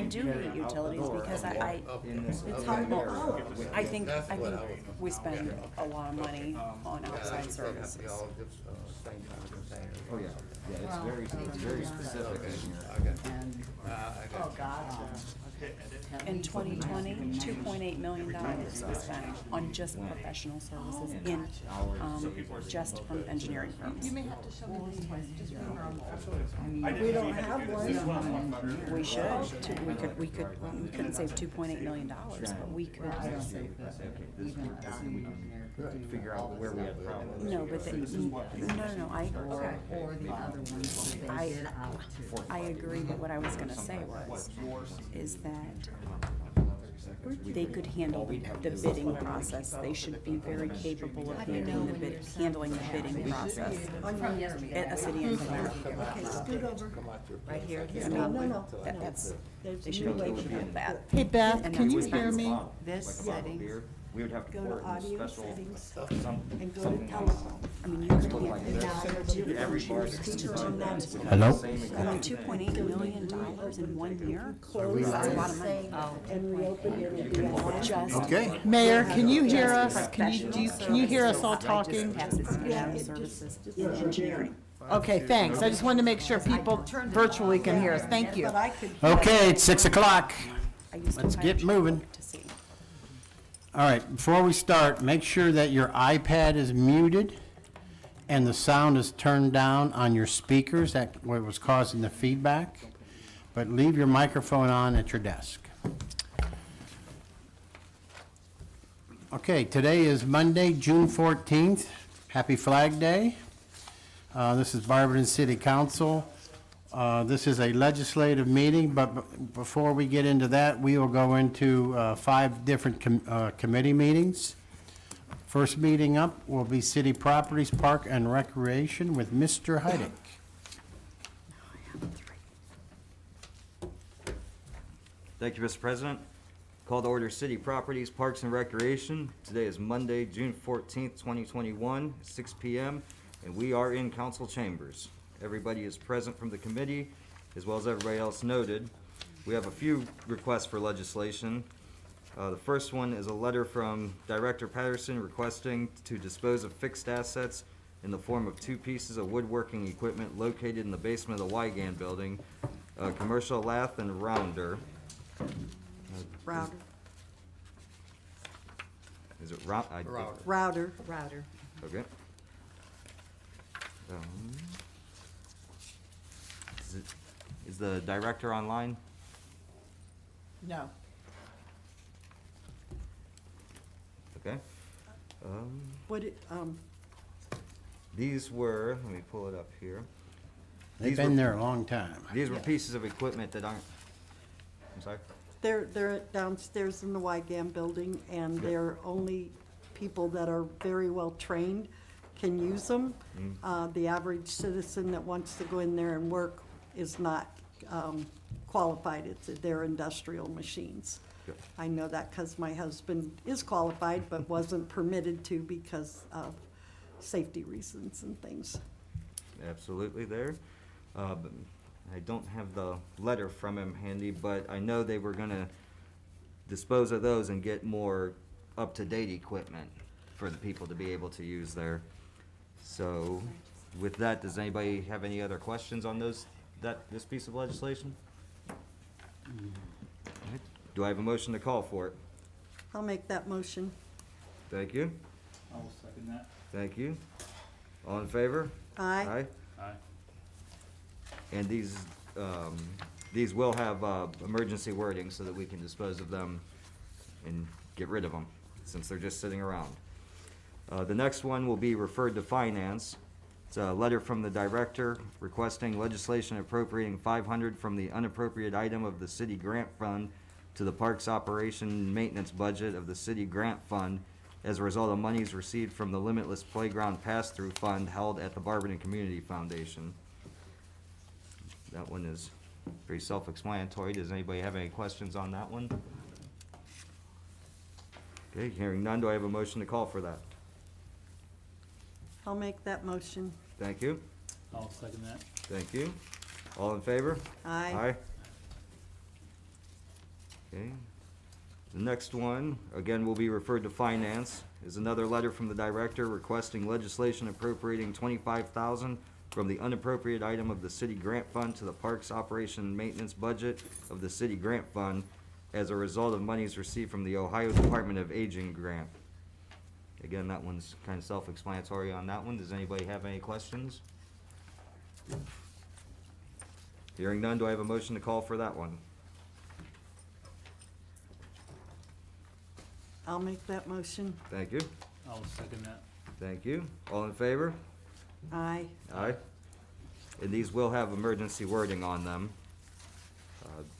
do need utilities because It's hard to follow. I think we spend a lot of money on outside services. Oh, yeah, it's very specific in here. Oh, gotcha. In 2020, $2.8 million we spent on just professional services in, just from engineering firms. You may have to show me this twice, just remember I'm we don't have one. We should, we couldn't save $2.8 million, but we could. Figure out where we have problems. No, but no, Or the other ones that they did out to. I agree, but what I was gonna say is that they could handle the bidding process. They should be very capable of handling the bidding process. At a city engineer. Okay, scoot over. Right here. I mean, no. They should be capable of that. Hey Beth, And can you that's hear me? This settings, We would have to go pour to it in audio special, settings, some, and go to telephone. I mean, you could look like get, this. Every speaker on that. Hello? I mean, $2.8 million in 1 year? Close That's a lot of the money. same and reopen it and be on. Just. Okay. Mayor, can you hear us? Can you hear us all talking? Professional services in engineering. Okay, thanks. I just wanted to make sure people virtually can hear us. Thank you. But I could. Okay, it's 6 o'clock. I used to Let's hire get people moving. to see. All right, before we start, make sure that your iPad is muted and the sound is turned down on your speakers. That's what was causing the feedback. But leave your microphone on at your desk. Okay, today is Monday, June 14th. Happy Flag Day. This is Barberton City Council. This is a legislative meeting, but before we get into that, we will go into 5 different committee meetings. First meeting up will be City Properties, Park and Recreation with Mr. Heidick. Thank you, Mr. President. Call to order City Properties, Parks and Recreation. Today is Monday, June 14th, 2021, 6 p.m., and we are in council chambers. Everybody is present from the committee, as well as everybody else noted. We have a few requests for legislation. The first one is a letter from Director Patterson requesting to dispose of fixed assets in the form of 2 pieces of woodworking equipment located in the basement of the Wygan building, a commercial lathe and rounder. Router. Is it round? Router. Okay. Is the director online? No. Okay. What, These were, let me pull it up here. They've These been were- there a long time. These were pieces of equipment that aren't, I'm sorry? they're downstairs in the YGAM building, and they're only people that are very well trained can use them. The average citizen that wants to go in there and work is not qualified. They're industrial machines. Good. I know that because my husband is qualified but wasn't permitted to because of safety reasons and things. Absolutely there. But I don't have the letter from him handy, but I know they were gonna dispose of those and get more up-to-date equipment for the people to be able to use there. So with that, does anybody have any other questions on this piece of legislation? Alright. Do I have a motion to call for it? I'll make that motion. Thank you. I will second that. Thank you. All in favor? Aye. Aye. And these will have emergency wording so that we can dispose of them and get rid of them, since they're just sitting around. The next one will be referred to finance. It's a letter from the director requesting legislation appropriating $500 from the unappropriated item of the city grant fund to the parks operation and maintenance budget of the city grant fund as a result of monies received from the Limitless Playground Pass-Through Fund held at the Barberton Community Foundation. That one is pretty self-explanatory. Does anybody have any questions on that one? Okay, hearing none, do I have a motion to call for that? I'll make that motion. Thank you. I'll second that. Thank you. All in favor? Aye. Okay. The next one, again, will be referred to finance, is another letter from the director requesting legislation appropriating $25,000 from the unappropriated item of the city grant fund to the parks operation and maintenance budget of the city grant fund as a result of monies received from the Ohio Department of Aging grant. Again, that one's kind of self-explanatory on that one. Does anybody have any questions? Hearing none, do I have a motion to call for that one? I'll make that motion. Thank you. I'll second that. Thank you. All in favor? Aye. Aye. And these will have emergency wording on them.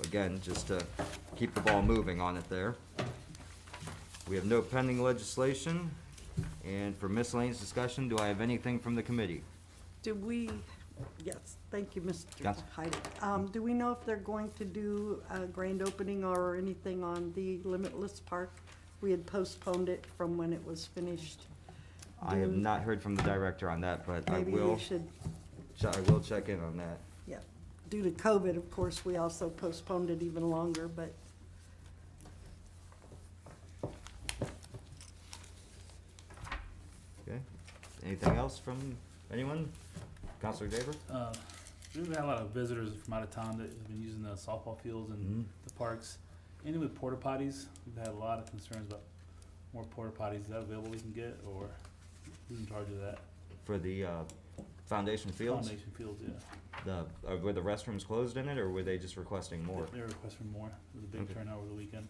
Again, just to keep the ball moving on it there. We have no pending legislation. And for miscellaneous discussion, do I have anything from the committee? Do we, yes, thank you, Mr. Yes. Heide. Do we know if they're going to do a grand opening or anything on the Limitless Park? We had postponed it from when it was finished. I have not heard from the director on that, but I Maybe will, we should, I will check in on that. yeah. Due to COVID, of course, we also postponed it even longer, but Okay. Anything else from anyone? Counselor Daver? We've had a lot of visitors from out of town that have been using the softball fields and the parks. Anything with porta potties, we've had a lot of concerns about more porta potties. Is that available we can get, or who's in charge of that? For the foundation fields? Foundation fields, yeah. Were the restrooms closed in it, or were they just requesting more? They're requesting more. There was a big Okay. turnout over the weekend.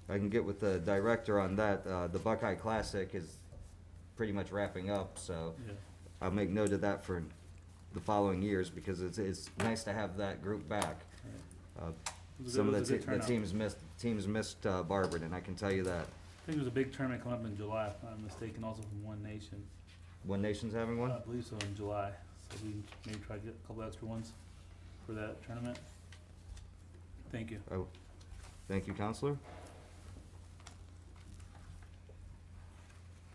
I can get with the director on that. The Buckeye Classic is pretty much wrapping up, so Yeah. I'll make note of that for the following years, because it's nice to have that group back. Right. It was a Some good- of it was a good the turnout. teams missed Barberton, I can tell you that. I think there's a big tournament coming up in July, if I'm not mistaken, also from One Nation. One Nation's having one? I believe so, in July. So we can maybe try to get a couple extra ones for that tournament. Thank you. Oh, thank you, Counselor.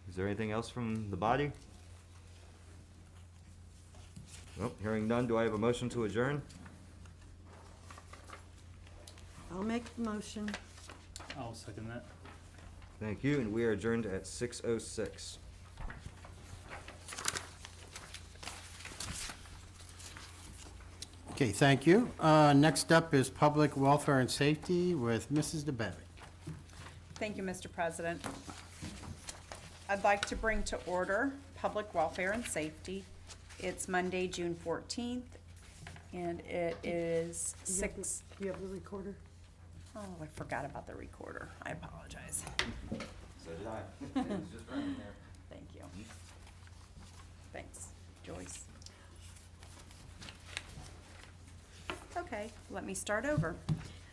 Is there anything else from the body? Nope, hearing none, do I have a motion to adjourn? I'll make the motion. I'll second that. Thank you, and we are adjourned at 6:06. Okay, thank you. Next up is Public Welfare and Safety with Mrs. DeBevick. Thank you, Mr. President. I'd like to bring to order Public Welfare and Safety. It's Monday, June 14th, and it is Do you have the- 6. Do you have the recorder? Oh, I forgot about the recorder. I apologize. So did I. It was just right in there. Thank you. Thanks, Joyce. Okay, let me start over.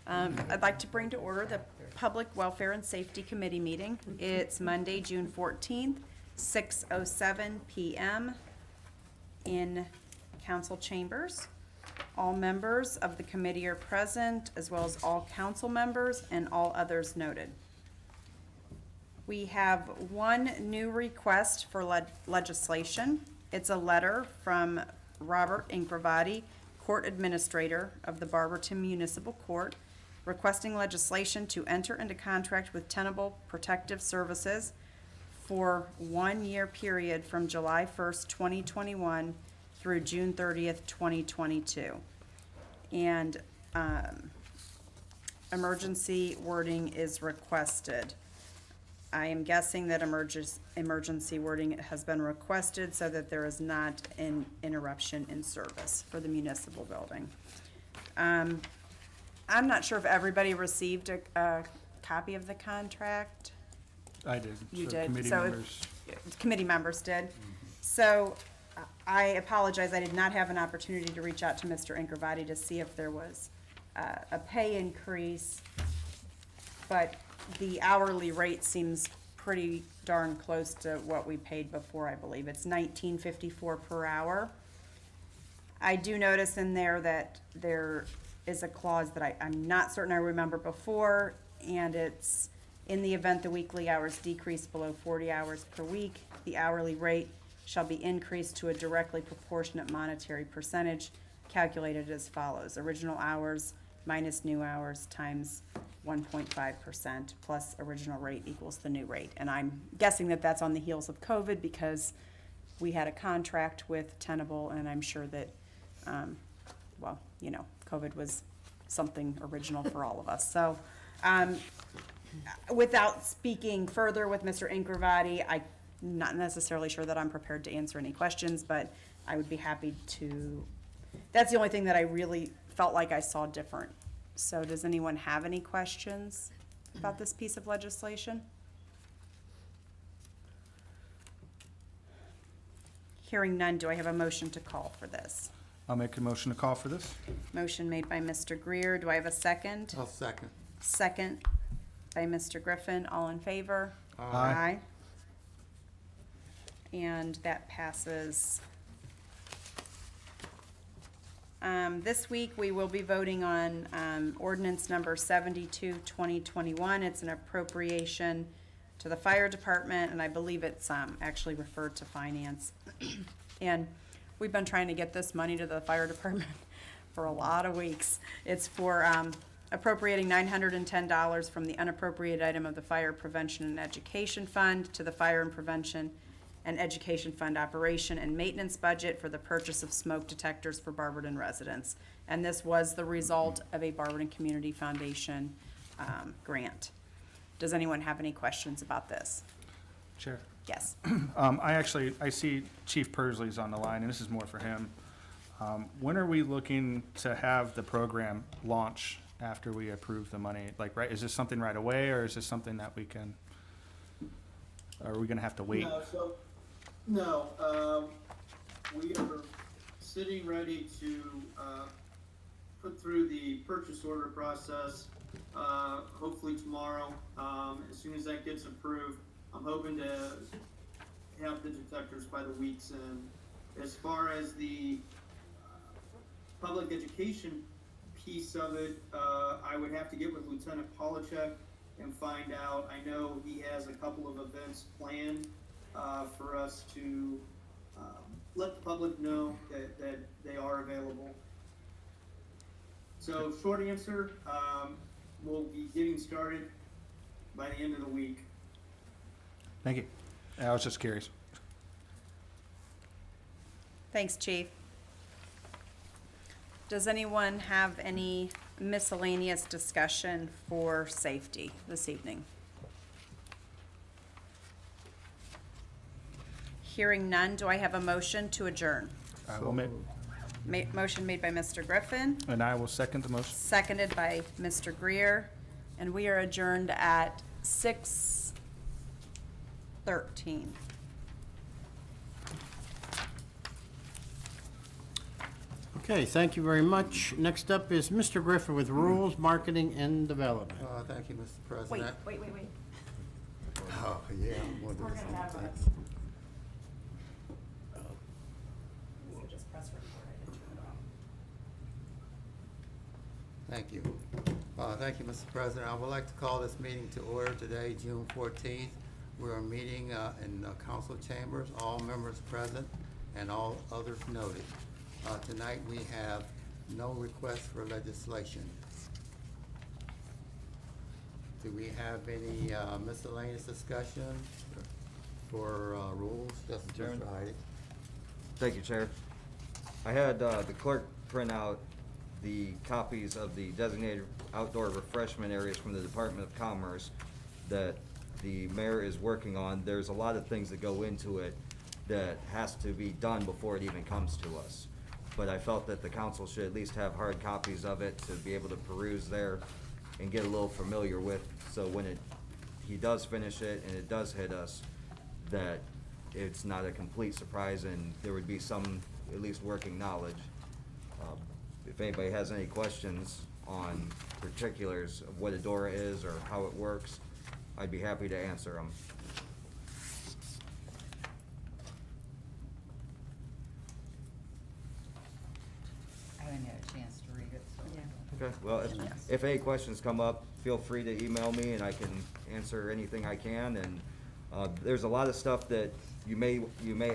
I'd like to bring to order the Public Welfare and Safety Committee meeting. It's Monday, June 14th, 6:07 PM in council chambers. All members of the committee are present, as well as all council members and all others noted. We have one new request for legislation. It's a letter from Robert Incravati, Court Administrator of the Barberton Municipal Court, requesting legislation to enter into contract with Tenable Protective Services for 1-year period from July 1st, 2021 through June 30th, 2022. And emergency wording is requested. I am guessing that emergency wording has been requested so that there is not an interruption in service for the municipal building. I'm not sure if everybody received a copy of the contract. I did. You So did. Committee So members. Committee members did. So I apologize, I did not have an opportunity to reach out to Mr. Incravati to see if there was a pay increase, but the hourly rate seems pretty darn close to what we paid before, I believe. It's $19.54 per hour. I do notice in there that there is a clause that I'm not certain I remember before, and it's in the event the weekly hours decrease below 40 hours per week, the hourly rate shall be increased to a directly proportionate monetary percentage calculated as follows: original hours minus new hours times 1.5% plus original rate equals the new rate. And I'm guessing that that's on the heels of COVID because we had a contract with Tenable, and I'm sure that, well, you know, COVID was something original for all of us. So, without speaking further with Mr. Incravati, I'm not necessarily sure that I'm prepared to answer any questions, but I would be happy to. That's the only thing that I really felt like I saw different. So does anyone have any questions about this piece of legislation? Hearing none, do I have a motion to call for this? I'll make a motion to call for this. Motion made by Mr. Greer. Do I have a second? I'll second. Second by Mr. Griffin. All in favor? Aye. And that passes. This week, we will be voting on ordinance number 72, 2021. It's an appropriation to the fire department, and I believe it's actually referred to finance. And we've been trying to get this money to the fire department for a lot of weeks. It's for appropriating $910 from the unappropriated item of the Fire Prevention and Education Fund to the Fire and Prevention and Education Fund operation and maintenance budget for the purchase of smoke detectors for Barberton residents. And this was the result of a Barberton Community Foundation grant. Does anyone have any questions about this? Chair. Yes. I see Chief Persley's on the line, and this is more for him. When are we looking to have the program launch after we approve the money? Like, right, is this something right away, or is this something that we can, are we gonna have to wait? No, we are sitting ready to, put through the purchase order process, hopefully tomorrow. As soon as that gets approved, I'm hoping to have the detectors by the week's end. As far as the public education piece of it, I would have to get with Lieutenant Polachek and find out. I know he has a couple of events planned for us to let the public know that they are available. So short answer, we'll be getting started by the end of the week. Thank you. I was just curious. Thanks, Chief. Does anyone have any miscellaneous discussion for safety this evening? Hearing none, do I have a motion to adjourn? Motion made by Mr. Griffin, And I will second the motion. seconded by Mr. Greer, and we are adjourned at 6:13. Okay, thank you very much. Next up is Mr. Griffin with Rules, Marketing, and Development. Thank you, Mr. Wait, President. wait. Oh, yeah, I'm gonna do We're the gonna same have thing. just press record. Thank you. Thank you, Mr. President. I would like to call this meeting to order today, June 14th. We are meeting in council chambers, all members present and all others noted. Tonight, we have no requests for legislation. Do we have any miscellaneous discussion for rules? Just Chairman? Mr. Heidi. Thank you, Chair. I had the clerk print out the copies of the designated outdoor refreshment areas from the Department of Commerce that the mayor is working on. There's a lot of things that go into it that has to be done before it even comes to us. But I felt that the council should at least have hard copies of it to be able to peruse there and get a little familiar with, so when he does finish it and it does hit us, that it's not a complete surprise and there would be some, at least working knowledge. If anybody has any questions on particulars of what Adora is or how it works, I'd be happy to answer them. I haven't had a chance to read it, so. Okay, well, if any questions come up, feel free to email me and I can answer anything I can. And there's a lot of stuff that you may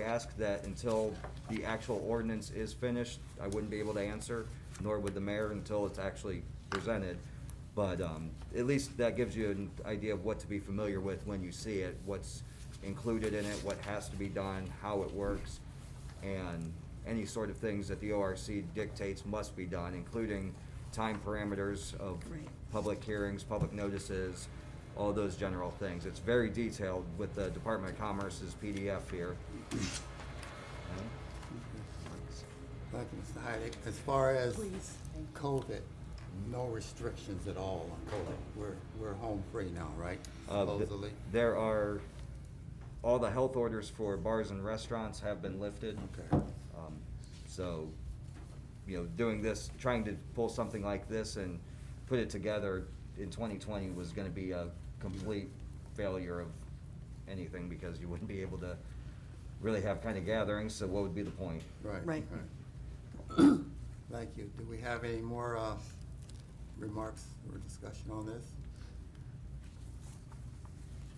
ask that until the actual ordinance is finished, I wouldn't be able to answer, nor would the mayor until it's actually presented. But at least that gives you an idea of what to be familiar with when you see it, what's included in it, what has to be done, how it works, and any sort of things that the ORC dictates must be done, including time parameters of Right. public hearings, public notices, all those general things. It's very detailed with the Department of Commerce's PDF here. Thank you, Mr. Heidick. As far as Please. COVID, no restrictions at all on COVID. We're home free now, right? Uh, th- Supposedly. There are, all the health orders for bars and restaurants have been lifted. Okay. So, doing this, trying to pull something like this and put it together in 2020 was gonna be a complete failure of anything, because you wouldn't be able to really have kind of gatherings, so what would be the point? Right. Right. Thank you. Do we have any more remarks or discussion on this?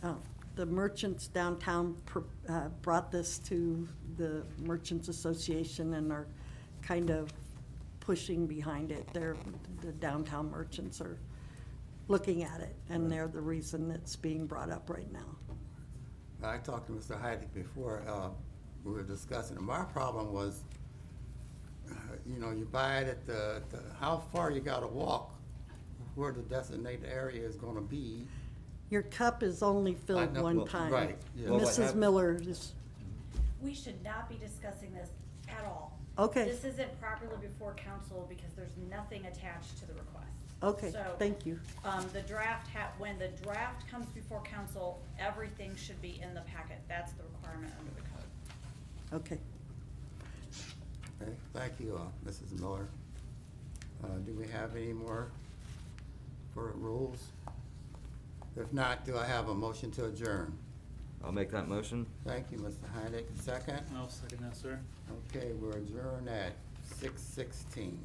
Oh, the merchants downtown brought this to the Merchants Association and are kind of pushing behind it. The downtown merchants are looking at it, and they're the reason it's being brought up right now. I talked to Mr. Heidick before, we were discussing, and my problem was, you buy it at how far you gotta walk, where the designated area is gonna be. Your cup is only I filled know, one well, time. right, yeah. Well, what Mrs. hap- Miller is, We should not be discussing this at all. Okay. This isn't properly before council because there's nothing attached to the request. okay, So, thank you. The draft when the draft comes before council, everything should be in the packet. That's the requirement under the code. Okay. Okay, thank you, Mrs. Miller. Do we have any more for rules? If not, do I have a motion to adjourn? I'll make that motion. Thank you, Mr. Heidick. Second? I'll second that, sir. Okay, we're adjourned at 6:16.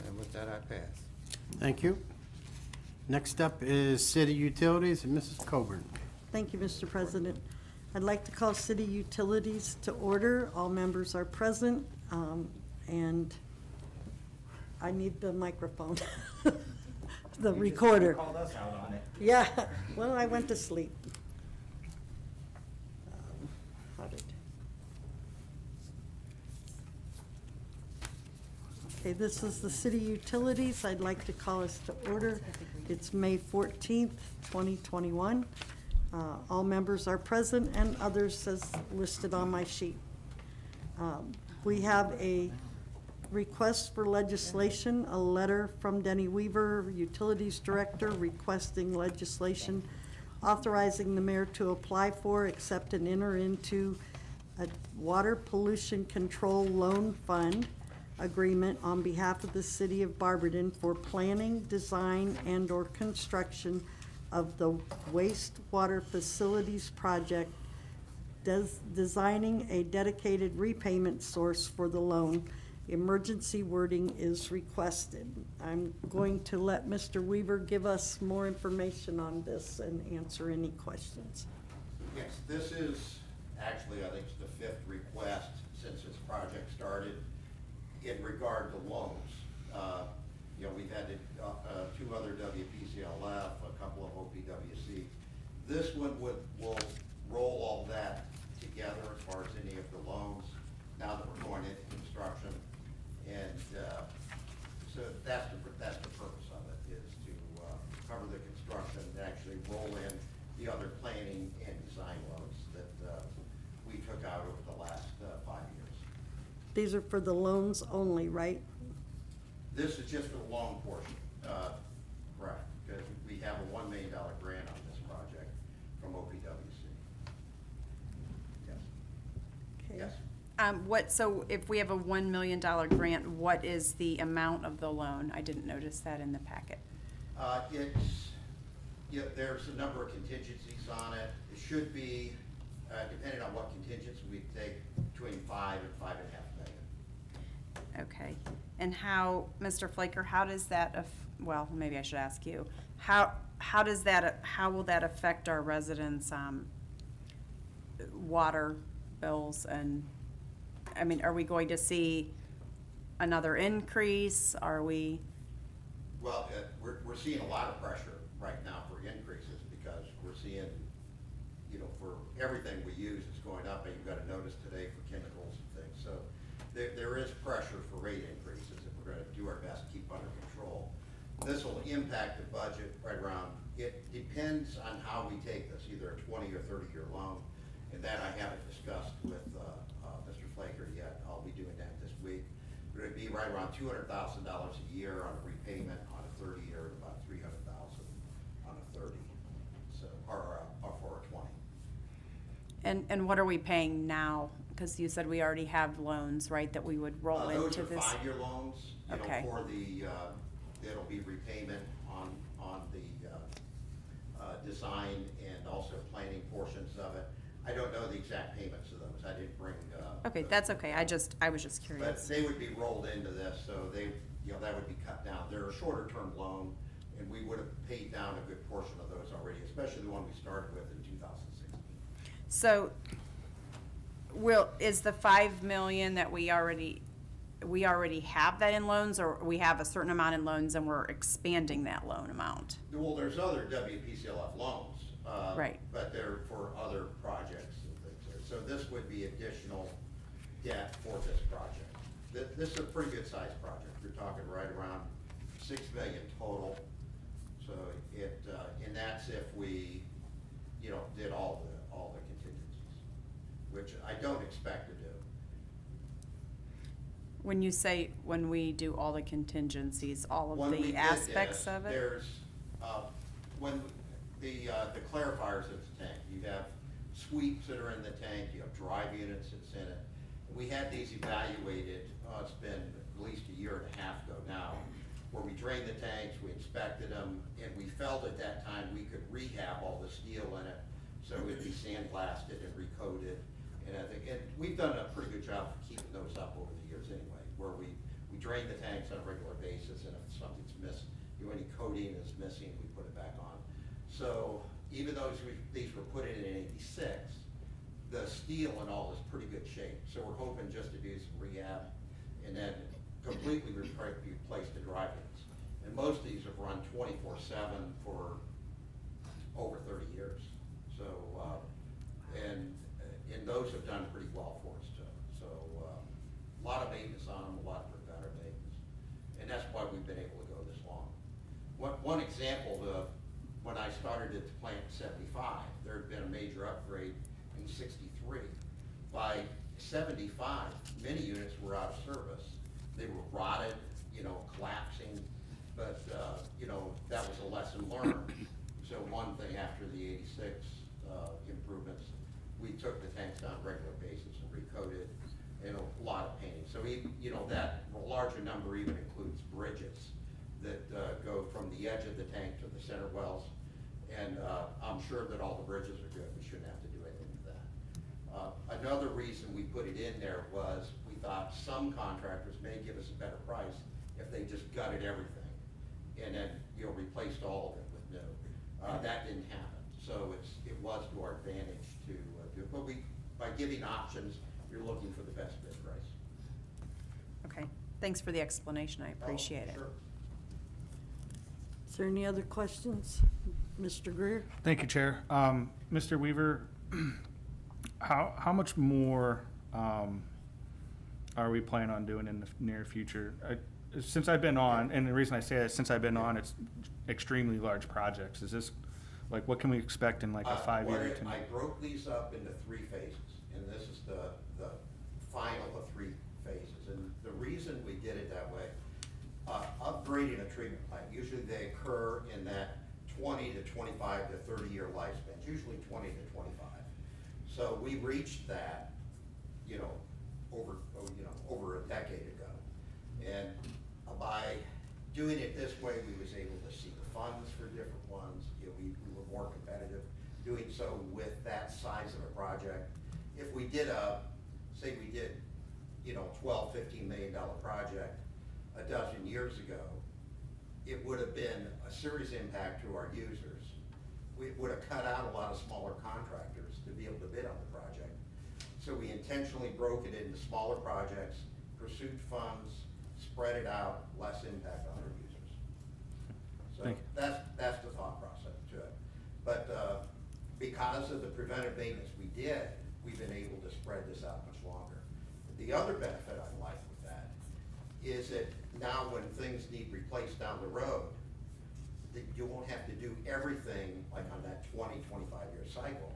And with that, I pass. Thank you. Next up is City Utilities and Mrs. Coburn. Thank you, Mr. President. I'd like to call City Utilities to order. All members are present, and I need the microphone, the recorder. Called us out on it. Yeah, well, I went to sleep. How did? Okay, this is the City Utilities. I'd like to call us to order. It's May 14th, 2021. All members are present and others as listed on my sheet. We have a request for legislation, a letter from Denny Weaver, Utilities Director, requesting legislation authorizing the mayor to apply for, accept, and enter into a water pollution control loan fund agreement on behalf of the city of Barberton for planning, design, and/or construction of the wastewater facilities project, designing a dedicated repayment source for the loan. Emergency wording is requested. I'm going to let Mr. Weaver give us more information on this and answer any questions. Yes, this is actually, I think it's the fifth request since this project started in regard to loans. We've had two other WPCLF, a couple of OPWC. This one will roll all that together as far as any of the loans now that we're going into construction. And so that's the purpose of it, is to cover the construction and actually roll in the other planning and design loans that we took out over the last 5 years. These are for the loans only, right? This is just for the loan portion, correct, because we have a $1 million grant on this project from OPWC. Yes. Okay. Yes. So if we have a $1 million grant, what is the amount of the loan? I didn't notice that in the packet. There's a number of contingencies on it. It should be, depending on what contingency we take, between 5 and 5.5 million. Okay. And how, Mr. Flaker, how does that, well, maybe I should ask you, how will that affect our residents' water bills? And, I mean, are we going to see another increase? Are we, Well, we're seeing a lot of pressure right now for increases because we're seeing, for everything we use is going up, and you've got a notice today for chemicals and things. So there is pressure for rate increases if we're gonna do our best to keep under control. This will impact the budget right around, it depends on how we take this, either a 20 or 30-year loan, and that I haven't discussed with Mr. Flaker yet. I'll be doing that this week. But it'd be right around $200,000 a year on a repayment on a 30-year, and about $300,000 on a 30. So, or for a 20. and what are we paying now? Because you said we already have loans, right, that we would roll into this? Those are 5-year loans, Okay. for the, it'll be repayment on the design and also planning portions of it. I don't know the exact payments of those. I didn't bring. Okay, that's okay. I was just But curious. they would be rolled into this, so they, that would be cut down. They're a shorter term loan, and we would have paid down a good portion of those already, especially the one we started with in 2016. So, is the 5 million that we already have that in loans, or we have a certain amount in loans and we're expanding that loan amount? Well, there's other WPCLF loans. Right. But they're for other projects and things there. So this would be additional debt for this project. This is a pretty good sized project. We're talking right around $6 million total. So and that's if we, did all the contingencies, which I don't expect to do. When you say, when we do all the contingencies, all When of we the did aspects this, of it? There's, when the clarifiers in the tank, you have sweeps that are in the tank, you have drive units that's in it. We had these evaluated, it's been at least a year and a half ago now, where we drained the tanks, we inspected them, and we felt at that time we could rehab all the steel in it, so it'd be sandblasted and recoated. And I think, and we've done a pretty good job of keeping those up over the years anyway, where we drain the tanks on a regular basis, and if something's missed, any coating is missing, we put it back on. So even though these were put in 86, the steel and all is pretty good shape. So we're hoping just to do some rehab and then completely replace the drive units. And most of these have run 24/7 for over 30 years. So, and those have done pretty well for us too. So a lot of maintenance on them, a lot of preventive maintenance. And that's why we've been able to go this long. One example, when I started at the plant in 75, there had been a major upgrade in 63. By 75, many units were out of service. They were rotted, collapsing, but, that was a lesson learned. So one thing after the 86 improvements, we took the tanks down on a regular basis and recoated, and a lot of painting. So that larger number even includes bridges that go from the edge of the tank to the center wells. And I'm sure that all the bridges are good. We shouldn't have to do anything with that. Another reason we put it in there was we thought some contractors may give us a better price if they just gutted everything and then replaced all of it with new. That didn't happen. So it was to our advantage to do it. But by giving options, you're looking for the best bid price. Okay, thanks for the explanation. I appreciate it. Sure. Is there any other questions? Mr. Greer? Thank you, Chair. Mr. Weaver, how much more are we planning on doing in the near future? Since I've been on, and the reason I say that, since I've been on, it's extremely large projects. Is this, like, what can we expect in like a 5-year? I broke these up into 3 phases, and this is the final of 3 phases. And the reason we did it that way, upgrading a treatment plant, usually they occur in that 20 to 25 to 30-year lifespan, usually 20 to 25. So we reached that, over a decade ago. And by doing it this way, we was able to see the funds for different ones. We were more competitive doing so with that size of a project. If we did say we did, $12, $15 million project a dozen years ago, it would have been a serious impact to our users. We would have cut out a lot of smaller contractors to be able to bid on the project. So we intentionally broke it into smaller projects, pursued funds, spread it out, less impact on our users. So Thank you. that's the thought process to it. But because of the preventive maintenance we did, we've been able to spread this out much longer. The other benefit I like with that is that now when things need replaced down the road, that you won't have to do everything like on that 25-year cycle.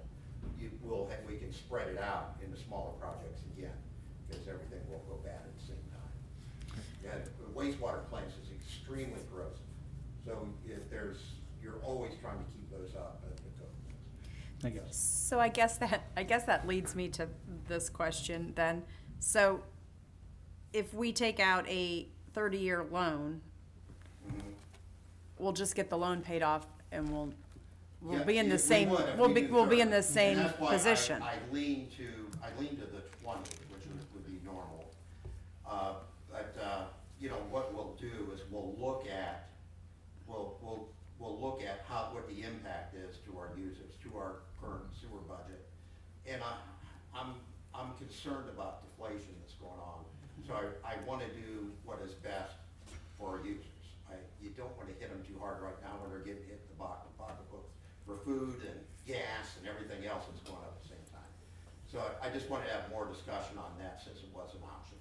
We can spread it out into smaller projects again, because everything won't go bad at the same time. Yeah, the wastewater plants is extremely corrosive, so you're always trying to keep those up at the code. Thank you. So I guess that leads me to this question then. So if we take out a 30-year loan, we'll just get the loan paid off and we'll Yeah, be in the we same, would if we'll we be, did we'll be in 30. the same And that's why position. I lean to the 20, which would be normal. What we'll do is we'll look at what the impact is to our users, to our current sewer budget. And I'm concerned about deflation that's going on. So I want to do what is best for our users. You don't want to hit them too hard right now when they're getting hit in the pocketbooks for food and gas and everything else that's going up at the same time. So I just want to have more discussion on that since it was an option.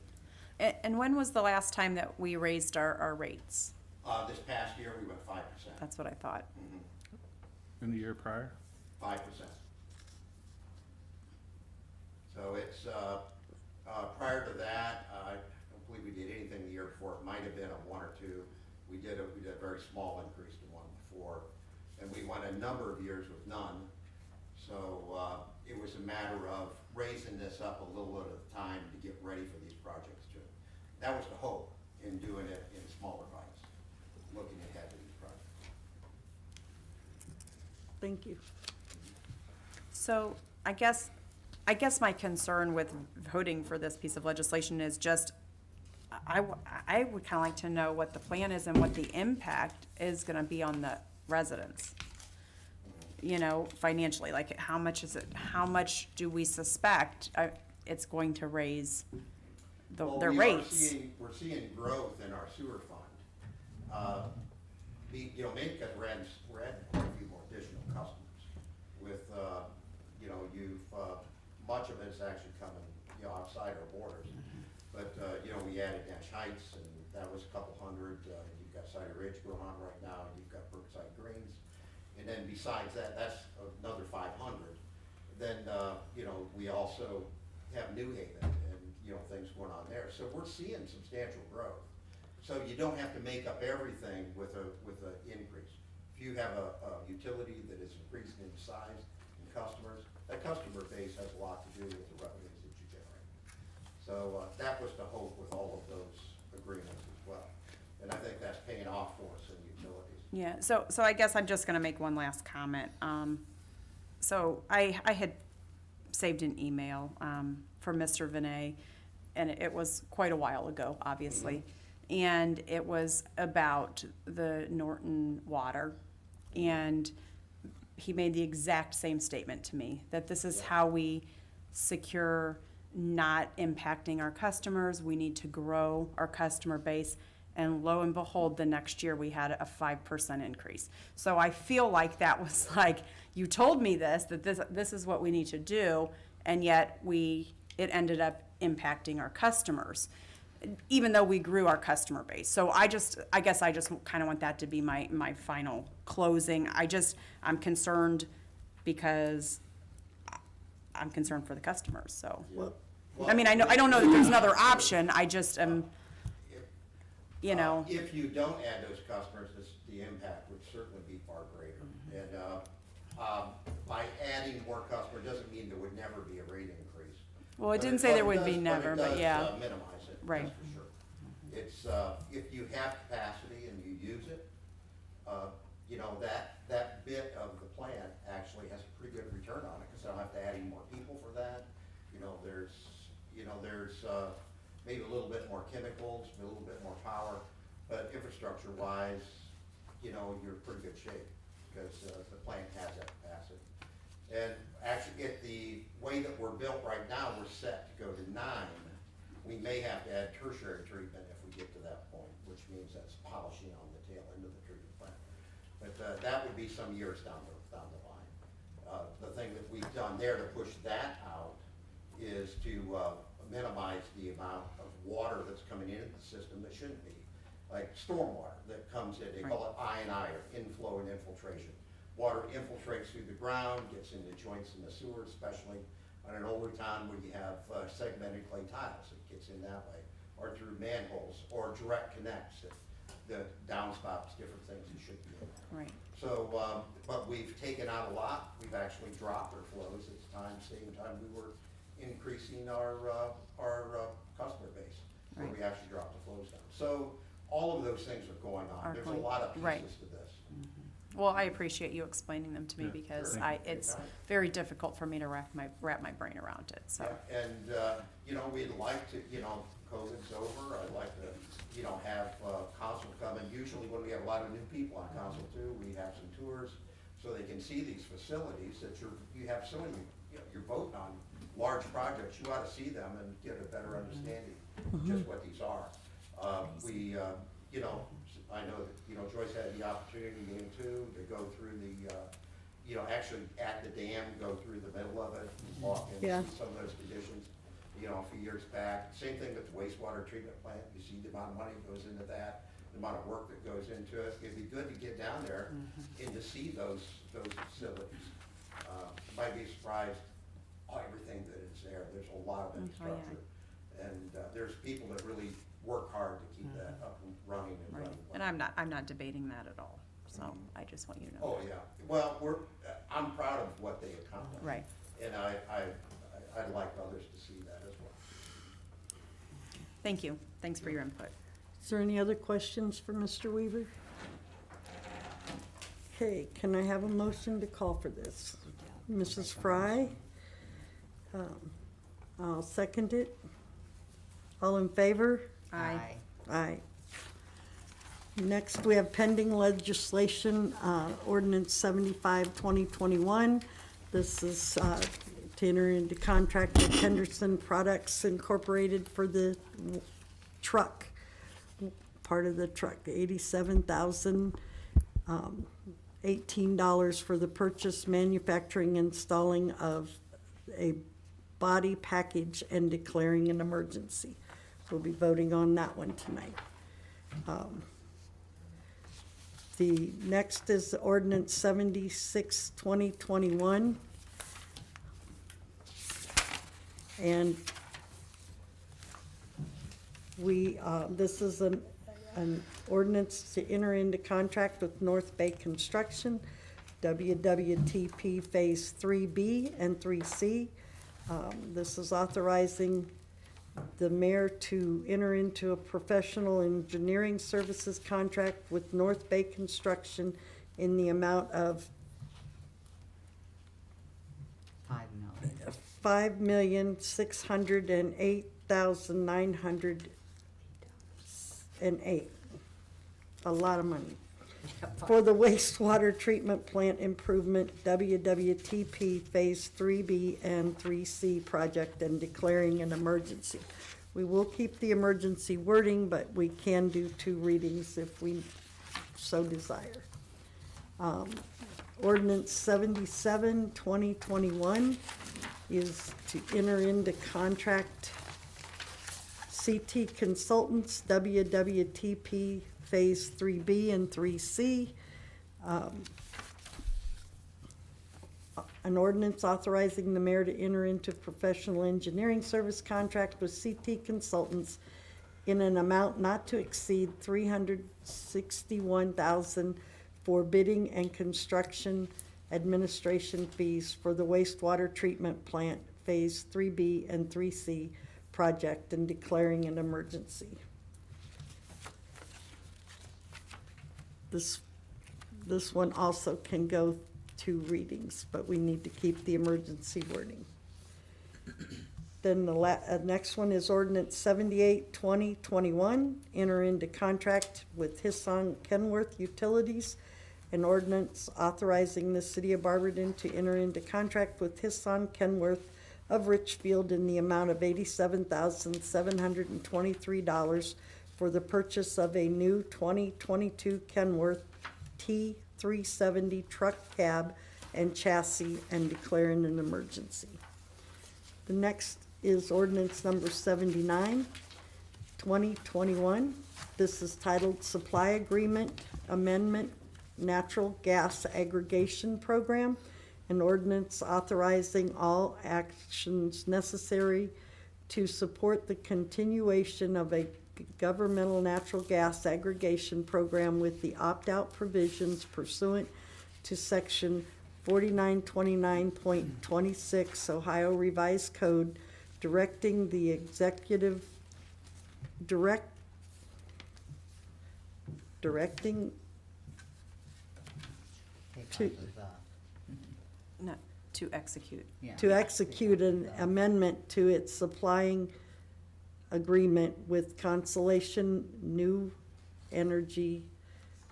And when was the last time that we raised our rates? This past year, we went 5%. That's what I thought. In the year prior? 5%. So it's, prior to that, I don't believe we did anything the year before. It might have been a 1 or 2. We did a very small increase to one before, and we went a number of years with none. So it was a matter of raising this up a little at a time to get ready for these projects too. That was the hope in doing it in smaller bites, looking ahead to these projects. Thank you. So I guess my concern with voting for this piece of legislation is just, I would kind of like to know what the plan is and what the impact is going to be on the residents. You know, financially, like how much is it? How much do we suspect it's going to raise their rates? We're seeing growth in our sewer fund. Mainly because we're adding quite a few more additional customers. With much of it's actually coming outside our borders. But we added Nash Heights, and that was a couple hundred. You've got Cider Ridge going on right now, and you've got Brookside Greens. And then besides that, that's another 500. Then, we also have New Haven and, things going on there. So we're seeing substantial growth. So you don't have to make up everything with a increase. If you have a utility that is increasing in size and customers, that customer base has a lot to do with the revenues that you generate. So that was the hope with all of those agreements as well. And I think that's paying off for us in utilities. Yeah, so I guess I'm just gonna make one last comment. So I had saved an email from Mr. Vinay, and it was quite a while ago, obviously. And it was about the Norton water. And he made the exact same statement to me, that this is how we secure not impacting our customers. We need to grow our customer base. And lo and behold, the next year we had a 5% increase. So I feel like that was like, you told me that this is what we need to do, and yet it ended up impacting our customers, even though we grew our customer base. So I guess I just kind of want that to be my final closing. I'm concerned because I'm concerned for the customers, so. Well, I mean, I don't know that there's another option, I just am, If you don't add those customers, the impact would certainly be far greater. And by adding more customers doesn't mean there would never be a rate increase. Well, it didn't say there would be never, it but does, yeah. minimize it, Right. that's for sure. It's, if you have capacity and you use it, that bit of the plant actually has a pretty good return on it, because I don't have to add any more people for that. There's maybe a little bit more chemicals, a little bit more power, but infrastructure-wise, you're in pretty good shape, because the plant has that capacity. And actually, the way that we're built right now, we're set to go to 9 We may have to add tertiary treatment if we get to that point, which means that's polishing on the tail end of the treatment plant. But that would be some years down the line. The thing that we've done there to push that out is to minimize the amount of water that's coming into the system that shouldn't be, like stormwater that comes in. They call it I&I, or inflow and infiltration. Water infiltrates through the ground, gets into joints in the sewer, especially on an older town where you have segmented clay tiles. It gets in that way, or through manholes, or direct connects, the downspouts, different things that should be in there. Right. So, but we've taken out a lot. We've actually dropped our flows at the same time we were increasing our customer base, where we actually dropped the flows down. So all of those things are going on. There's a lot of pieces to this. Well, I appreciate you explaining them to me because sure. it's very difficult for me to wrap my brain around it, so. Yeah, and, we'd like to, COVID's over, I'd like to, have council come in. Usually when we have a lot of new people on council too, we have some tours so they can see these facilities that you have so many, you're voting on large projects. You ought to see them and get a better understanding of just what these are. I know that, Joyce had the opportunity to go through the, actually at the dam, go through the middle of it, walk and see some of those conditions, a few years back. Same thing with the wastewater treatment plant. You see the amount of money that goes into that, the amount of work that goes into it. It'd be good to get down there and to see those facilities. Might be surprised everything that is there. There's a lot of infrastructure. And there's people that really work hard to keep that up and running and running. And I'm not debating that at all, so I just want you to know. Oh, yeah. Well, I'm proud of what they accomplished. Right. And I'd like others to see that as well. Thank you. Thanks for your input. Is there any other questions for Mr. Weaver? Okay, can I have a motion to call for this? Mrs. Fry? I'll second it. All in favor? Aye. Aye. Next, we have pending legislation, ordinance 75, 2021. This is to enter into contract with Henderson Products Incorporated for the truck, part of the truck, $87,018 for the purchase, manufacturing, installing of a body package and declaring an emergency. We'll be voting on that one tonight. The next is ordinance 76, 2021. And this is an ordinance to enter into contract with North Bay Construction, WWTP Phase 3B and 3C. This is authorizing the mayor to enter into a professional engineering services contract with North Bay Construction in the amount of $5,608,908. A lot of money. For the wastewater treatment plant improvement, WWTP Phase 3B and 3C project, and declaring an emergency. We will keep the emergency wording, but we can do 2 readings if we so desire. Ordinance 77, 2021 is to enter into contract CT Consultants, WWTP Phase 3B and 3C. An ordinance authorizing the mayor to enter into professional engineering service contract with CT Consultants in an amount not to exceed $361,000 for bidding and construction administration fees for the wastewater treatment plant Phase 3B and 3C project, and declaring an emergency. This one also can go 2 readings, but we need to keep the emergency wording. Then the next one is ordinance 78, 2021, enter into contract with Hisson Kenworth Utilities, an ordinance authorizing the city of Barberton to enter into contract with Hisson Kenworth of Richfield in the amount of $87,723 for the purchase of a new 2022 Kenworth T370 truck cab and chassis and declaring an emergency. The next is ordinance number 79, 2021. This is titled Supply Agreement Amendment Natural Gas Aggregation Program, an ordinance authorizing all actions necessary to support the continuation of a governmental natural gas aggregation program with the opt-out provisions pursuant to section 4929.26 Ohio Revised Code, directing the executive directing to, Not to execute. to execute an amendment to its supplying agreement with Constellation New Energy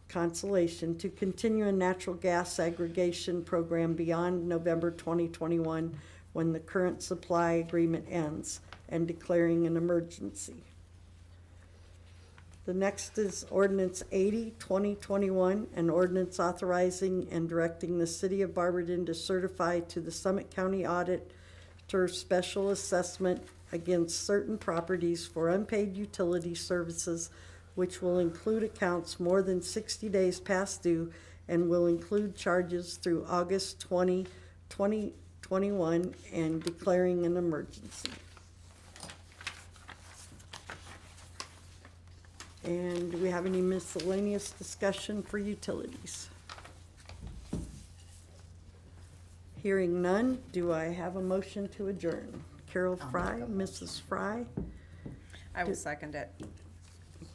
Constellation to continue a natural gas aggregation program beyond November 2021, when the current supply agreement ends, and declaring an emergency. The next is ordinance 80, 2021, an ordinance authorizing and directing the city of Barberton to certify to the Summit County Auditor special assessment against certain properties for unpaid utility services, which will include accounts more than 60 days past due and will include charges through August 20, 2021, and declaring an emergency. And do we have any miscellaneous discussion for utilities? Hearing none, do I have a motion to adjourn? Carol Fry, Mrs. Fry. I will second it.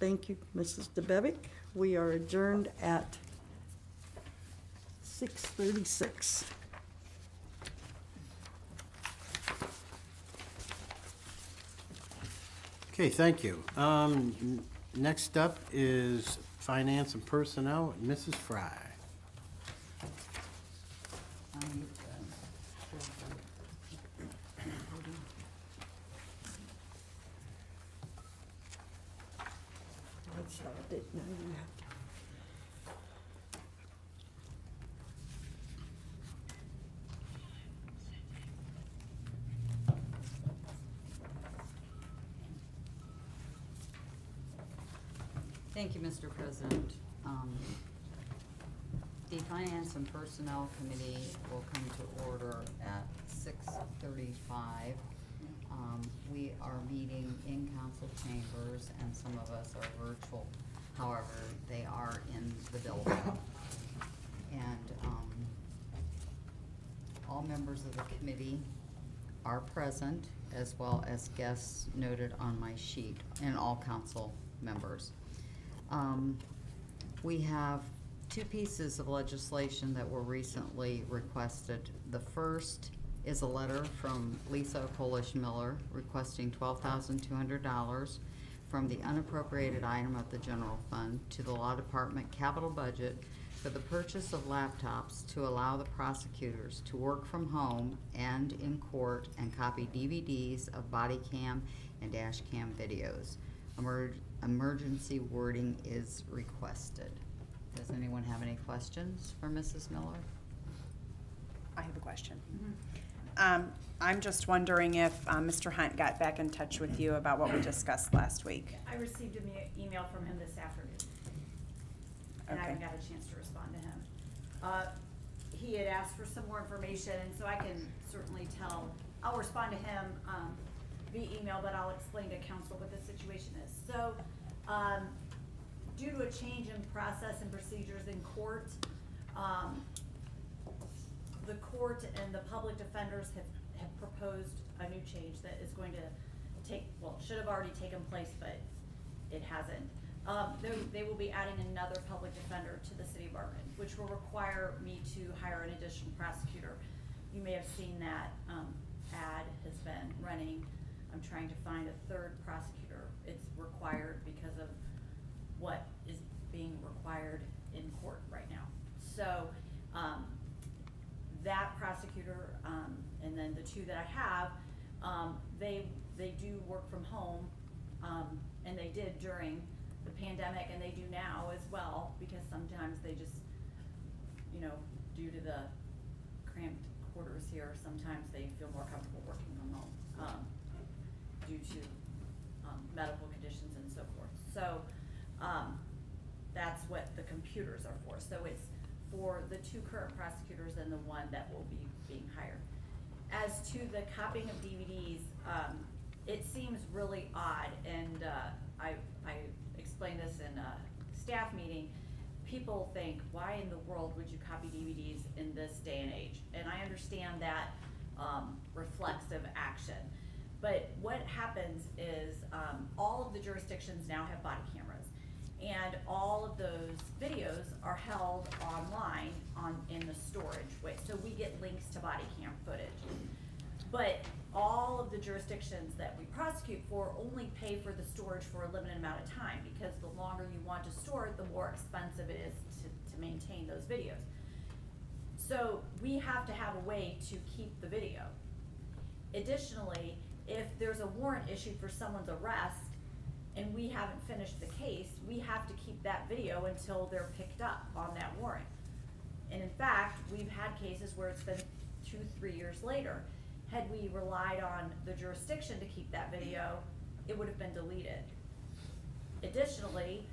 Thank you, Mrs. DeBevick. We are adjourned at 6:36. Okay, thank you. Next up is Finance and Personnel, Mrs. Fry. Let's have it. Now you have to- Thank you, Mr. President. The Finance and Personnel Committee will come to order at 6:35. We are meeting in council chambers and some of us are virtual. However, they are in the building. And all members of the committee are present, as well as guests noted on my sheet, and all council members. We have two pieces of legislation that were recently requested. The first is a letter from Lisa Polish Miller requesting $12,200 from the unappropriated item of the general fund to the law department capital budget for the purchase of laptops to allow the prosecutors to work from home and in court and copy DVDs of body cam and dash cam videos. Emergency wording is requested. Does anyone have any questions for Mrs. Miller? I have a question. I'm just wondering if Mr. Hunt got back in touch with you about what we discussed last week. I received an email from him this afternoon, and I Okay. haven't got a chance to respond to him. He had asked for some more information, and so I can certainly I'll respond to him via email, but I'll explain to council what the situation is. So, due to a change in process and procedures in court, the court and the public defenders have proposed a new change that is going to should have already taken place, but it hasn't. They will be adding another public defender to the city of Barberton, which will require me to hire an additional prosecutor. You may have seen that ad has been running. I'm trying to find a third prosecutor. It's required because of what is being required in court right now. So that prosecutor, and then the two that I have, They do work from home, and they did during the pandemic, and they do now as well, because sometimes they just, you know, due to the cramped quarters here, sometimes they feel more comfortable working from home, due to, medical conditions and so forth. So, that's what the computers are for. So it's for the 2 current prosecutors and the 1 that will be being hired. As to the copying of DVDs, it seems really odd, and I explained this in a staff meeting. People think, why in the world would you copy DVDs in this day and age? And I understand that reflexive action. But what happens is all of the jurisdictions now have body cameras, and all of those videos are held online in the storage way. So we get links to body cam footage. But all of the jurisdictions that we prosecute for only pay for the storage for a limited amount of time, because the longer you want to store it, the more expensive it is to maintain those videos. So we have to have a way to keep the video. Additionally, if there's a warrant issued for someone's arrest and we haven't finished the case, we have to keep that video until they're picked up on that warrant. And in fact, we've had cases where it's been 2-3 years later. Had we relied on the jurisdiction to keep that video, it would have been deleted. Additionally,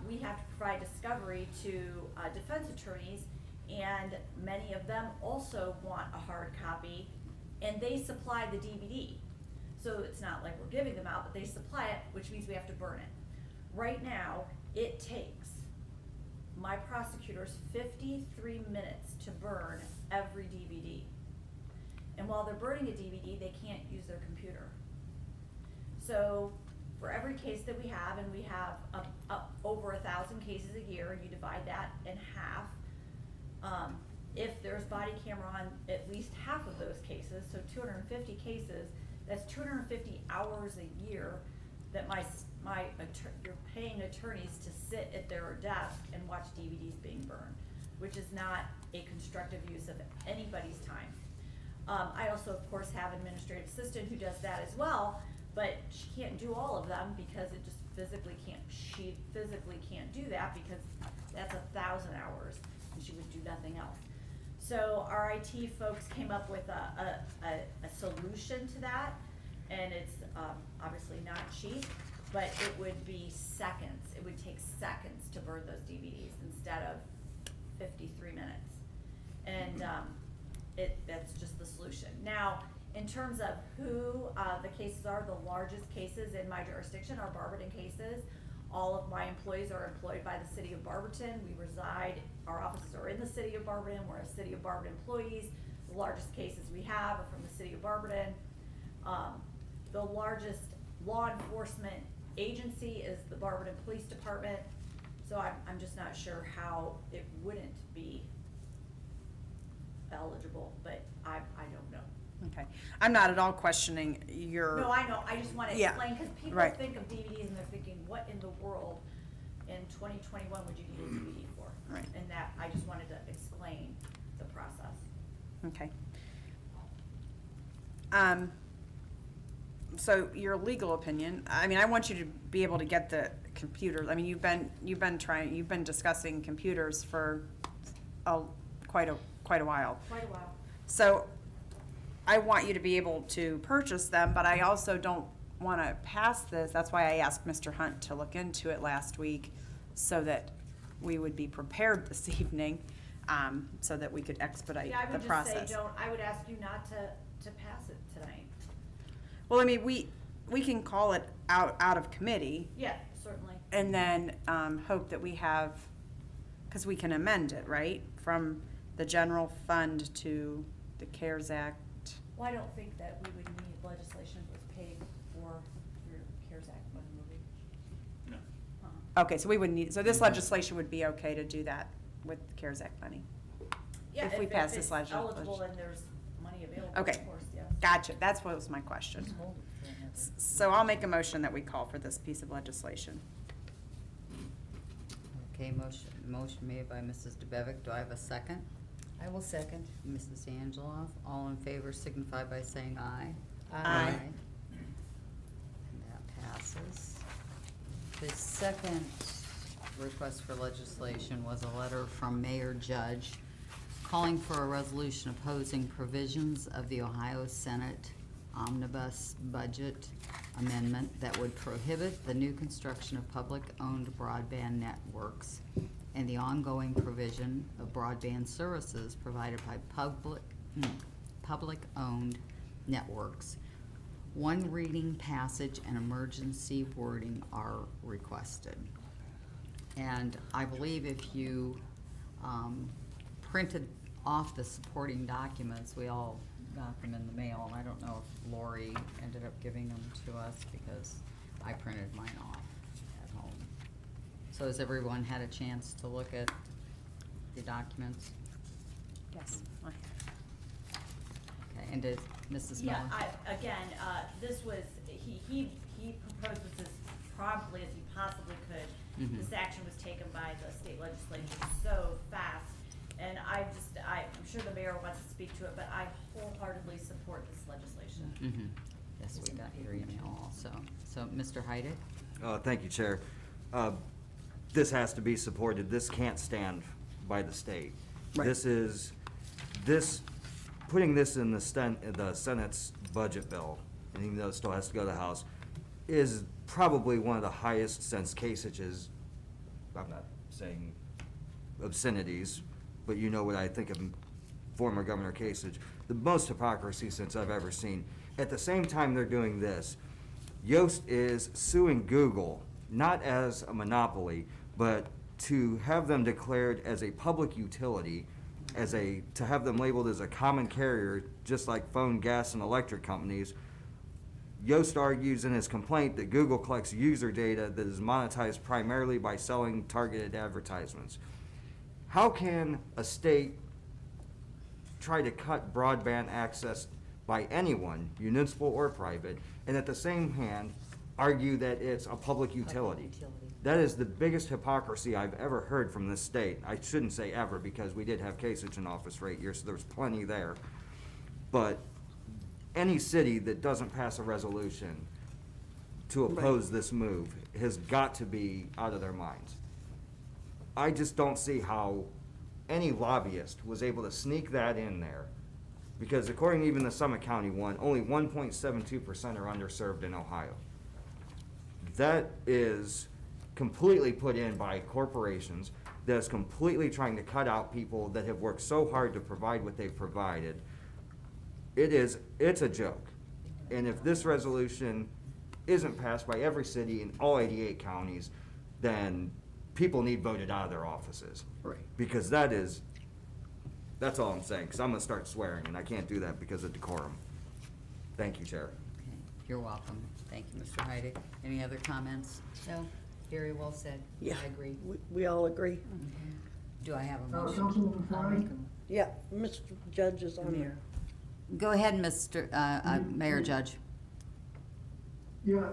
we have to provide discovery to defense attorneys, and many of them also want a hard copy, and they supply the DVD. So it's not like we're giving them out, but they supply it, which means we have to burn it. Right now, it takes my prosecutors 53 minutes to burn every DVD. And while they're burning a DVD, they can't use their computer. So for every case that we have, and we have over 1,000 cases a year, and you divide that in half, if there's body camera on at least half of those cases, so 250 cases, that's 250 hours a year that you're paying attorneys to sit at their desk and watch DVDs being burned, which is not a constructive use of anybody's time. I also, of course, have an administrative assistant who does that as well, but she can't do all of them because it just she physically can't do that, because that's 1,000 hours, and she would do nothing else. So our IT folks came up with a solution to that, and it's obviously not cheap, but it would be seconds. It would take seconds to burn those DVDs instead of 53 minutes. And that's just the solution. Now, in terms of who the cases are, the largest cases in my jurisdiction are Barberton cases. All of my employees are employed by the city of Barberton. We reside, our offices are in the city of Barberton. We're a city of Barberton employees. The largest cases we have are from the city of Barberton. The largest law enforcement agency is the Barberton Police Department. So I'm just not sure how it wouldn't be eligible, but I don't know. Okay, I'm not at all questioning your. No, I know, I just wanna Yeah, explain, cause people right. think of DVDs and they're thinking, what in the world in 2021 would you need a DVD for? Right. And that, I just wanted to explain the process. Okay. So your legal opinion, I mean, I want you to be able to get the computers. I mean, you've been discussing computers for quite a while. Quite a while. So I want you to be able to purchase them, but I also don't want to pass this. That's why I asked Mr. Hunt to look into it last week, so that we would be prepared this evening, so that we could expedite Yeah, I the would just process. say I would ask you not to pass it tonight. Well, I mean, we can call it out of committee, Yeah, certainly. and then hope that we have, because we can amend it, right? From the general fund to the CARES Act. Well, I don't think that we would need legislation that was paid for your CARES Act movie. No. Okay, so we wouldn't need, so this legislation would be okay to do that with the CARES Act money? Yeah, If we pass this it's legislation. eligible and there's money available, Okay. of course, yes. Gotcha, that's what was my question. So I'll make a motion that we call for this piece of legislation. Okay, motion made by Mrs. DeBevick. Do I have a second? I will second. Mrs. Angeloff. All in favor signify by saying aye. Aye. And that passes. The second request for legislation was a letter from Mayor Judge calling for a resolution opposing provisions of the Ohio Senate Omnibus Budget Amendment that would prohibit the new construction of public-owned broadband networks and the ongoing provision of broadband services provided by public-owned networks. One reading, passage, and emergency wording are requested. And I believe if you printed off the supporting documents, we all got them in the mail, and I don't know if Lori ended up giving them to us because I printed mine off at home. So has everyone had a chance to look at the documents? Yes. Okay, and did Mrs. Miller? Again, this was, he proposed this as promptly as he possibly could. Mhm. This action was taken by the state legislature so fast, and I'm sure the mayor wants to speak to it, but I wholeheartedly support this legislation. Mhm. Yes, we got your email also. So, Mr. Heidick? Thank you, Chair. This has to be supported. This can't stand by the state. Right. Putting this in the Senate's budget bill, and even though it still has to go to the House, is probably one of the highest since Kasich's, I'm not saying obscenities, but you know what I think of former Governor Kasich, the most hypocrisy since I've ever seen. At the same time they're doing this, Yoast is suing Google, not as a monopoly, but to have them declared as a public utility, to have them labeled as a common carrier, just like phone, gas, and electric companies. Yoast argues in his complaint that Google collects user data that is monetized primarily by selling targeted advertisements. How can a state try to cut broadband access by anyone, municipal or private, and at the same hand argue that it's a public utility? That is the biggest hypocrisy I've ever heard from this state. I shouldn't say ever, because we did have Kasich in office for 8 years, so there's plenty there. But any city that doesn't pass a resolution to oppose this move has got to be out of their minds. I just don't see how any lobbyist was able to sneak that in there, because according to even the Summit County one, only 1.72% are underserved in Ohio. That is completely put in by corporations, that's completely trying to cut out people that have worked so hard to provide what they've provided. It's a joke. And if this resolution isn't passed by every city in all 88 counties, then people need voted out of their offices. Right. Because that's all I'm saying, because I'm gonna start swearing, and I can't do that because of decorum. Thank you, Chair. Okay, you're welcome. Thank you, Mr. Heidick. Any other comments? No, very well said. Yeah. I agree. We all agree. Do I have a motion? Councilwoman I'll Fry? make a- Yeah, Mr. Judge is on here. Go ahead, Mr. Mayor Judge. Yeah,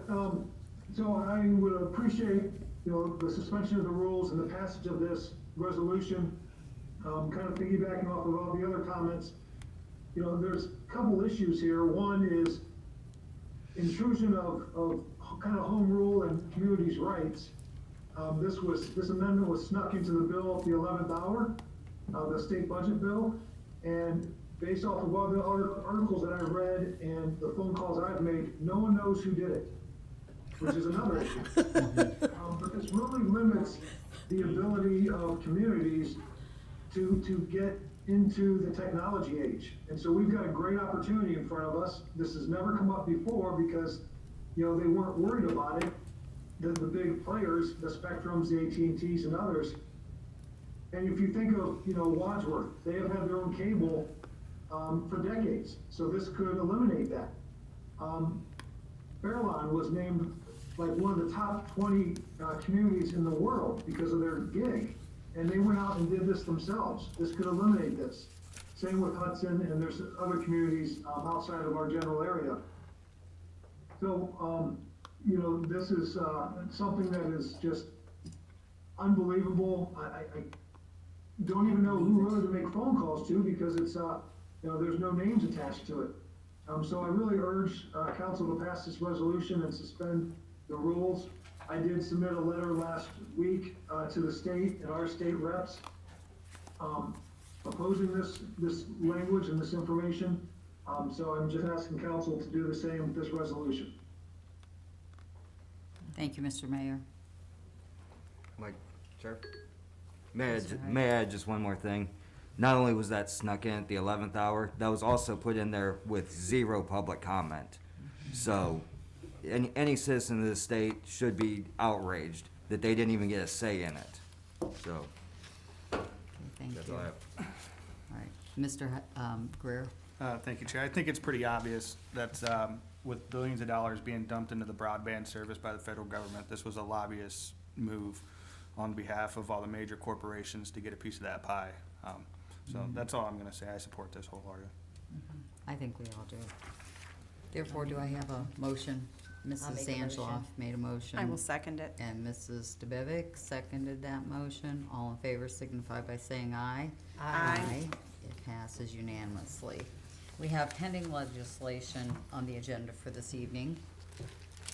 so I would appreciate, the suspension of the rules and the passage of this resolution. Kind of piggybacking off of all the other comments, there's a couple issues here. One is intrusion of kind of home rule and communities' rights. This amendment was snuck into the bill at the 11th hour, the state budget bill, and based off of all the other articles that I've read and the phone calls I've made, no one knows who did it, which is another issue. But this really limits the ability of communities to get into the technology age. And so we've got a great opportunity in front of us. This has never come up before because, they weren't worried about it. The big players, the Spectrums, the AT&Ts and others. And if you think of, Wadsworth, they have had their own cable for decades. So this could eliminate that. Fairlawn was named like one of the top 20 communities in the world because of their gig. And they went out and did this themselves. This could eliminate this. Same with Hudson, and there's other communities outside of our general area. So, this is something that is just unbelievable. I don't even know who really to make phone calls to because it's, there's no names attached to it. So I really urge council to pass this resolution and suspend the rules. I did submit a letter last week to the state and our state reps opposing this language and this information. So I'm just asking council to do the same with this resolution. Thank you, Mr. Mayor. Mike, sir? May I add just one more thing? Not only was that snuck in at the 11th hour, that was also put in there with 0 public comment. So, any citizen of the state should be outraged that they didn't even get a say in it. So, Thank that's you. all I All have. right, Mr. Greer? Thank you, Chair. I think it's pretty obvious that with billions of dollars being dumped into the broadband service by the federal government, this was a lobbyist move on behalf of all the major corporations to get a piece of that pie. So that's all I'm gonna say. I support this wholeheartedly. I think we all do. Therefore, do I have a motion? Mrs. make a Angeloff motion. made a motion. I will second it. And Mrs. DeBevick seconded that motion. All in favor signify by saying aye. Aye. It passes unanimously. We have pending legislation on the agenda for this evening.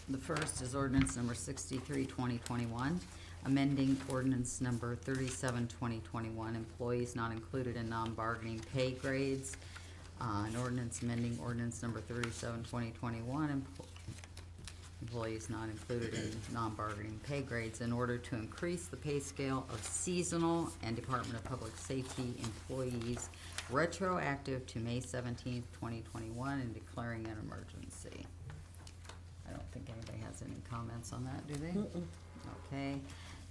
The first is ordinance number 63, 2021, amending ordinance number 37, 2021, employees not included in non-bargaining pay grades. An ordinance amending ordinance number 37, 2021, employees not included in non-bargaining pay grades in order to increase the pay scale of seasonal and Department of Public Safety employees retroactive to May 17th, 2021, and declaring an emergency. I don't think anybody has any comments on that, do they? Okay.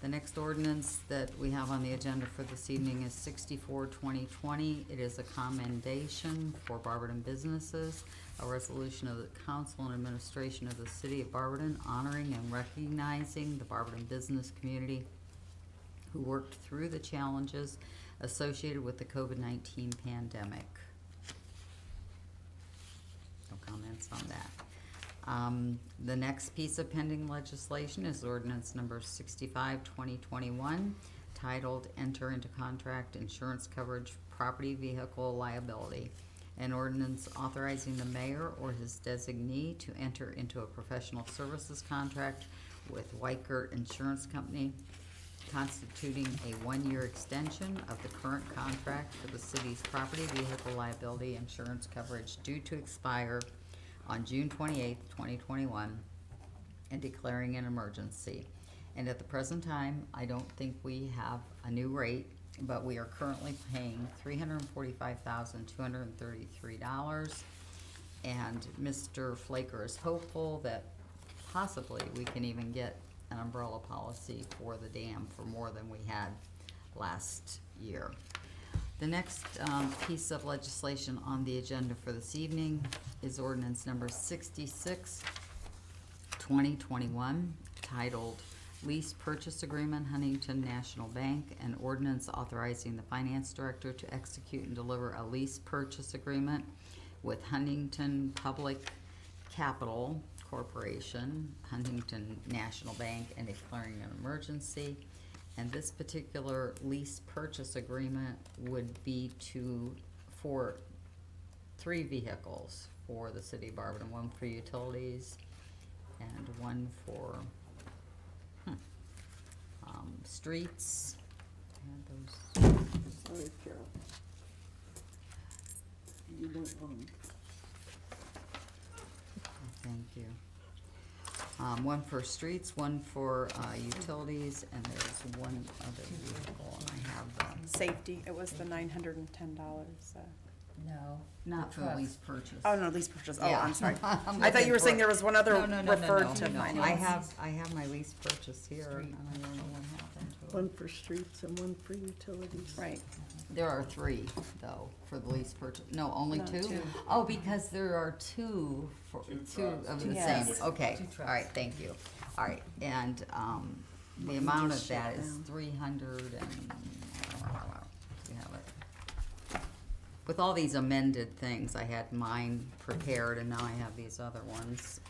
The next ordinance that we have on the agenda for this evening is 64, 2020. It is a commendation for Barberton businesses, a resolution of the council and administration of the city of Barberton honoring and recognizing the Barberton business community who worked through the challenges associated with the COVID-19 pandemic. No comments on that. The next piece of pending legislation is ordinance number 65, 2021, titled Enter into Contract Insurance Coverage Property Vehicle Liability. An ordinance authorizing the mayor or his designee to enter into a professional services contract with Weichert Insurance Company, constituting a one-year extension of the current contract for the city's property vehicle liability insurance coverage due to expire on June 28th, 2021, and declaring an emergency. And at the present time, I don't think we have a new rate, but we are currently paying $345,233. And Mr. Flaker is hopeful that possibly we can even get an umbrella policy for the dam for more than we had last year. The next piece of legislation on the agenda for this evening is ordinance number 66, 2021, titled Lease Purchase Agreement, Huntington National Bank, and ordinance authorizing the finance director to execute and deliver a lease purchase agreement with Huntington Public Capital Corporation, Huntington National Bank, and declaring an emergency. And this particular lease purchase agreement would be for 3 vehicles for the city of Barberton, one for utilities and one for streets. And those, Sorry, Carol. You don't, thank you. One for streets, one for utilities, and there's one other vehicle, and I have the, Safety, it was the $910. No. not for the lease purchase. Oh, no, lease purchase. Oh, Yeah. I'm sorry. I'm I thought you were looking saying for- there was one other No, referred to no. finance. I have my lease purchase here, and I don't know what happened to it. one for streets and one for utilities. Right. There are 3, though, for the lease purchase. No, only No, 2? 2. Oh, because there are 2 for, 2 of the same. Yes. Okay, 2 all trucks. right, thank you. All right, and the amount of Just that shut is down. 300 and, we have it. With all these amended things, I had mine prepared, and now I have these other ones.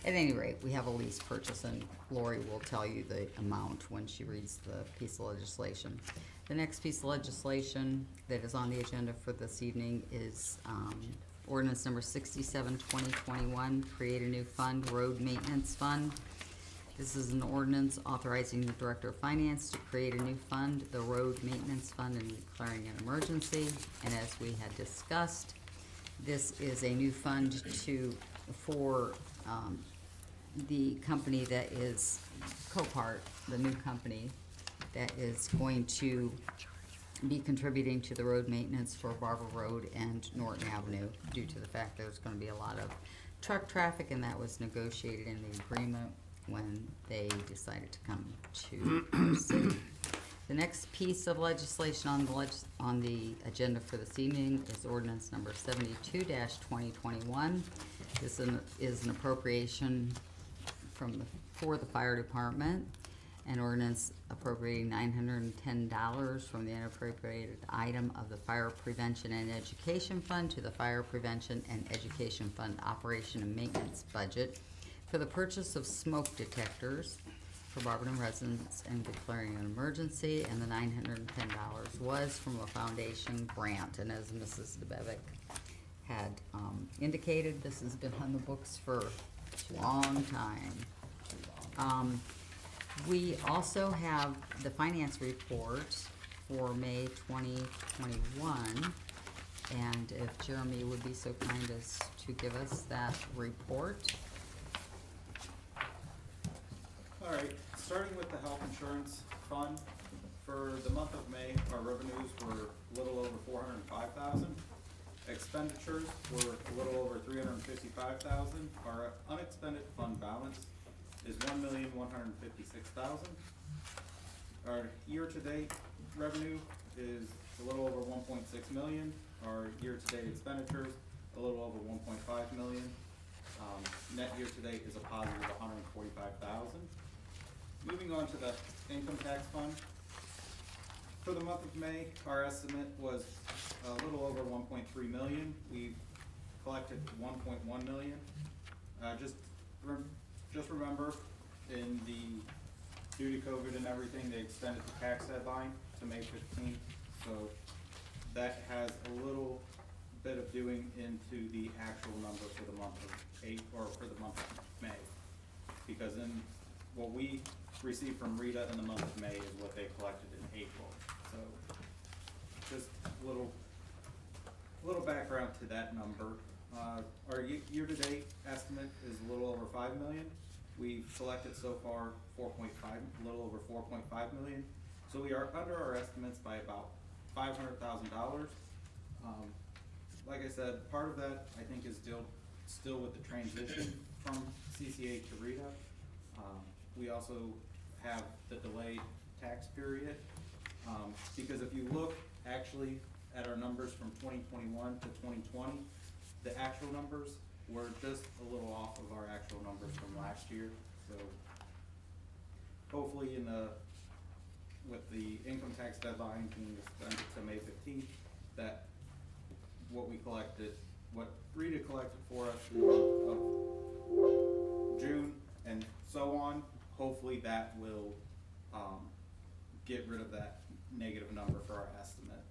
At any rate, we have a lease purchase, and Lori will tell you the amount when she reads the piece of legislation. The next piece of legislation that is on the agenda for this evening is ordinance number 67, 2021, create a new fund, road maintenance fund. This is an ordinance authorizing the Director of Finance to create a new fund, the Road Maintenance Fund, and declaring an emergency. And as we had discussed, this is a new fund for the company that is Copart, the new company that is going to be contributing to the road maintenance for Barber Road and Norton Avenue due to the fact there's gonna be a lot of truck traffic, and that was negotiated in the agreement when they decided to come to our city. The next piece of legislation on the agenda for this evening is ordinance number 72-2021. This is an appropriation for the fire department, an ordinance appropriating $910 from the unappropriated item of the Fire Prevention and Education Fund to the Fire Prevention and Education Fund Operation and Maintenance budget for the purchase of smoke detectors for Barberton residents and declaring an emergency, and the $910 was from a foundation grant. And as Mrs. DeBevick had indicated, this has been on the books for a long time. We also have the finance report for May 2021, and if Jeremy would be so kind as to give us that report. All right, starting with the health insurance fund, for the month of May, our revenues were a little over $405,000. Expenditures were a little over $355,000. Our unexpended fund balance is $1,156,000. Our year-to-date revenue is a little over $1.6 million. Our year-to-date expenditures a little over $1.5 million. Net year-to-date is a positive $145,000. Moving on to the income tax fund. For the month of May, our estimate was a little over $1.3 million. We've collected $1.1 million. Just remember, due to COVID and everything, they extended the tax deadline to May 15th. So that has a little bit of doing into the actual number for the month of for the month of May. Because in what we received from Rita in the month of May is what they collected in April. So just a little background to that number. Our year-to-date estimate is a little over $5 million. We've collected so far a little over $4.5 million. So we are under our estimates by about $500,000. Like I said, part of that I think is still with the transition from CCA to Rita. We also have the delayed tax period. Because if you look actually at our numbers from 2021 to 2020, the actual numbers were just a little off of our actual numbers from last year. So hopefully with the income tax deadline being extended to May 15th, that what Rita collected for us in the month of June and so on, hopefully that will get rid of that negative number for our estimate.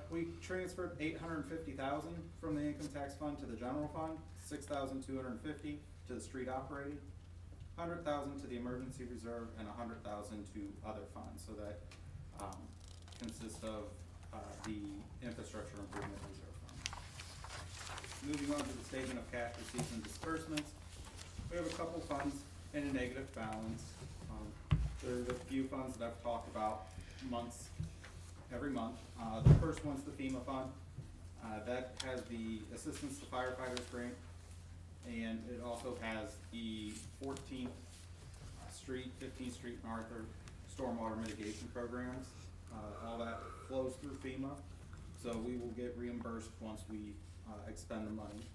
We transferred $850,000 from the income tax fund to the general fund, $6,250 to the street operating, $100,000 to the emergency reserve, and $100,000 to other funds. So that consists of the infrastructure improvement reserve fund. Moving on to the statement of cash receipts and disbursements, we have a couple funds in a negative balance. There's a few funds that I've talked about every month. The first one's the FEMA fund. That has the Assistance to Firefighters grant, and it also has the 14th Street, 15th Street, and Arthur stormwater mitigation programs. All that flows through FEMA, so we will get reimbursed once we expend the money.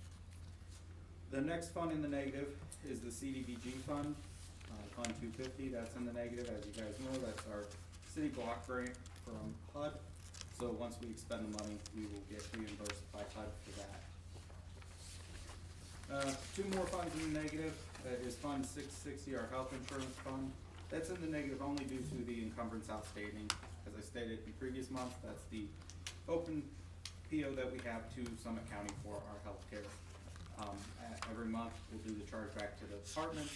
The next fund in the negative is the CDBG fund, Fund 250. That's in the negative. As you guys know, that's our city block grant from HUD. So once we expend the money, we will get reimbursed by HUD for that. Two more funds in the negative, is Fund 660, our health insurance fund. That's in the negative only due to the encumbrance outstanding. As I stated in previous months, that's the open PO that we have to Summit County for our healthcare. Every month, we'll do the chargeback to the department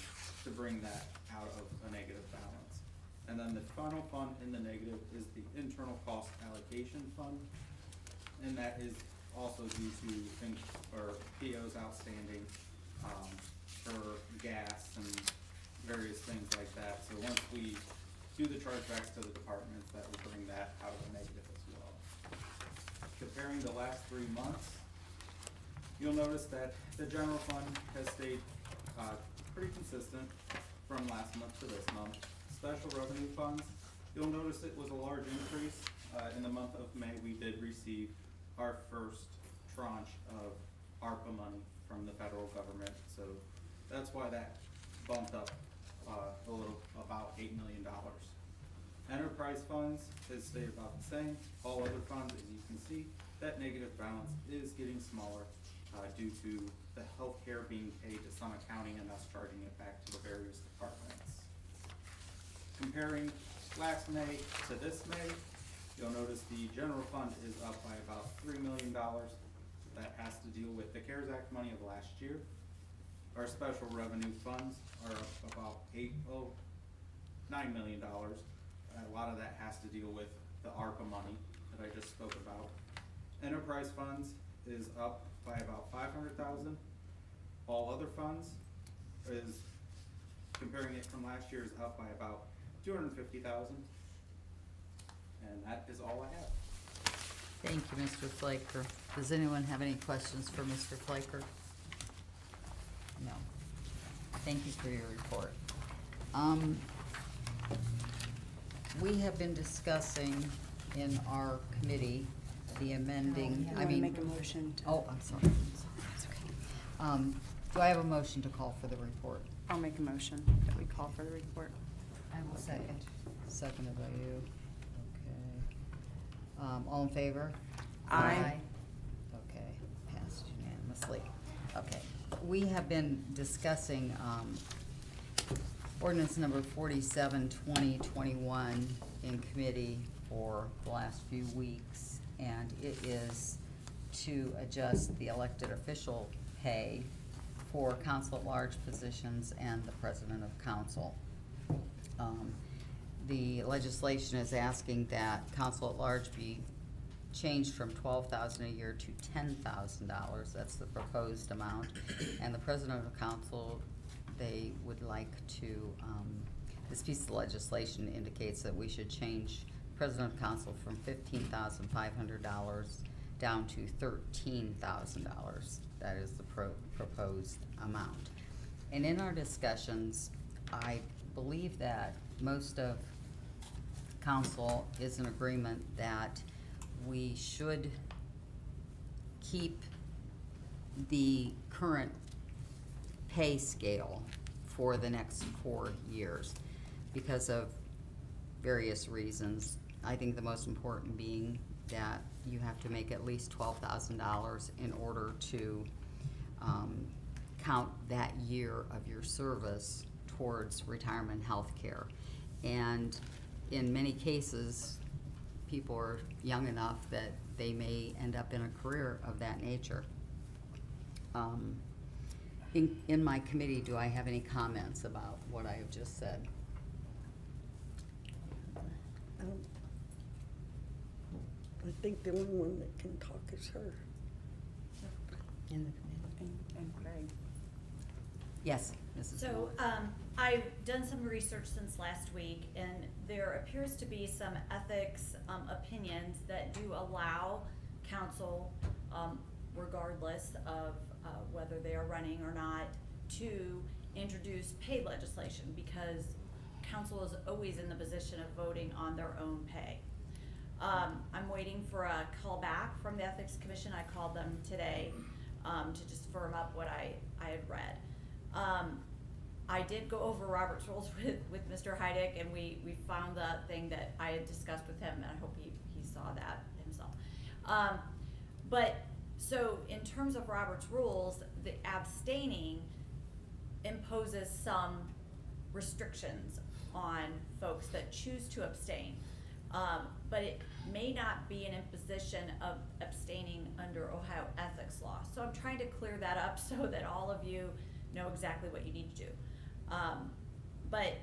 to bring that out of a negative balance. And then the final fund in the negative is the internal cost allocation fund. And that is also due to POs outstanding, for gas and various things like that. So once we do the chargebacks to the departments, that will bring that out of the negative as well. Comparing the last 3 months, you'll notice that the general fund has stayed pretty consistent from last month to this month. Special revenue funds, you'll notice it was a large increase. In the month of May, we did receive our first tranche of ARPA money from the federal government, so that's why that bumped up a little, about $8 million. Enterprise funds has stayed about the same. All other funds, as you can see, that negative balance is getting smaller due to the healthcare being paid to Summit County and us charging it back to the various departments. Comparing last May to this May, you'll notice the general fund is up by about $3 million. That has to deal with the CARES Act money of last year. Our special revenue funds are up about $9 million. A lot of that has to deal with the ARPA money that I just spoke about. Enterprise funds is up by about $500,000. All other funds is, comparing it from last year, is up by about $250,000. And that is all I have. Thank you, Mr. Flaker. Does anyone have any questions for Mr. Flaker? No. Thank you for your report. We have been discussing in our committee the amending, I mean. Make a motion to. Oh, I'm sorry. That's okay. Do I have a motion to call for the report? I'll make a motion that we call for the report. I will second. Seconded by you. Okay. All in favor? Aye. Okay, passed unanimously. Okay, we have been discussing, ordinance number 47, 2021 in committee for the last few weeks, and it is to adjust the elected official pay for council at large positions and the president of council. The legislation is asking that council at large be changed from $12,000 a year to $10,000. That's the proposed amount. And the president of council, they would like to, this piece of legislation indicates that we should change president of council from $15,500 down to $13,000. That is the proposed amount. And in our discussions, I believe that most of council is in agreement that we should keep the current pay scale for the next 4 years because of various reasons. I think the most important being that you have to make at least $12,000 in order to count that year of your service towards retirement health care. And in many cases, people are young enough that they may end up in a career of that nature. In my committee, do I have any comments about what I have just said? I think the only one that can talk is her. In the committee. And Craig. Yes, Mrs. So, Moore. I've done some research since last week, and there appears to be some ethics opinions that do allow council, regardless of whether they are running or not, to introduce pay legislation, because council is always in the position of voting on their own pay. I'm waiting for a call back from the Ethics Commission. I called them today to just firm up what I had read. I did go over Robert's rules with Mr. Heidick, and we found the thing that I had discussed with him, and I hope he saw that himself. So in terms of Robert's rules, the abstaining imposes some restrictions on folks that choose to abstain. But it may not be an imposition of abstaining under Ohio ethics law. So I'm trying to clear that up so that all of you know exactly what you need to do. But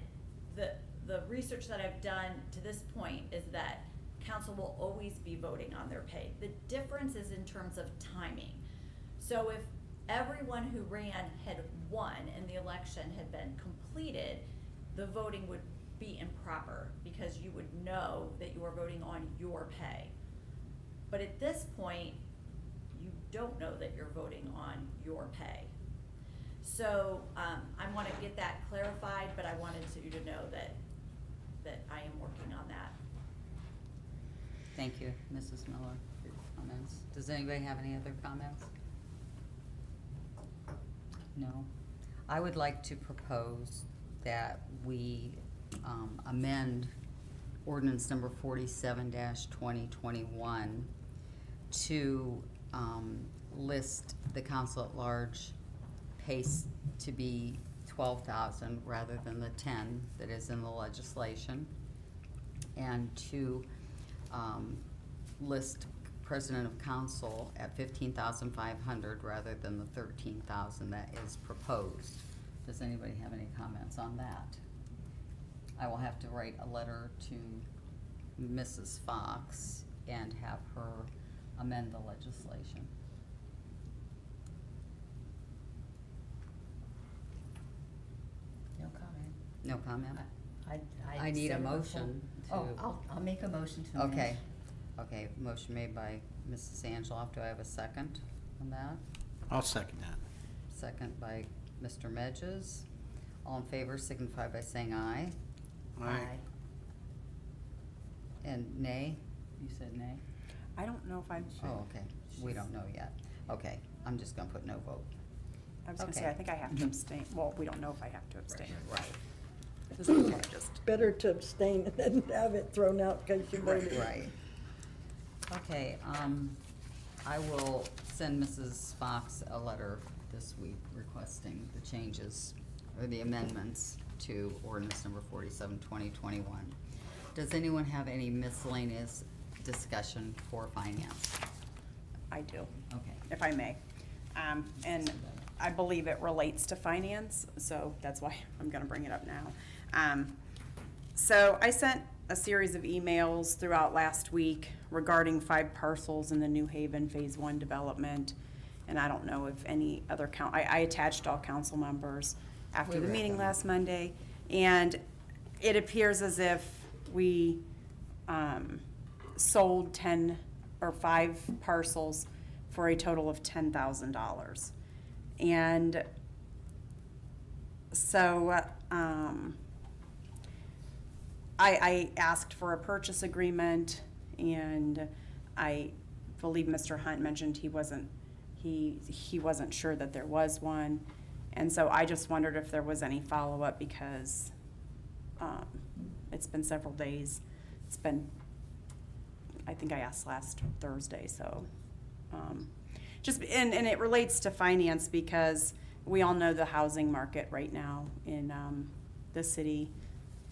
the research that I've done to this point is that council will always be voting on their pay. The difference is in terms of timing. So if everyone who ran had won and the election had been completed, the voting would be improper because you would know that you are voting on your pay. But at this point, you don't know that you're voting on your pay. So I want to get that clarified, but I wanted you to know that I am working on that. Thank you, Mrs. Miller, for your comments. Does anybody have any other comments? No. I would like to propose that we amend ordinance number 47-2021 to list the council at large pace to be 12,000 rather than the 10 that is in the legislation, and to list president of council at 15,500 rather than the 13,000 that is proposed. Does anybody have any comments on that? I will have to write a letter to Mrs. Fox and have her amend the legislation. No comment. No comment? I need a said it before. motion to. Oh, I'll make a motion to amend. Okay, okay, motion made by Mrs. Angeloff. Do I have a second on that? I'll second that. Second by Mr. Medges. All in favor signify by saying aye. Aye. And nay? You said nay? I don't know if I'm. Oh, okay, we don't know yet. Okay, I'm just gonna put no vote. I was gonna say, Okay. I think I have to abstain. Well, we don't know if I have to abstain. Right. This is okay, just. Better to abstain than have it thrown out because you voted. Right. Okay, I will send Mrs. Fox a letter this week requesting the changes or the amendments to ordinance number 47-2021. Does anyone have any miscellaneous discussion for finance? I do, Okay. if I may. And I believe it relates to finance, so that's why I'm gonna bring it up now. So I sent a series of emails throughout last week regarding 5 parcels in the New Haven Phase 1 development. And I don't know if any other I attached all council members after the meeting last Monday. And it appears as if we sold 10 or 5 parcels for a total of $10,000. And so I asked for a purchase agreement, and I believe Mr. Hunt mentioned he wasn't sure that there was one. And so I just wondered if there was any follow-up, because it's been several days. It's been, I think I asked last Thursday, so and it relates to finance, because we all know the housing market right now in the city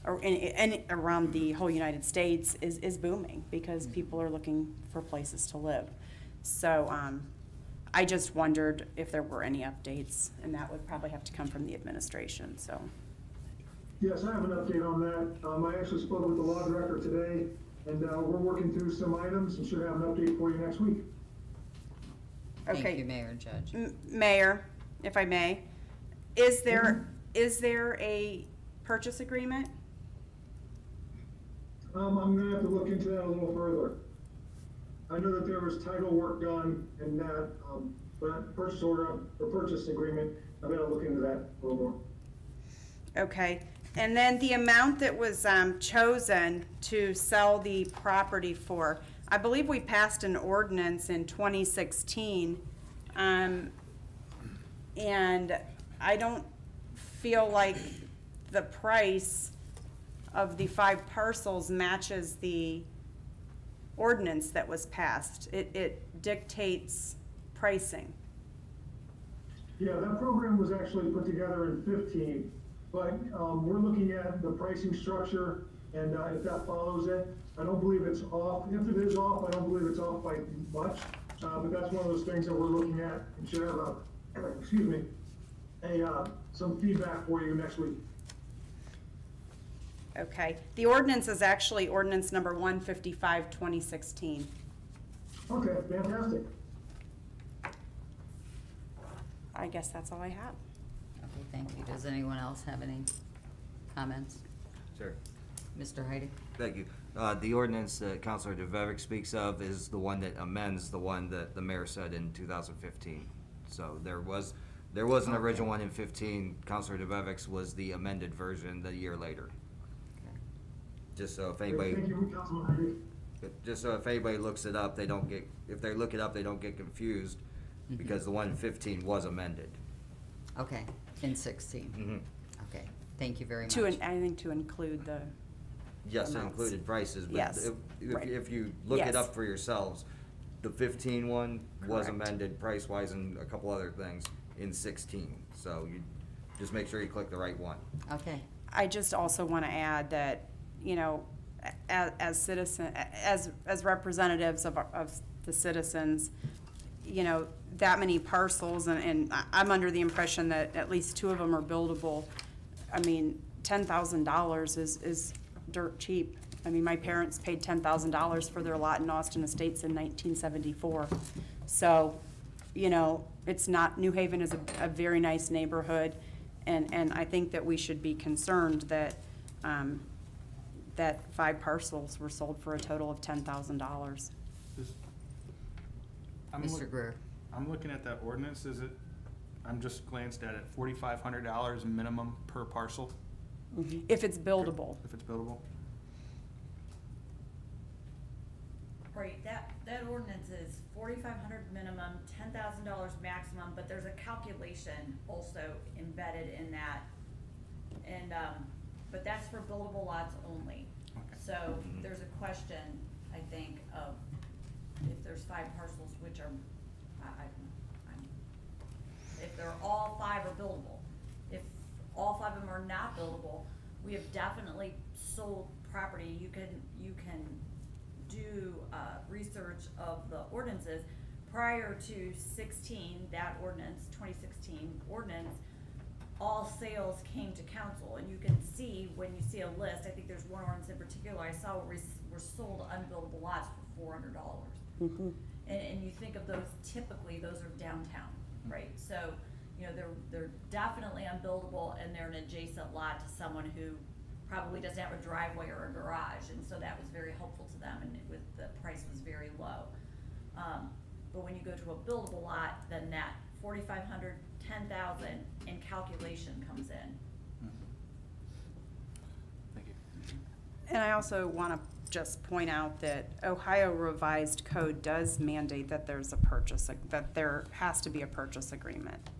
and around the whole United States is booming, because people are looking for places to live. So I just wondered if there were any updates, and that would probably have to come from the administration, so. Yes, I have an update on that. I actually spoke with the law director today, and we're working through some items and should have an update for you next week. Thank Okay. you, Mayor and Judge. Mayor, if I may, is there a purchase agreement? I'm gonna have to look into that a little further. I know that there was title work done and that, but purchase order or purchase agreement, I'm gonna look into that a little more. Okay, and then the amount that was chosen to sell the property for, I believe we passed an ordinance in 2016, and I don't feel like the price of the 5 parcels matches the ordinance that was passed. It dictates pricing? Yeah, that program was actually put together in 15, but we're looking at the pricing structure, and if that follows it, I don't believe it's off. If it is off, I don't believe it's off by much, but that's one of those things that we're looking at and should have excuse me, some feedback for you next week. Okay, the ordinance is actually ordinance number 155, 2016. Okay, fantastic. I guess that's all I have. Okay, thank you. Does anyone else have any comments? Sure. Mr. Heidi? Thank you. The ordinance that Councilor DeVevick speaks of is the one that amends the one that the mayor said in 2015. So there was an original one in 15. Councilor DeVevick's was the amended version the year later. Just so if anybody, Thank you, Councilman Heidi. just so if anybody looks it up, they don't get, if they look it up, they don't get confused, because the one in 15 was amended. Okay, in 16. Mhm. Okay, thank you very much. I think to include the Yes, it amounts. included prices, but Yes, right. if you look it Yes. up for yourselves, the 15 one was Correct. amended price-wise and a couple other things in 16. So you just make sure you click the right one. Okay, I just also want to add that, you know, as citizen, as representatives of the citizens, you know, that many parcels, and I'm under the impression that at least 2 of them are buildable. I mean, $10,000 is dirt cheap. I mean, my parents paid $10,000 for their lot in Austin Estates in 1974. So, you know, it's not, New Haven is a very nice neighborhood, and I think that we should be concerned that, that 5 parcels were sold for a total of $10,000. Mr. Greer? I'm looking at that ordinance, is it, I'm just glanced at it, $4,500 minimum per parcel, If it's buildable. if it's buildable? Right, that ordinance is $4,500 minimum, $10,000 maximum, but there's a calculation also embedded in that. And, but that's for buildable lots only. Okay. So there's a question, I think, of if there's 5 parcels, which are, if they're all 5 are buildable. If all 5 of them are not buildable, we have definitely sold property. You can do research of the ordinances. Prior to 16, that ordinance, 2016 ordinance, all sales came to council, and you can see when you see a list, I think there's one ordinance in particular I saw where were sold unbuildable lots for $400. And you think of those, typically those are downtown, right? So, you know, they're definitely unbuildable, and they're an adjacent lot to someone who probably doesn't have a driveway or a garage, and so that was very helpful to them, and the price was very low. But when you go to a buildable lot, then that 4,500, 10,000 and calculation comes in. Thank you. And I also want to just point out that Ohio Revised Code does mandate that that there has to be a purchase agreement.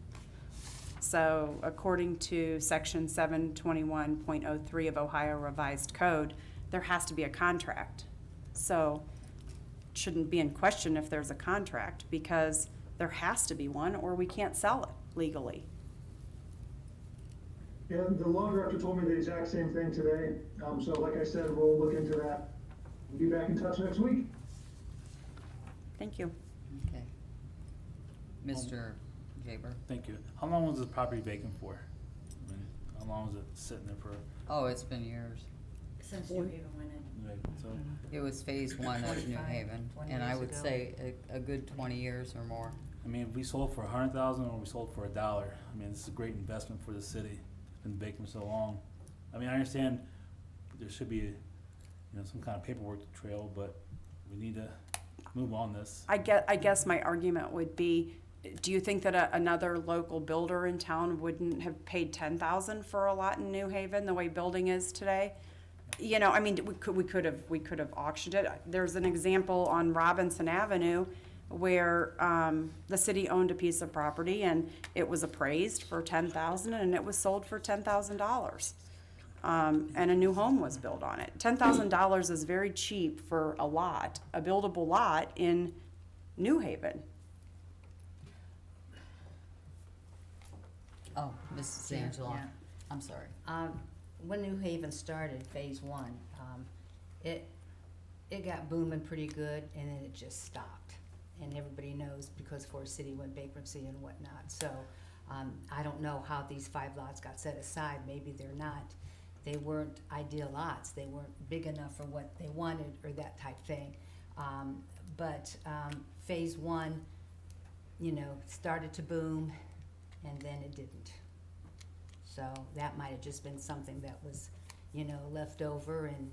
So according to section 721.03 of Ohio Revised Code, there has to be a contract. So it shouldn't be in question if there's a contract, because there has to be one, or we can't sell it legally. And the law director told me the exact same thing today. So like I said, we'll look into that. We'll be back in touch next week. Thank you. Okay. Mr. Jaber? Thank you. How long was the property vacant for? I mean, how long was it sitting there for? Oh, it's been years. Since New Haven went in. Like, so, It was phase 1 of New Haven, 20 and I years would ago. say a good 20 years or more. I mean, if we sold for $100,000 or we sold for $1, I mean, this is a great investment for the city. It's been vacant for so long. I mean, I understand there should be, you know, some kind of paperwork trail, but we need to move on this. I guess my argument would be, do you think that another local builder in town wouldn't have paid $10,000 for a lot in New Haven, the way building is today? You know, I mean, we could have auctioned it. There's an example on Robinson Avenue where the city owned a piece of property, and it was appraised for $10,000, and it was sold for $10,000. And a new home was built on it. $10,000 is very cheap for a lot, a buildable lot in New Haven. Oh, Mrs. Yeah, Angela, yeah. I'm sorry. When New Haven started phase one, it got booming pretty good and then it just stopped. And everybody knows because Forest City went bankruptcy and whatnot. So I don't know how these 5 lots got set aside. Maybe they're not. They weren't ideal lots. They weren't big enough for what they wanted or that type thing. But phase one, you know, started to boom and then it didn't. So that might have just been something that was, you know, left over and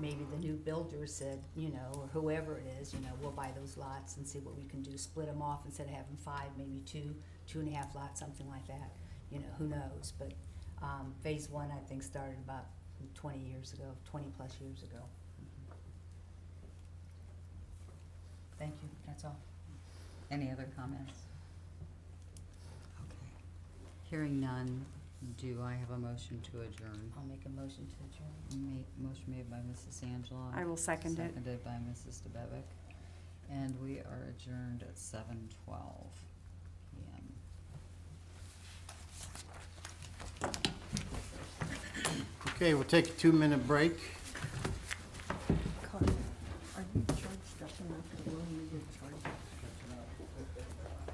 maybe the new builder said, you know, or whoever it is, you know, we'll buy those lots and see what we can do, split them off instead of having 5, maybe 2.5 lots, something like that. You know, who knows, but phase one, I think, started about 20 years ago, 20 plus years ago. Thank you, that's all. Any other comments? Okay. Hearing none, do I have a motion to adjourn? I'll make a motion to adjourn. Motion made by Mrs. Angela. I will second it. Seconded by Mrs. DeBevick. And we are adjourned at 7:12 p.m. Okay, we'll take a 2-minute break. Are you charged up enough to when you get charged?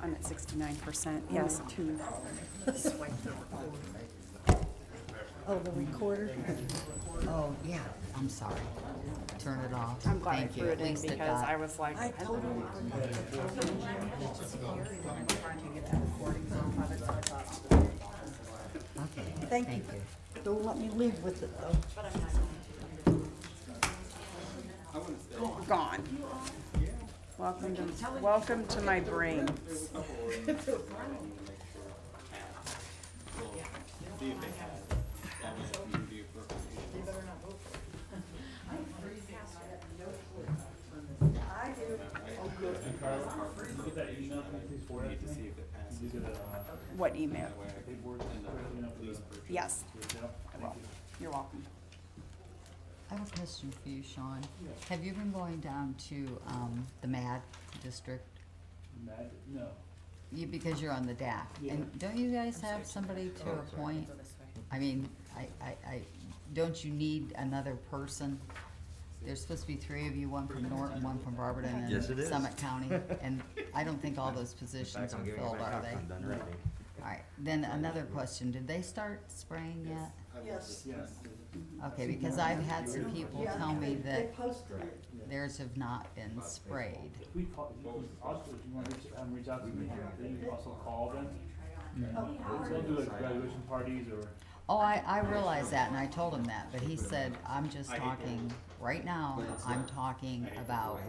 I'm at 69%, yes. To swipe the Oh, the recorder? Oh, yeah, I'm sorry. Turn it off. I'm glad I Thank you. threw At it in least because got- I was like, I totally forgot. Okay, Thank you. Don't let me leave with it, though. gone. Welcome to my brain. See if they have that was community appropriations. Get that email, please forward We it need to to see me. if it passes. You get a, What email? That way I can paperwork, end up you know, for lease the- purchase. Yes, Thank you. you're welcome. I have a question for you, Sean. Have you been going down to, the MAD district? Mad? No. Because you're on the DAC. And don't you guys have somebody to appoint? I mean, don't you need another person? There's supposed to be 3 of you, one from Norton, one from Barberton, Yes, it and is. Summit County. And I don't think all those positions are filled, are they? All right, then another question, did they start spraying yet? Yes. Yes. Okay, because I've had some people tell me They that posted it. theirs have not been sprayed. If we call, also, if you want to have them reach out to me, then you can also call them. They'll do like graduation parties or. Oh, I realize that, and I told him that, but he said, I'm just talking, right now, I'm talking about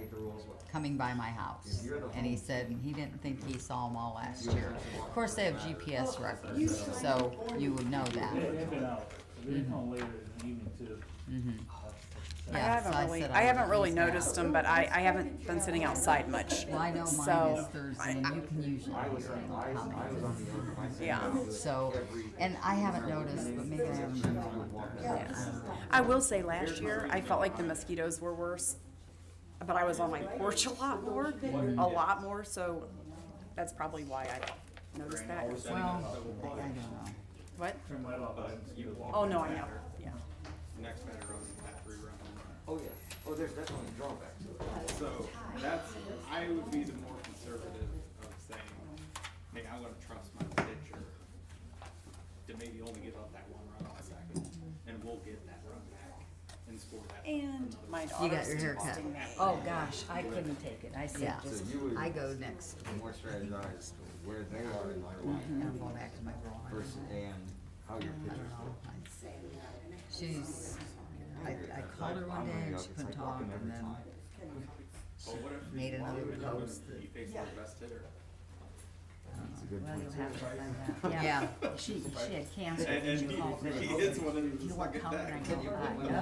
coming by my house. And he said he didn't think he saw them all last year. Of course, they have GPS records, so you would know that. They've been out, so they come later in the evening too. Yeah, so I said haven't really use that. noticed them, but I haven't been sitting outside much. Well, I know mine So, is Thursday, and you can usually hear them coming. yeah. So, and I haven't noticed, but maybe I haven't been on Thursday. I don't know. I will say last year, I felt like the mosquitoes were worse, but I was on my porch a lot more, so that's probably why I noticed that. Well, I don't know. What? Turn light off, you walk. Oh, no, I know, yeah. Next better road is that 3-run home run. Oh, yeah. Oh, there's definitely a drawback to it. So that's, I would be the more conservative of saying, hey, I wanna trust my pitcher to maybe only give up that 1 run on second, and we'll get that run back and score that. And my You got daughter's your haircut. texting me. Oh, gosh, I couldn't take it. I said Yeah, So just, you would I go next be more strategized where they are in their life and I'm going back to my blonde. versus, and how your I pitchers don't know. do. I called her one day and she couldn't talk, and then Well, what if made another post that, you face their best hitter? It's a good well, point. you'll have to find out. yeah. She had cancer And and she called me. he hits one of You the know what second color? deck. I go, no,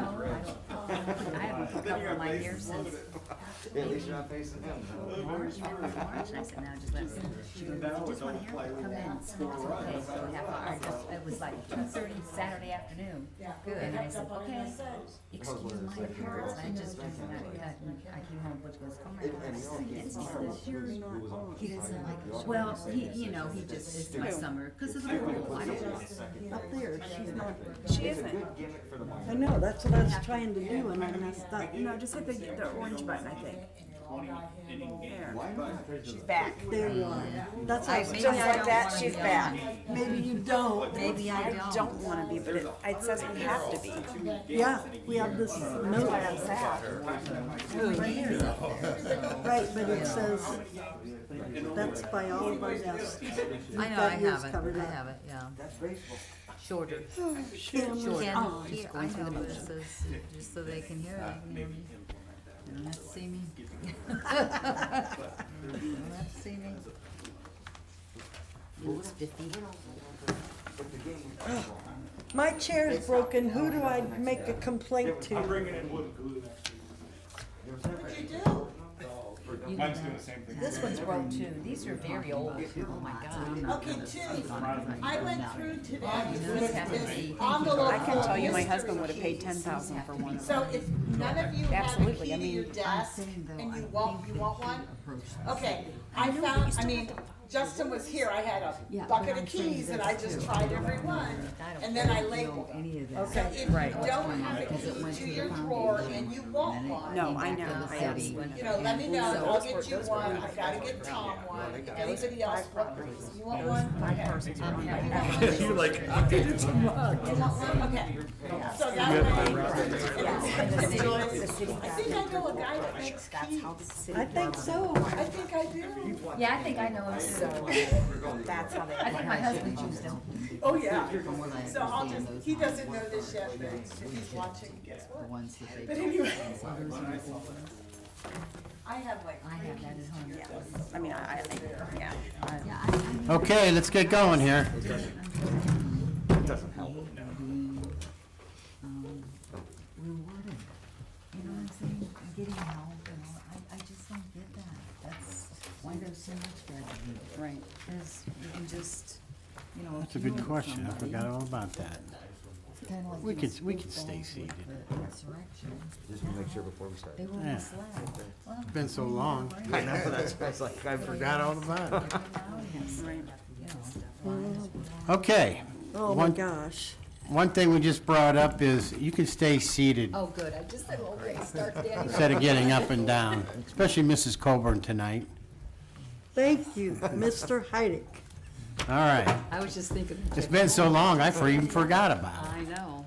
I haven't for a couple of years since Yeah, at least you're not facing him. March, I said, now just let me. She goes, "You just wanna hear me? Come in." I said, "Okay." So half hour, it was like 2:30 Saturday afternoon. Good. And I said, "Okay, excuse my appearance." I just got cut, and I came home, Butch goes, "Oh my God." I said, "Yes." He says, "You're not." He doesn't like, well, he just, it's my summer, cause it's cool. I don't. Up there, she's not, She isn't. I know, that's what I was trying to do and I messed up. No, just hit the orange button, I think. There. She's back. There you are. That's how I- it's maybe Just I like don't that, wanna she's be back. on. Maybe you don't. Maybe I I don't. don't wanna be, but it says we have to be. Yeah, we have this That's note. why I'm sad. Right, but it says, that's by all of our desks. I know, I That is have it, covered I up. have it, yeah. Shorter. Cameras Can't on. hear, I know, but it says, just so they can hear, they can hear me. They don't have to see me. They don't have to see me. Ooh, spiffy. My chair is broken, who do I make a complaint to? in wood and glue What'd you do? Mine's doing the same thing. This one's broke too. These are very old. Oh my God. Okay, two. I went through today This happened to be. envelope. I can tell you, my husband would have paid 10,000 for one. So if none of you have a Absolutely, key I to your mean, desk saying, though, and you I want think one? approach this. Okay, I found, I mean, Justin was here, I had a Yeah, bucket but of I'm saying keys and this I just too. tried every one. And then I labeled them. Any of that. So if Right. you don't have a key to your drawer and you want one, No, I know, I absolutely. you know, let me know, I'll get you one, I gotta get Tom one, if anybody else wants, you want one? Okay. You're like, You want one? Okay. So that way. And the city I think I know a guy that makes keys. I think so. I think I do. Yeah, I think I know him so. That's how they. I think my husband used them. Oh, yeah. From what I So I'll understand, just, those he doesn't know this yet, but if he's watching, guess the what? ones that they. But anyway. So those are the old ones. I have like. I have that at home. Yeah, I mean, yeah. Yeah, I Okay, let's get going here. It doesn't help. rewarded. You know what I'm saying? Getting help and all, I just don't get that. That's why there's so much tragedy. Right. Cause you can just, you know. That's a if you good know question, I somebody, forgot all about that. it's kinda like We these could stay footballs seated. with the insurrection. Just to make sure before we start. They were Yeah. misled. Well, It's been so long. I know, that's why it's like, I Forgot all about it. now we have stuff, you know, lives. Okay. Oh my One- gosh. One thing we just brought up is you can stay seated Oh, good, I just said, okay, start standing. instead of getting up and down, especially Mrs. Coburn tonight. Thank you, Mr. Heidick. All right. I was just thinking. It's been so long, I even forgot about it. I know.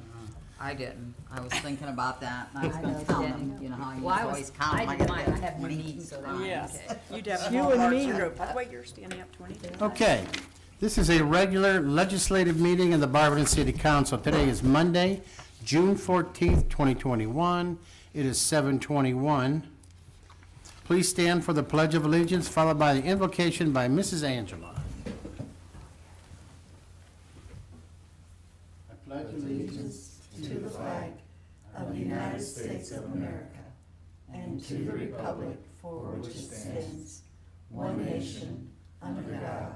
I didn't. I was thinking about that, and I was I gonna know, count Jenny. them, you know how you Well, I always was, count them. I I did got mine, I have one each, so that. Yes. You'd have You small and marks me. in group. By the way, you're standing up 20. Okay, this is a regular legislative meeting of the Barberton City Council. Today is Monday, June 14th, 2021. It is 7:21. Please stand for the Pledge of Allegiance, followed by the invocation by Mrs. Angela. I pledge allegiance To the flag of the United States of America and to the republic for which it stands, one nation, under God,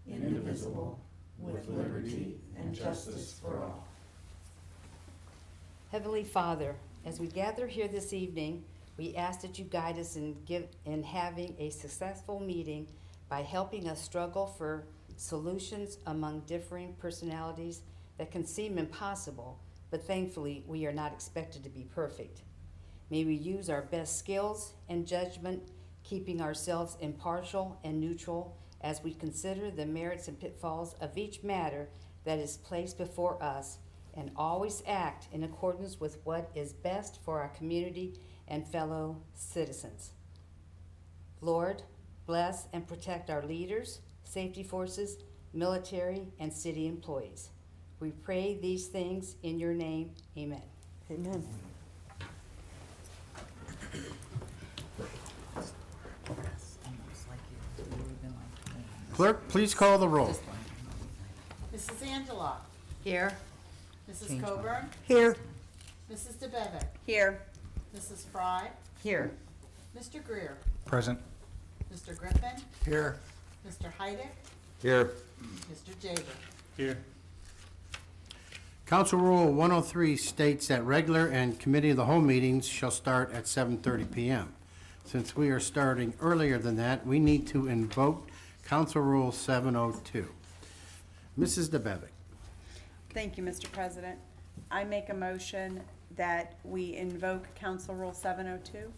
indivisible, with liberty and justice for all. Heavenly Father, as we gather here this evening, we ask that you guide us in having a successful meeting by helping us struggle for solutions among differing personalities that can seem impossible, but thankfully we are not expected to be perfect. May we use our best skills and judgment, keeping ourselves impartial and neutral as we consider the merits and pitfalls of each matter that is placed before us, and always act in accordance with what is best for our community and fellow citizens. Lord, bless and protect our leaders, safety forces, military, and city employees. We pray these things in your name. Amen. Amen. Almost like you would've been like, Clerk, please call the roll. Mrs. Angela, Here. Mrs. Change my- Coburn, Here, Mrs. DeBevick, Here. Mrs. Fry, Here. Mr. Greer, Present. Mr. Griffin, Here. Mr. Heidick, Here. Mr. Jaber. Here. Council Rule 103 states that regular and committee of the whole meetings shall start at 7:30 PM. Since we are starting earlier than that, we need to invoke Council Rule 702. Mrs. DeBevick. Thank you, Mr. President. I make a motion that we invoke Council Rule 702.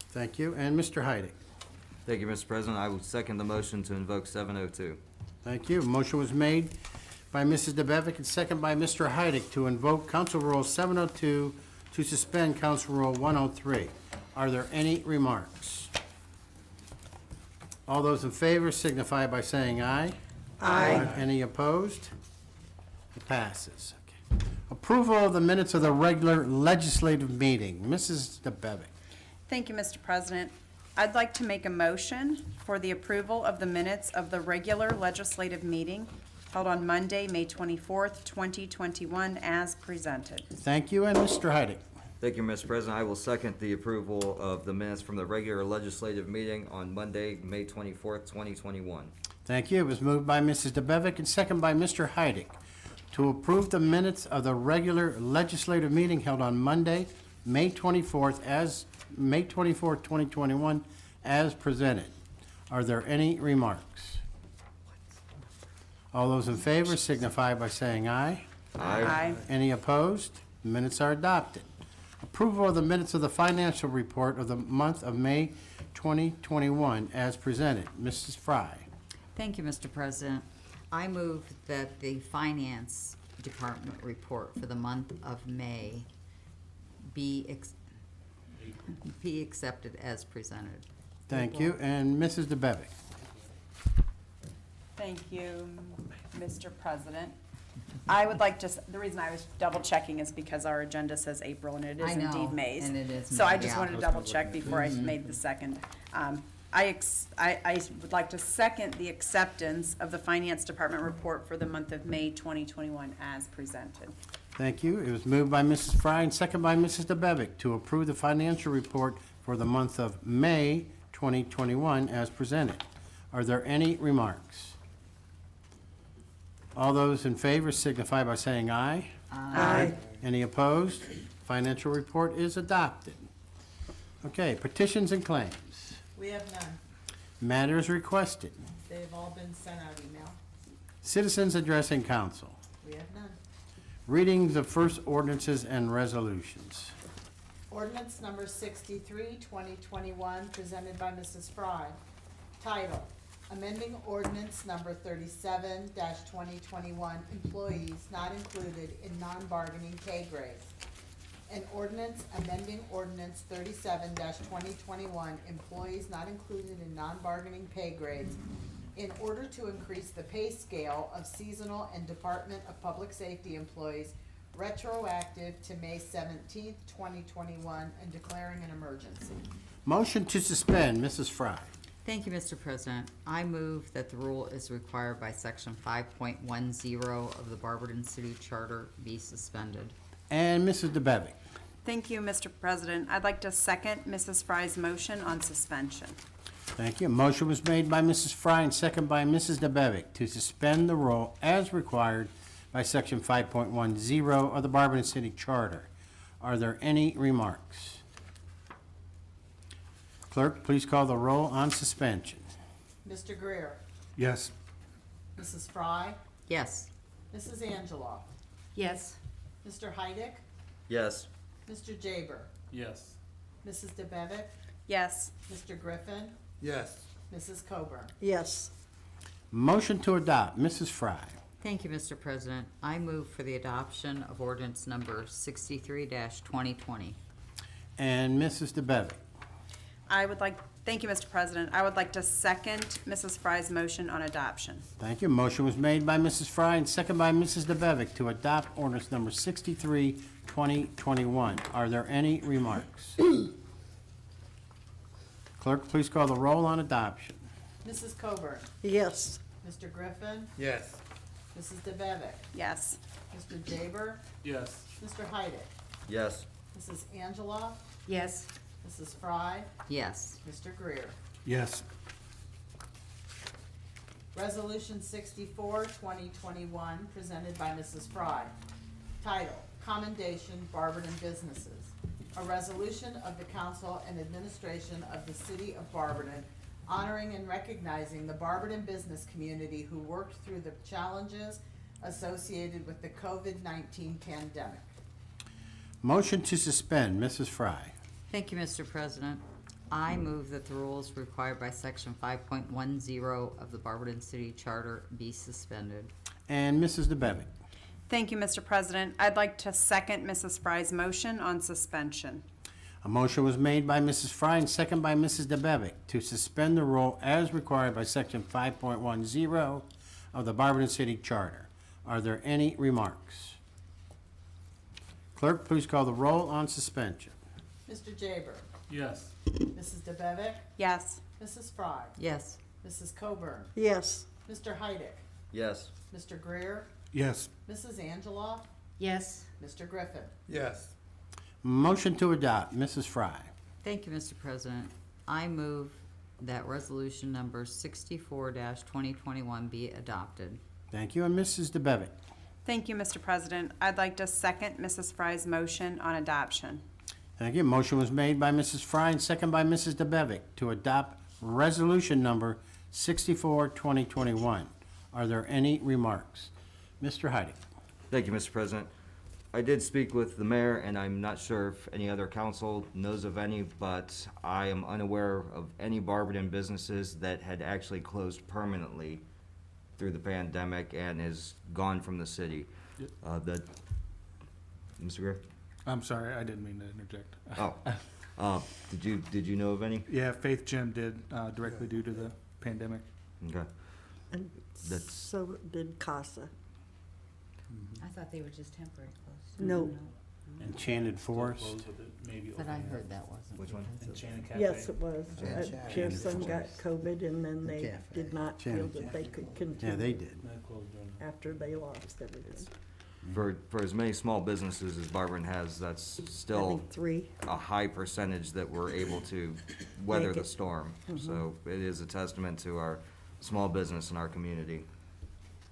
Thank you. And Mr. Heidick. Thank you, Mr. President. I will second the motion to invoke 702. Thank you. Motion was made by Mrs. DeBevick and second by Mr. Heidick to invoke Council Rule 702 to suspend Council Rule 103. Are there any remarks? All those in favor signify by saying aye. Aye. Any opposed? It passes. Okay. Approval of the minutes of the regular legislative meeting. Mrs. DeBevick. Thank you, Mr. President. I'd like to make a motion for the approval of the minutes of the regular legislative meeting held on Monday, May 24th, 2021, as presented. Thank you. And Mr. Heidick. Thank you, Mr. President. I will second the approval of the minutes from the regular legislative meeting on Monday, May 24th, 2021. Thank you. It was moved by Mrs. DeBevick and second by Mr. Heidick to approve the minutes of the regular legislative meeting held on Monday, May 24th, 2021, as presented. Are there any remarks? All those in favor signify by saying aye. Aye. Any opposed? The minutes are adopted. Approval of the minutes of the financial report of the month of May 2021 as presented. Mrs. Fry. Thank you, Mr. President. I move that the Finance Department report for the month of May be accepted as presented. Thank you. And Mrs. DeBevick. Thank you, Mr. President. I would like to, the reason I was double checking is because our agenda says April and it is I know, indeed May's. and it is So I May, just yeah. wanted to double check before I made the second. I would like to second the acceptance of the Finance Department report for the month of May 2021 as presented. Thank you. It was moved by Mrs. Fry and second by Mrs. DeBevick to approve the financial report for the month of May 2021 as presented. Are there any remarks? All those in favor signify by saying aye. Aye. Any opposed? Financial report is adopted. Okay, petitions and claims. We have none. Matters requested. They've all been sent out email. Citizens addressing council. We have none. Readings of first ordinances and resolutions. Ordinance number 63, 2021, presented by Mrs. Fry. Title, amending ordinance number 37-2021, employees not included in non-bargaining pay grades. An ordinance amending ordinance 37-2021, employees not included in non-bargaining pay grades, in order to increase the pay scale of seasonal and Department of Public Safety employees retroactive to May 17th, 2021, and declaring an emergency. Motion to suspend, Mrs. Fry. Thank you, Mr. President. I move that the rule is required by section 5.10 of the Barberton City Charter be suspended. And Mrs. DeBevick. Thank you, Mr. President. I'd like to second Mrs. Fry's motion on suspension. Thank you. Motion was made by Mrs. Fry and second by Mrs. DeBevick to suspend the rule as required by section 5.10 of the Barberton City Charter. Are there any remarks? Clerk, please call the roll on suspension. Mr. Greer, Yes. Mrs. Fry, Yes. Mrs. Angela, Yes. Mr. Heidick, Yes. Mr. Jaber, Yes. Mrs. DeBevick, Yes. Mr. Griffin, Yes. Mrs. Coburn. Yes. Motion to adopt, Mrs. Fry. Thank you, Mr. President. I move for the adoption of ordinance number 63-2020. And Mrs. DeBevick. Thank you, Mr. President. I would like to second Mrs. Fry's motion on adoption. Thank you. Motion was made by Mrs. Fry and second by Mrs. DeBevick to adopt ordinance number 63, 2021. Are there any remarks? Clerk, please call the roll on adoption. Mrs. Coburn, Yes. Mr. Griffin, Yes. Mrs. DeBevick, Yes. Mr. Jaber, Yes. Mr. Heidick, Yes. Mrs. Angela, Yes. Mrs. Fry, Yes. Mr. Greer. Yes. Resolution 64, 2021, presented by Mrs. Fry. Title, Commendation Barberton Businesses. A resolution of the Council and Administration of the City of Barberton honoring and recognizing the Barberton business community who worked through the challenges associated with the COVID-19 pandemic. Motion to suspend, Mrs. Fry. Thank you, Mr. President. I move that the rules required by Section 5.10 of the Barberton City Charter be suspended. And Mrs. DeBevick. Thank you, Mr. President. I'd like to second Mrs. Fry's motion on suspension. A motion was made by Mrs. Fry and second by Mrs. DeBevick to suspend the rule as required by Section 5.10 of the Barberton City Charter. Are there any remarks? Clerk, please call the roll on suspension. Mr. Jaber, Yes. Mrs. DeBevick, Yes. Mrs. Fry, Yes. Mrs. Coburn, Yes. Mr. Heidick, Yes. Mr. Greer, Yes. Mrs. Angela, Yes. Mr. Griffin. Yes. Motion to adopt, Mrs. Fry. Thank you, Mr. President. I move that resolution number 64-2021 be adopted. Thank you, and Mrs. DeBevick. Thank you, Mr. President. I'd like to second Mrs. Fry's motion on adoption. Thank you. Motion was made by Mrs. Fry and second by Mrs. DeBevick to adopt resolution number 64-2021. Are there any remarks? Mr. Heidick. Thank you, Mr. President. I did speak with the mayor, and I'm not sure if any other council knows of any, but I am unaware of any Barberton businesses that had actually closed permanently through the pandemic and is gone from the city. Yep. Mr. Greer? I'm sorry, I didn't mean to interject. Oh, did you know of any? Yeah, Faith Gym did, directly due to the pandemic. Okay. And That's- so did CASA. I thought they were just temporary closed. No. Enchanted Still Forest. closed with it, maybe But I open. heard that wasn't. Which one? Enchanted Cafe. Yes, it was. Enchanted Pearson got Forest. COVID and then The they cafe. did not feel Enchanted that they could Yeah, continue they did. That closed during the- after they lost everything. For as many small businesses as Barberton has, that's I still think 3. a high percentage that were able to weather Make the it. storm. So it is a testament to our small business and our community.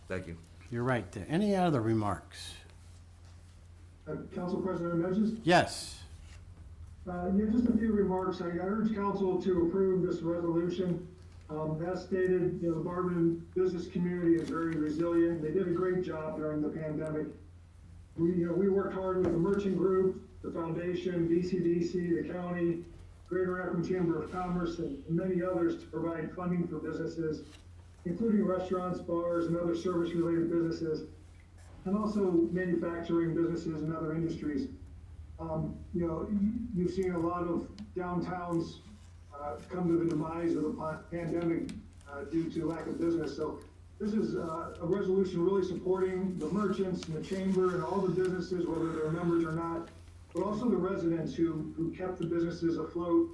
Thank you. You're right there. Any other remarks? Council President Menges? Yes. Yeah, just a few remarks. I urge council to approve this resolution. As stated, the Barberton business community is very resilient. They did a great job during the pandemic. We worked hard with the Merchant Group, the Foundation, BCDC, the county, Greater Akron Chamber of Commerce, and many others to provide funding for businesses, including restaurants, bars, and other service-related businesses, and also manufacturing businesses and other industries. You've seen a lot of downtowns come to the demise of the pandemic due to lack of business. So this is a resolution really supporting the merchants and the chamber and all the businesses, whether they're members or not, but also the residents who kept the businesses afloat,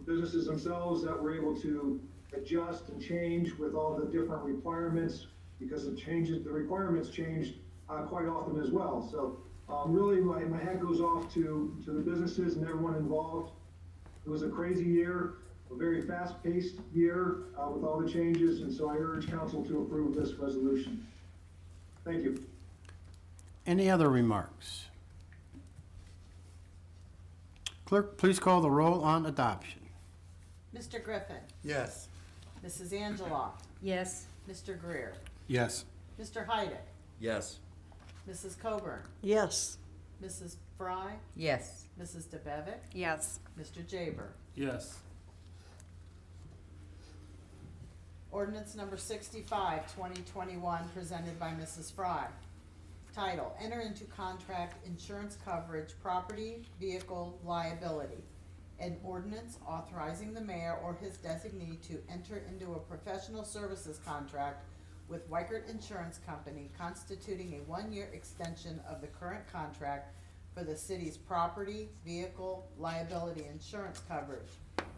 businesses themselves that were able to adjust and change with all the different requirements, because the requirements changed quite often as well. So really my hat goes off to the businesses and everyone involved. It was a crazy year, a very fast-paced year with all the changes, and so I urge council to approve this resolution. Thank you. Any other remarks? Clerk, please call the roll on adoption. Mr. Griffin, Yes. Mrs. Angela, Yes. Mr. Greer, Yes. Mr. Heidick, Yes. Mrs. Coburn, Yes. Mrs. Fry, Yes. Mrs. DeBevick, Yes. Mr. Jaber. Yes. Ordinance number 65, 2021, presented by Mrs. Fry. Title, Enter into Contract Insurance Coverage, Property, Vehicle, Liability. An ordinance authorizing the mayor or his designee to enter into a professional services contract with Weichert Insurance Company, constituting a 1-year extension of the current contract for the city's property, vehicle, liability insurance coverage,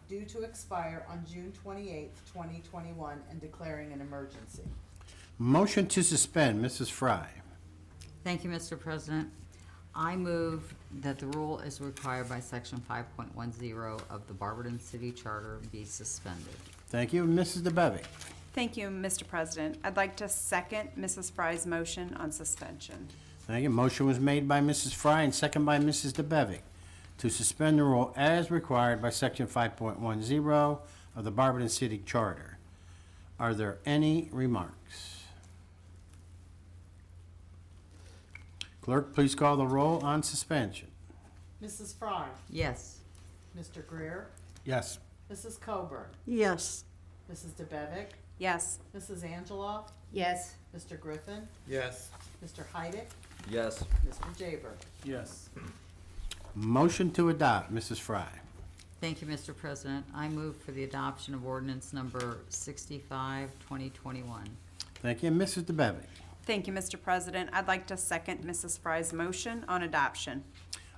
due to expire on June 28, 2021, and declaring an emergency. Motion to suspend, Mrs. Fry. Thank you, Mr. President. I move that the rule as required by section 5.10 of the Barberton City Charter be suspended. Thank you. Mrs. DeBevick. Thank you, Mr. President. I'd like to second Mrs. Fry's motion on suspension. Thank you. Motion was made by Mrs. Fry and second by Mrs. DeBevick to suspend the rule as required by section 5.10 of the Barberton City Charter. Are there any remarks? Clerk, please call the roll on suspension. Mrs. Fry, Yes. Mr. Greer, Yes. Mrs. Coburn, Yes. Mrs. DeBevick, Yes. Mrs. Angeloff, Yes. Mr. Griffin, Yes. Mr. Heidick, Yes. Mr. Jaber. Yes. Motion to adopt, Mrs. Fry. Thank you, Mr. President. I move for the adoption of ordinance number 65, 2021. Thank you. Mrs. DeBevick. Thank you, Mr. President. I'd like to second Mrs. Fry's motion on adoption.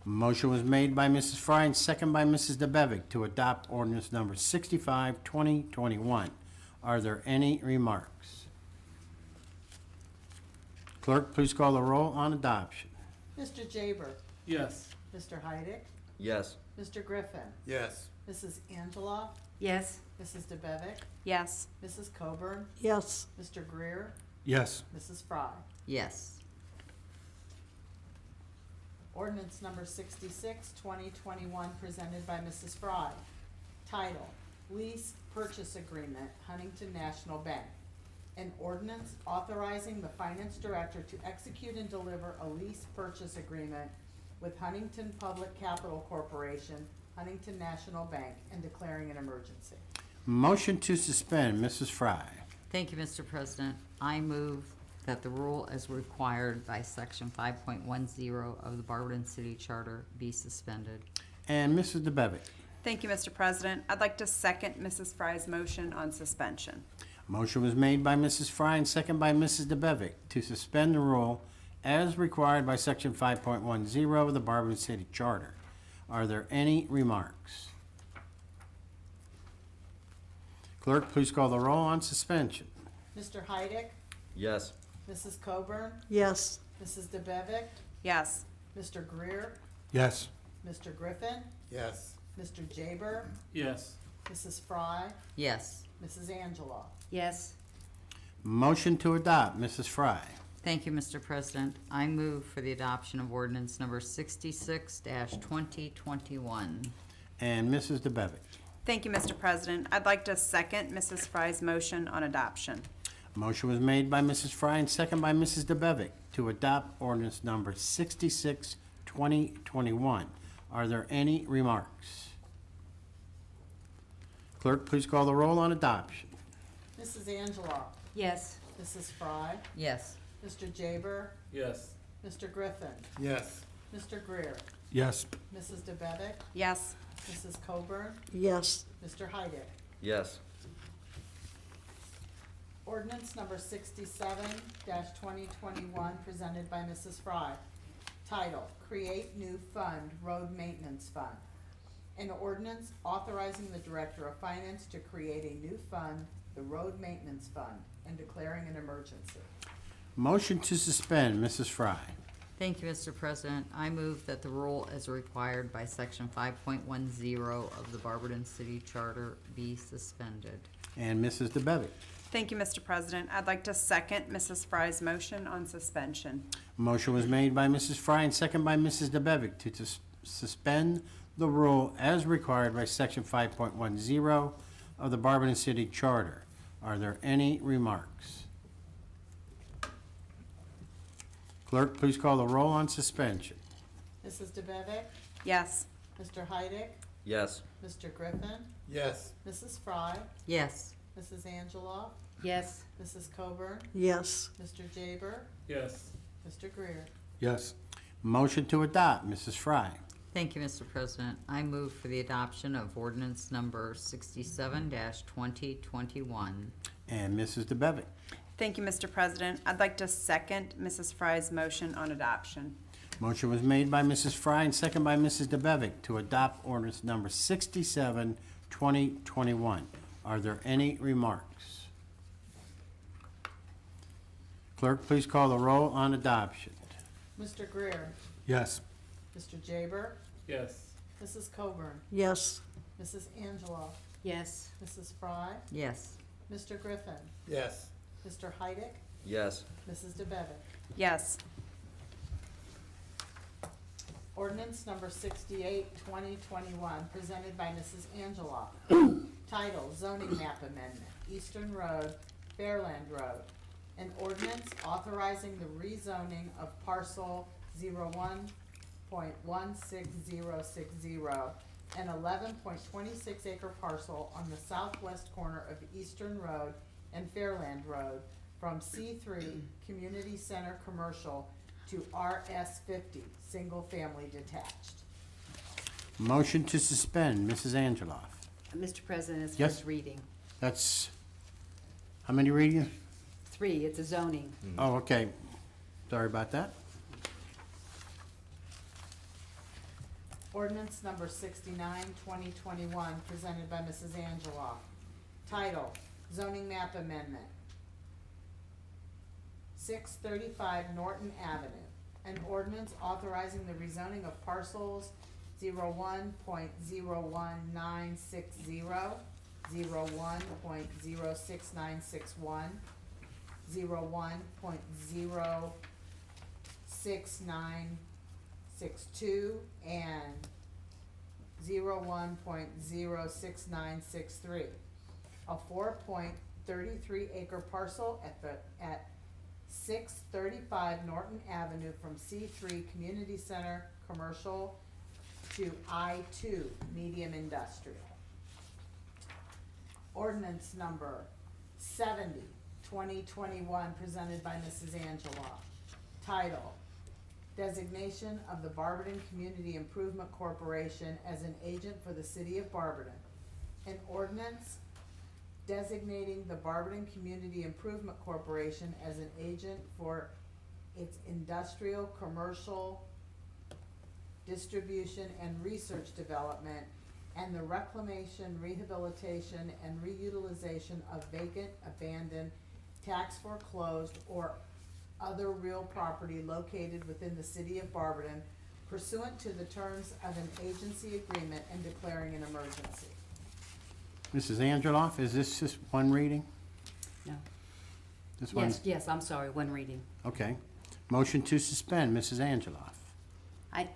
Motion was made by Mrs. Fry and second by Mrs. DeBevick to adopt ordinance number 65, 2021. Are there any remarks? Clerk, please call the roll on adoption. Mr. Jaber, Yes. Mr. Heidick, Yes. Mr. Griffin, Yes. Mrs. Angeloff, Yes. Mrs. DeBevick, Yes. Mrs. Coburn, Yes. Mr. Greer, Yes. Mrs. Fry. Yes. Ordinance number 66, 2021, presented by Mrs. Fry. Title, Lease Purchase Agreement, Huntington National Bank. An ordinance authorizing the finance director to execute and deliver a lease purchase agreement with Huntington Public Capital Corporation, Huntington National Bank, and declaring an emergency. Motion to suspend, Mrs. Fry. Thank you, Mr. President. I move that the rule as required by section 5.10 of the Barberton City Charter be suspended. And Mrs. DeBevick. Thank you, Mr. President. I'd like to second Mrs. Fry's motion on suspension. Motion was made by Mrs. Fry and second by Mrs. DeBevick to suspend the rule as required by section 5.10 of the Barberton City Charter. Are there any remarks? Clerk, please call the roll on suspension. Mr. Heidick, Yes. Mrs. Coburn, Yes. Mrs. DeBevick, Yes. Mr. Greer, Yes. Mr. Griffin, Yes. Mr. Jaber, Yes. Mrs. Fry, Yes. Mrs. Angeloff. Yes. Motion to adopt, Mrs. Fry. Thank you, Mr. President. I move for the adoption of ordinance number 66-2021. And Mrs. DeBevick. Thank you, Mr. President. I'd like to second Mrs. Fry's motion on adoption. Motion was made by Mrs. Fry and second by Mrs. DeBevick to adopt ordinance number 66, 2021. Are there any remarks? Clerk, please call the roll on adoption. Mrs. Angeloff, Yes. Mrs. Fry, Yes. Mr. Jaber, Yes. Mr. Griffin, Yes. Mr. Greer, Yes. Mrs. DeBevick, Yes. Mrs. Coburn, Yes. Mr. Heidick. Yes. Ordinance number 67-2021, presented by Mrs. Fry. Title, Create New Fund, Road Maintenance Fund. An ordinance authorizing the Director of Finance to create a new fund, the Road Maintenance Fund, and declaring an emergency. Motion to suspend, Mrs. Fry. Thank you, Mr. President. I move that the rule as required by section 5.10 of the Barberton City Charter be suspended. And Mrs. DeBevick. Thank you, Mr. President. I'd like to second Mrs. Fry's motion on suspension. Motion was made by Mrs. Fry and second by Mrs. DeBevick to suspend the rule as required by section 5.10 of the Barberton City Charter. Are there any remarks? Clerk, please call the roll on suspension. Mrs. DeBevick, Yes. Mr. Heidick, Yes. Mr. Griffin, Yes. Mrs. Fry, Yes. Mrs. Angeloff, Yes. Mrs. Coburn, Yes. Mr. Jaber, Yes. Mr. Greer. Yes. Motion to adopt, Mrs. Fry. Thank you, Mr. President. I move for the adoption of ordinance number 67-2021. And Mrs. DeBevick. Thank you, Mr. President. I'd like to second Mrs. Fry's motion on adoption. Motion was made by Mrs. Fry and second by Mrs. DeBevick to adopt ordinance number 67, 2021. Are there any remarks? Clerk, please call the roll on adoption. Mr. Greer, Yes. Mr. Jaber, Yes. Mrs. Coburn, Yes. Mrs. Angela, Yes. Mrs. Fry, Yes. Mr. Griffin, Yes. Mr. Heidick, Yes. Mrs. DeBevick. Yes. Ordinance number 68, 2021, presented by Mrs. Angela. Title, zoning map amendment, Eastern Road, Fairland Road. An ordinance authorizing the rezoning of parcel 01.16060, an 11.26 acre parcel on the southwest corner of Eastern Road and Fairland Road from C3 Community Center Commercial to RS50, Single Family Detached. Motion to suspend, Mrs. Angeloff. Mr. President, it's Yes. first reading. That's, how many readings? 3, it's a zoning. Oh, okay. Sorry about that. Ordinance number 69, 2021, presented by Mrs. Angela. Title, zoning map amendment. 635 Norton Avenue. An ordinance authorizing the rezoning of parcels 01.01960, 01.06961, 01.06962, and 01.06963. A 4.33 acre parcel at 635 Norton Avenue from C3 Community Center Commercial to I2 Medium Industrial. Ordinance number 70, 2021, presented by Mrs. Angela. Title, designation of the Barberton Community Improvement Corporation as an agent for the city of Barberton. An ordinance designating the Barberton Community Improvement Corporation as an agent for its industrial, commercial, distribution, and research development, and the reclamation, rehabilitation, and reutilization of vacant, abandoned, tax foreclosed, or other real property located within the city of Barberton pursuant to the terms of an agency agreement and declaring an emergency. Mrs. Angeloff, is this just one reading? No. This one? Yes, yes, I'm sorry, 1 reading. Okay. Motion to suspend, Mrs. Angeloff.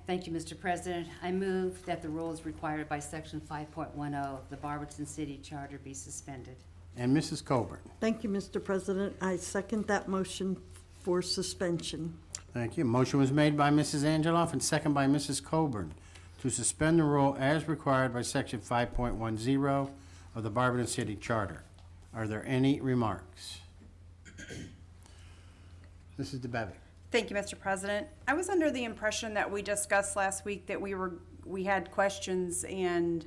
Thank you, Mr. President. I move that the rules required by section 5.10 of the Barberton City Charter be suspended. And Mrs. Coburn. Thank you, Mr. President. I second that motion for suspension. Thank you. Motion was made by Mrs. Angeloff and second by Mrs. Coburn to suspend the rule as required by section 5.10 of the Barberton City Charter. Are there any remarks? Mrs. DeBevick. Thank you, Mr. President. I was under the impression that we discussed last week that we had questions and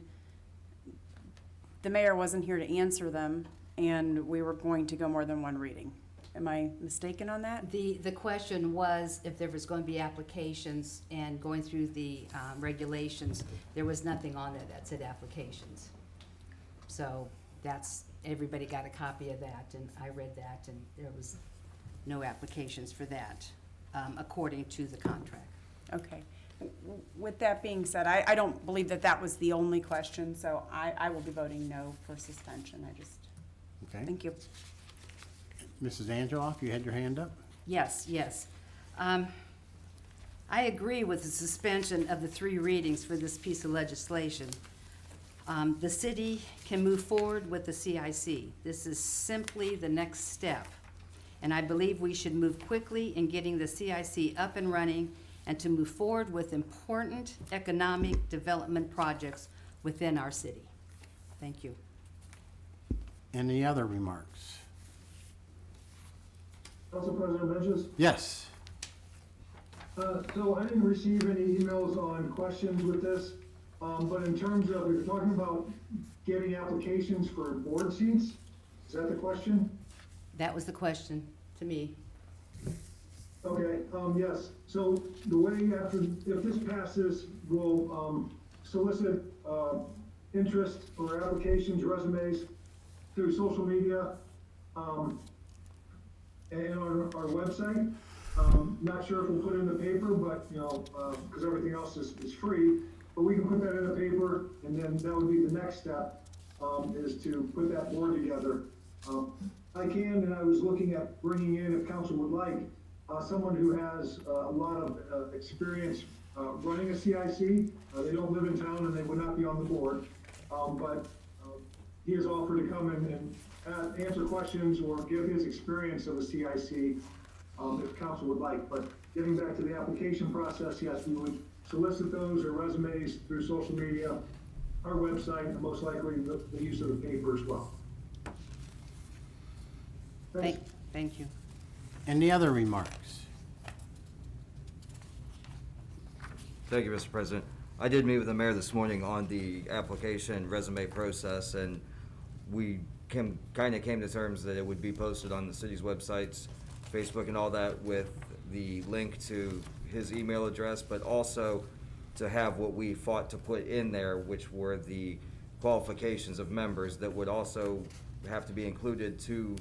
the mayor wasn't here to answer them, and we were going to go more than 1 reading. Am I mistaken on that? The question was if there was going to be applications, and going through the regulations, there was nothing on there that said applications. So everybody got a copy of that, and I read that, and there was no applications for that, according to the contract. Okay. With that being said, I don't believe that that was the only question, so I will be voting no for suspension. Okay. Thank you. Mrs. Angeloff, you had your hand up? Yes, yes. I agree with the suspension of the 3 readings for this piece of legislation. The city can move forward with the CIC. This is simply the next step. And I believe we should move quickly in getting the CIC up and running and to move forward with important economic development projects within our city. Thank you. Any other remarks? Council President Benches? Yes. So I didn't receive any emails on questions with this, but in terms of, we were talking about getting applications for board seats. Is that the question? That was the question to me. Okay, yes. So the way if this passes, we'll solicit interest for applications, resumes through social media, and on our website. Not sure if we'll put it in the paper, but, because everything else is free, but we can put that in the paper, and then that would be the next step, is to put that board together. I can, and I was looking at bringing in, if council would like, someone who has a lot of experience running a CIC. They don't live in town and they would not be on the board, but he has offered to come in and answer questions or give his experience of a CIC, if council would like. But getting back to the application process, yes, we would solicit those or resumes through social media, our website, and most likely the use of the paper as well. Thank you. Any other remarks? Thank you, Mr. President. I did meet with the mayor this morning on the application resume process, and we kind of came to terms that it would be posted on the city's websites, Facebook and all that, with the link to his email address, but also to have what we fought to put in there, which were the qualifications of members that would also have to be included to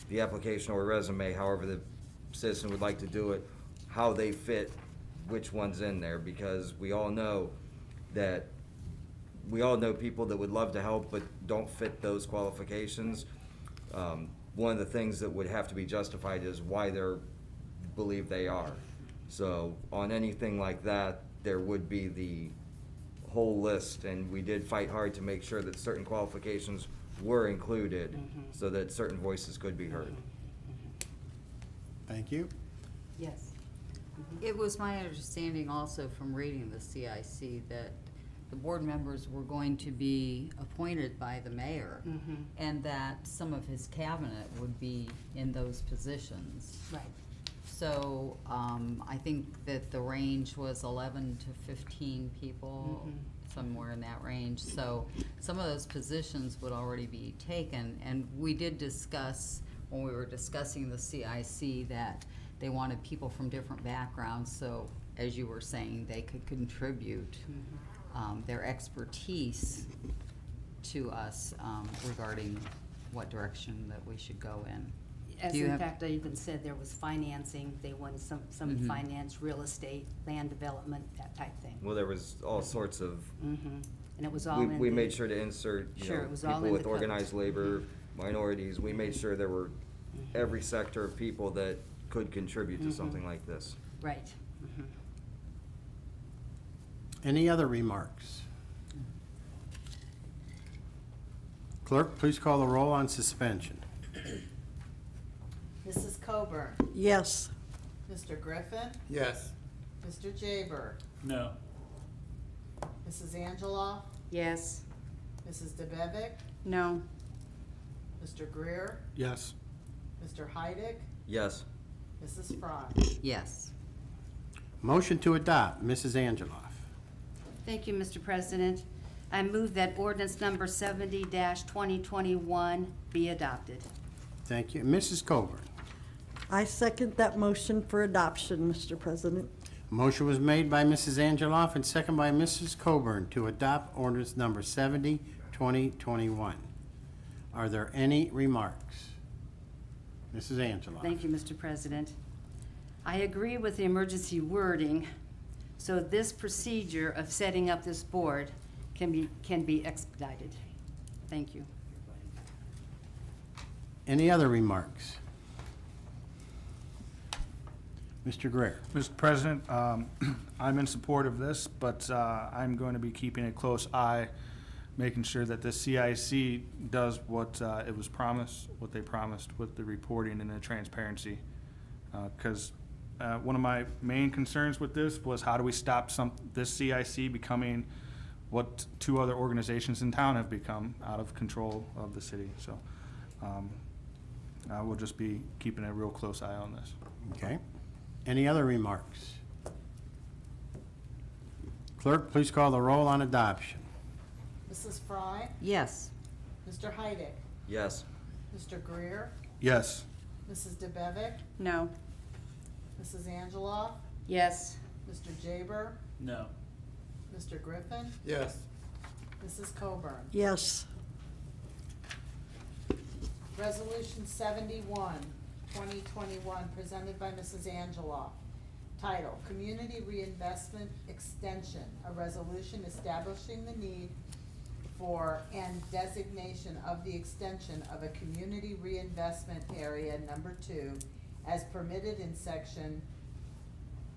the application or resume, however the citizen would like to do it, how they fit, which one's in there, because we all know people that would love to help but don't fit those qualifications. One of the things that would have to be justified is why they're believe they are. So on anything like that, there would be the whole list, and we did fight hard to make sure that certain qualifications were included so that certain voices could be heard. Thank you. Yes. It was my understanding also from reading the CIC that the board members were going to be appointed by the mayor, and that some of his cabinet would be in those positions. Right. So, I think that the range was 11 to 15 people, somewhere in that range. So, some of those positions would already be taken, and we did discuss, when we were discussing the CIC, that they wanted people from different backgrounds, so, as you were saying, they could contribute their expertise to us regarding what direction that we should go in. As in fact, I even said there was financing, they wanted some finance, real estate, land development, that type thing. Well, there was all sorts of, And it was all in we the- made sure to insert, Sure, it was all people in with the code. organized labor, minorities. We made sure there were every sector of people that could contribute to something like this. Right. Any other remarks? Clerk, please call the roll on suspension. Mrs. Coburn, Yes. Mr. Griffin, Yes. Mr. Jaber, No. Mrs. Angeloff, Yes. Mrs. DeBevick, No. Mr. Greer, Yes. Mr. Heidick, Yes. Mrs. Fry. Yes. Motion to adopt, Mrs. Angeloff. Thank you, Mr. President. I move that ordinance number 70-2021 be adopted. Thank you. Mrs. Coburn. I second that motion for adoption, Mr. President. Motion was made by Mrs. Angeloff and second by Mrs. Coburn to adopt ordinance number 70, 2021. Are there any remarks? Mrs. Angeloff. Thank you, Mr. President. I agree with the emergency wording, so this procedure of setting up this board can be expedited. Thank you. Any other remarks? Mr. Greer. Mr. President, I'm in support of this, but I'm going to be keeping a close eye, making sure that the CIC does what it was promised, what they promised with the reporting and the transparency. Because one of my main concerns with this was how do we stop this CIC becoming what two other organizations in town have become, out of control of the city. So I will just be keeping a real close eye on this. Okay. Any other remarks? Clerk, please call the roll on adoption. Mrs. Fry, Yes. Mr. Heidick, Yes. Mr. Greer, Yes. Mrs. DeBevick, No. Mrs. Angeloff, Yes. Mr. Jaber, No. Mr. Griffin, Yes. Mrs. Coburn. Yes. Resolution 71, 2021, presented by Mrs. Angela. Title, Community Reinvestment Extension, a resolution establishing the need for and designation of the extension of a community reinvestment area number 2 as permitted in section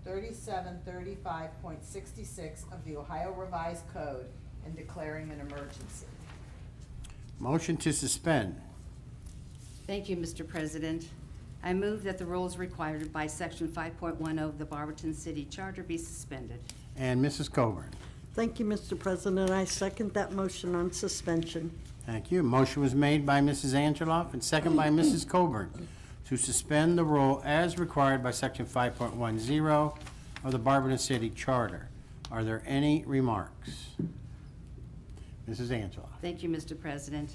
3735.66 of the Ohio Revised Code and declaring an emergency. Motion to suspend. Thank you, Mr. President. I move that the rules required by Section 5.10 of the Barberton City Charter be suspended. And Mrs. Coburn. Thank you, Mr. President. I second that motion on suspension. Thank you. Motion was made by Mrs. Angeloff and second by Mrs. Coburn to suspend the rule as required by Section 5.10 of the Barberton City Charter. Are there any remarks? Mrs. Angeloff. Thank you, Mr. President.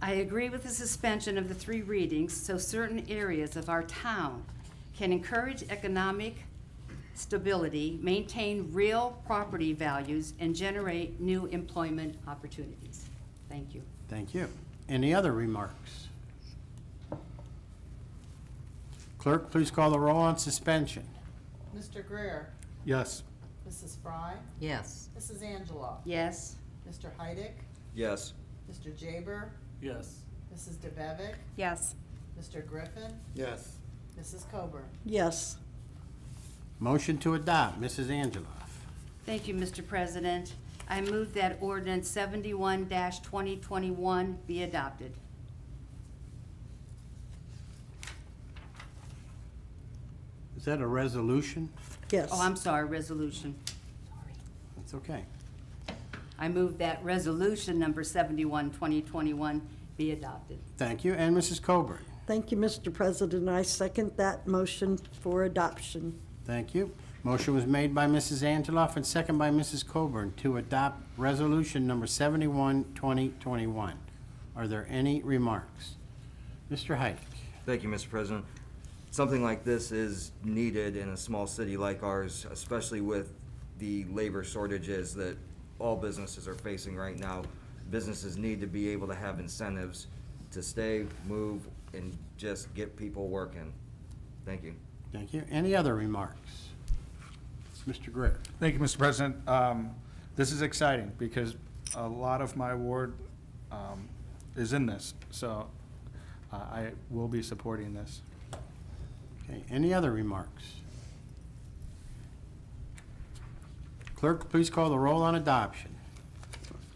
I agree with the suspension of the 3 readings so certain areas of our town can encourage economic stability, maintain real property values, and generate new employment opportunities. Thank you. Thank you. Any other remarks? Clerk, please call the roll on suspension. Mr. Greer, Yes. Mrs. Fry, Yes. Mrs. Angela, Yes. Mr. Heidick, Yes. Mr. Jaber, Yes. Mrs. DeBevick, Yes. Mr. Griffin, Yes. Mrs. Coburn. Yes. Motion to adopt, Mrs. Angeloff. Thank you, Mr. President. I move that ordinance 71-2021 be adopted. Is that a resolution? Yes. Oh, I'm sorry, resolution. That's okay. I move that resolution number 71-2021 be adopted. Thank you. And Mrs. Coburn. Thank you, Mr. President. I second that motion for adoption. Thank you. Motion was made by Mrs. Angeloff and second by Mrs. Coburn to adopt resolution number 71, 2021. Are there any remarks? Mr. Heidick. Thank you, Mr. President. Something like this is needed in a small city like ours, especially with the labor shortages that all businesses are facing right now. Businesses need to be able to have incentives to stay, move, and just get people working. Thank you. Thank you. Any other remarks? Mr. Greer. Thank you, Mr. President. This is exciting because a lot of my ward is in this, so I will be supporting this. Okay. Any other remarks? Clerk, please call the roll on adoption.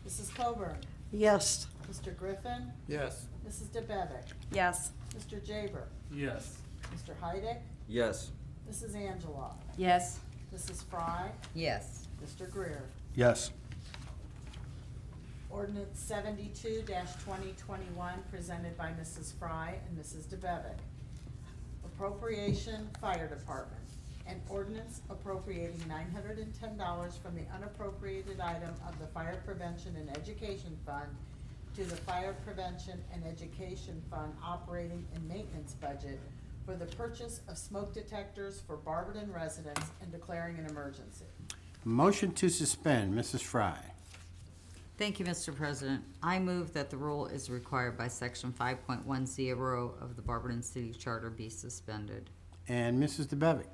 Mrs. Coburn, Yes. Mr. Griffin, Yes. Mrs. DeBevick, Yes. Mr. Jaber, Yes. Mr. Heidick, Yes. Mrs. Angela, Yes. Mrs. Fry, Yes. Mr. Greer. Yes. Ordinance 72-2021, presented by Mrs. Fry and Mrs. DeBevick. Appropriation Fire Department. An ordinance appropriating $910 from the unappropriated item of the Fire Prevention and Education Fund to the Fire Prevention and Education Fund operating and maintenance budget for the purchase of smoke detectors for Barberton residents and declaring an emergency. Motion to suspend, Mrs. Fry. Thank you, Mr. President. I move that the rule is required by Section 5.10 of the Barberton City Charter be suspended. And Mrs. DeBevick.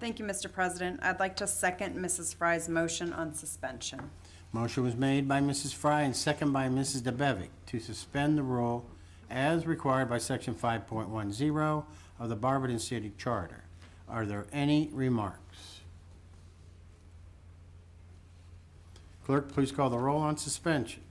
Thank you, Mr. President. I'd like to second Mrs. Fry's motion on suspension. Motion was made by Mrs. Fry and second by Mrs. DeBevick to suspend the rule as required by Section 5.10 of the Barberton City Charter. Are there any remarks? Clerk, please call the roll on suspension.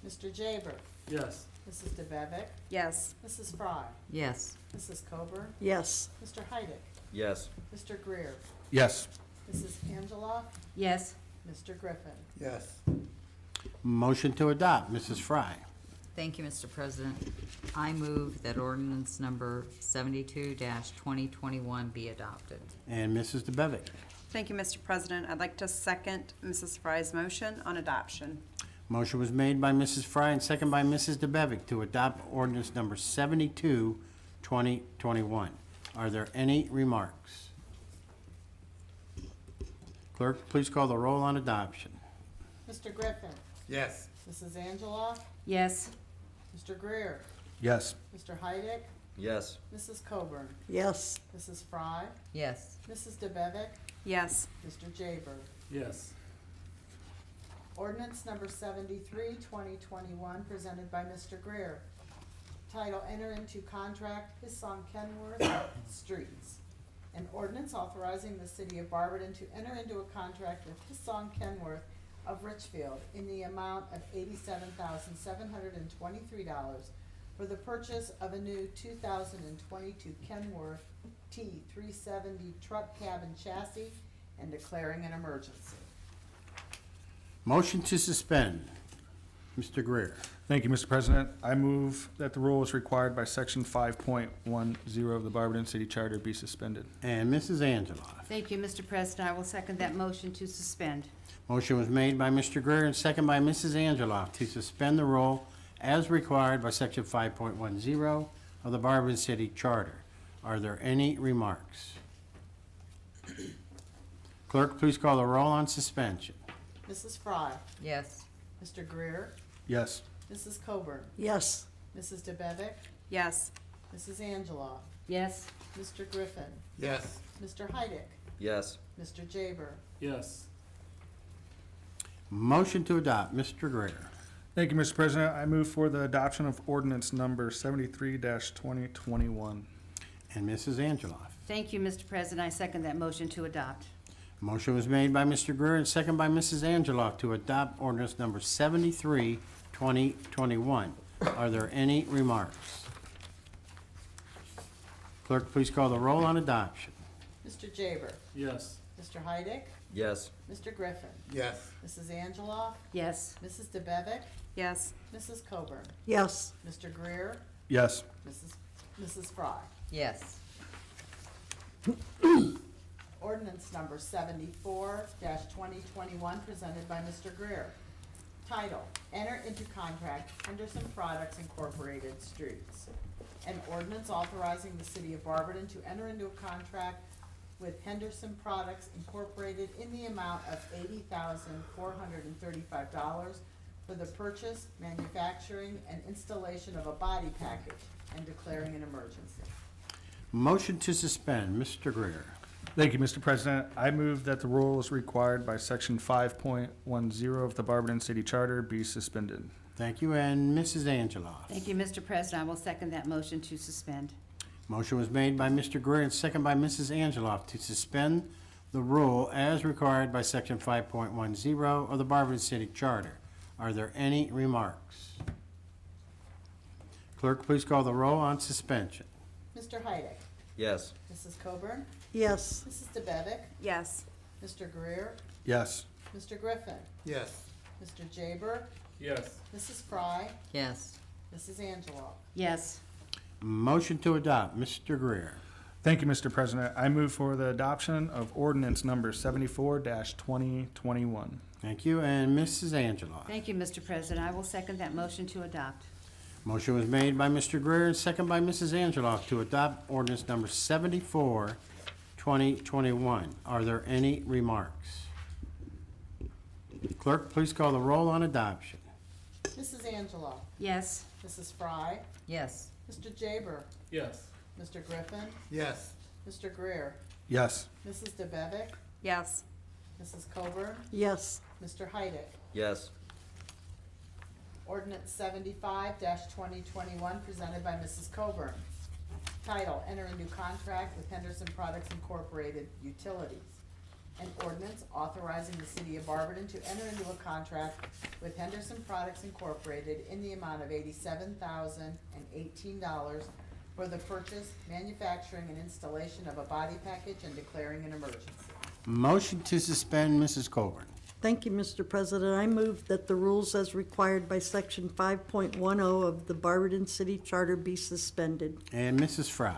Mr. Jaber, Yes. Mrs. DeBevick, Yes. Mrs. Fry, Yes. Mrs. Coburn, Yes. Mr. Heidick, Yes. Mr. Greer, Yes. Mrs. Angela, Yes. Mr. Griffin. Yes. Motion to adopt, Mrs. Fry. Thank you, Mr. President. I move that ordinance number 72-2021 be adopted. And Mrs. DeBevick. Thank you, Mr. President. I'd like to second Mrs. Fry's motion on adoption. Motion was made by Mrs. Fry and second by Mrs. DeBevick to adopt ordinance number 72, 2021. Are there any remarks? Clerk, please call the roll on adoption. Mr. Griffin, Yes. Mrs. Angela, Yes. Mr. Greer, Yes. Mr. Heidick, Yes. Mrs. Coburn, Yes. Mrs. Fry, Yes. Mrs. DeBevick, Yes. Mr. Jaber. Yes. Ordinance number 73, 2021, presented by Mr. Greer. Title, enter into contract Hisson Kenworth Streets. An ordinance authorizing the city of Barberton to enter into a contract with Hisson Kenworth of Richfield in the amount of $87,723 for the purchase of a new 2022 Kenworth T370 truck cabin chassis and declaring an emergency. Motion to suspend. Mr. Greer. Thank you, Mr. President. I move that the rule as required by section 5.10 of the Barberton City Charter be suspended. And Mrs. Angela. Thank you, Mr. President. I will second that motion to suspend. Motion was made by Mr. Greer and second by Mrs. Angela to suspend the rule as required by section 5.10 of the Barberton City Charter. Are there any remarks? Clerk, please call the roll on suspension. Mrs. Fry, Yes. Mr. Greer, Yes. Mrs. Coburn, Yes. Mrs. DeBevick, Yes. Mrs. Angela, Yes. Mr. Griffin, Yes. Mr. Heidick, Yes. Mr. Jaber. Yes. Motion to adopt. Mr. Greer. Thank you, Mr. President. I move for the adoption of ordinance number 73-2021. And Mrs. Angela. Thank you, Mr. President. I second that motion to adopt. Motion was made by Mr. Greer and second by Mrs. Angela to adopt ordinance number 73, 2021. Are there any remarks? Clerk, please call the roll on adoption. Mr. Jaber, Yes. Mr. Heidick, Yes. Mr. Griffin, Yes. Mrs. Angela, Yes. Mrs. DeBevick, Yes. Mrs. Coburn, Yes. Mr. Greer, Yes. Mrs. Fry. Yes. Ordinance number 74-2021, presented by Mr. Greer. Title, enter into contract Henderson Products Incorporated Streets. An ordinance authorizing the city of Barberton to enter into a contract with Henderson Products Incorporated in the amount of $80,435 for the purchase, manufacturing, and installation of a body package and declaring an emergency. Motion to suspend. Mr. Greer. Thank you, Mr. President. I move that the rule as required by section 5.10 of the Barberton City Charter be suspended. Thank you. And Mrs. Angela. Thank you, Mr. President. I will second that motion to suspend. Motion was made by Mr. Greer and second by Mrs. Angela to suspend the rule as required by section 5.10 of the Barberton City Charter. Are there any remarks? Clerk, please call the roll on suspension. Mr. Heidick, Yes. Mrs. Coburn, Yes. Mrs. DeBevick, Yes. Mr. Greer, Yes. Mr. Griffin, Yes. Mr. Jaber, Yes. Mrs. Fry, Yes. Mrs. Angela. Yes. Motion to adopt. Mr. Greer. Thank you, Mr. President. I move for the adoption of ordinance number 74-2021. Thank you. And Mrs. Angela. Thank you, Mr. President. I will second that motion to adopt. Motion was made by Mr. Greer and second by Mrs. Angela to adopt ordinance number 74, 2021. Are there any remarks? Clerk, please call the roll on adoption. Mrs. Angela, Yes. Mrs. Fry, Yes. Mr. Jaber, Yes. Mr. Griffin, Yes. Mr. Greer, Yes. Mrs. DeBevick, Yes. Mrs. Coburn, Yes. Mr. Heidick. Yes. Ordinance 75-2021, presented by Mrs. Coburn. Title, enter into contract with Henderson Products Incorporated Utilities. An ordinance authorizing the city of Barberton to enter into a contract with Henderson Products Incorporated in the amount of $87,018 for the purchase, manufacturing, and installation of a body package and declaring an emergency. Motion to suspend. Mrs. Coburn. Thank you, Mr. President. I move that the rules as required by section 5.10 of the Barberton City Charter be suspended. And Mrs. Fry.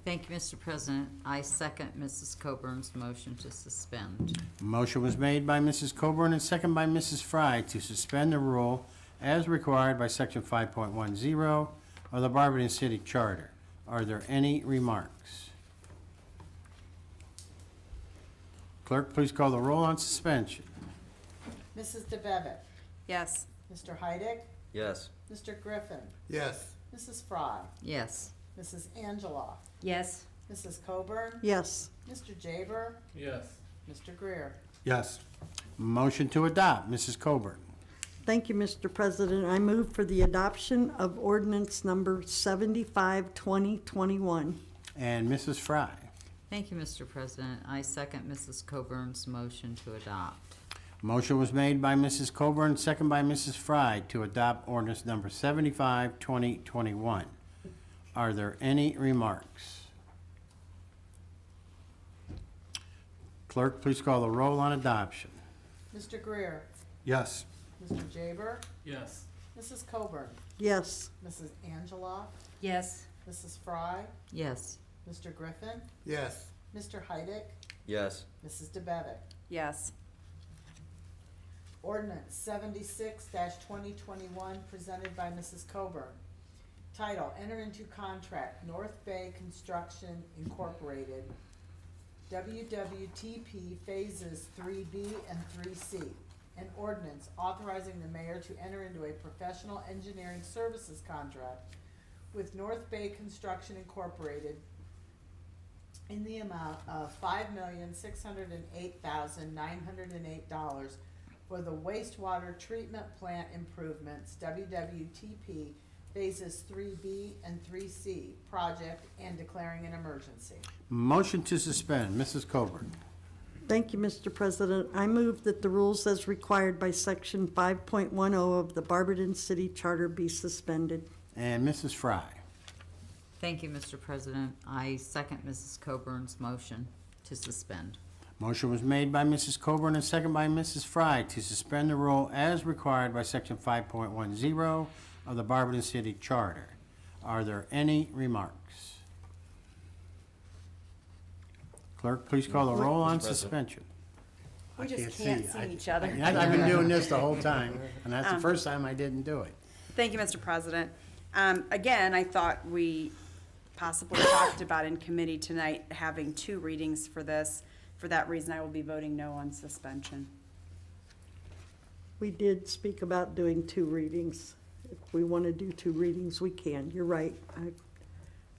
Thank you, Mr. President. I second Mrs. Coburn's motion to suspend. Motion was made by Mrs. Coburn and second by Mrs. Fry to suspend the rule as required by section 5.10 of the Barberton City Charter. Are there any remarks? Clerk, please call the roll on suspension. Mrs. DeBevick, Yes. Mr. Heidick, Yes. Mr. Griffin, Yes. Mrs. Fry, Yes. Mrs. Angela, Yes. Mrs. Coburn, Yes. Mr. Jaber, Yes. Mr. Greer. Yes. Motion to adopt, Mrs. Coburn. Thank you, Mr. President. I move for the adoption of ordinance number 75, 2021. And Mrs. Fry. Thank you, Mr. President. I second Mrs. Coburn's motion to adopt. Motion was made by Mrs. Coburn, second by Mrs. Fry, to adopt ordinance number 75, 2021. Are there any remarks? Clerk, please call the roll on adoption. Mr. Greer, Yes. Mr. Jaber, Yes. Mrs. Coburn, Yes. Mrs. Angela, Yes. Mrs. Fry, Yes. Mr. Griffin, Yes. Mr. Heidick, Yes. Mrs. DeBevick. Yes. Ordinance 76-2021, presented by Mrs. Coburn. Title, enter into contract, North Bay Construction Incorporated, WWTP Phases 3B and 3C. An ordinance authorizing the mayor to enter into a professional engineering services contract with North Bay Construction Incorporated in the amount of $5,608,908 for the wastewater treatment plant improvements, WWTP Phases 3B and 3C project, and declaring an emergency. Motion to suspend, Mrs. Coburn. Thank you, Mr. President. I move that the rules as required by Section 5.10 of the Barberton City Charter be suspended. And Mrs. Fry. Thank you, Mr. President. I second Mrs. Coburn's motion to suspend. Motion was made by Mrs. Coburn and second by Mrs. Fry to suspend the rule as required by Section 5.10 of the Barberton City Charter. Are there any remarks? Clerk, please call the roll on suspension. We I just can't see each other. I've been doing this the whole time, and that's the first time I didn't do it. Thank you, Mr. President. Again, I thought we possibly talked about in committee tonight having 2 readings for this. For that reason, I will be voting no on suspension. We did speak about doing 2 readings. If we want to do 2 readings, we can. You're right.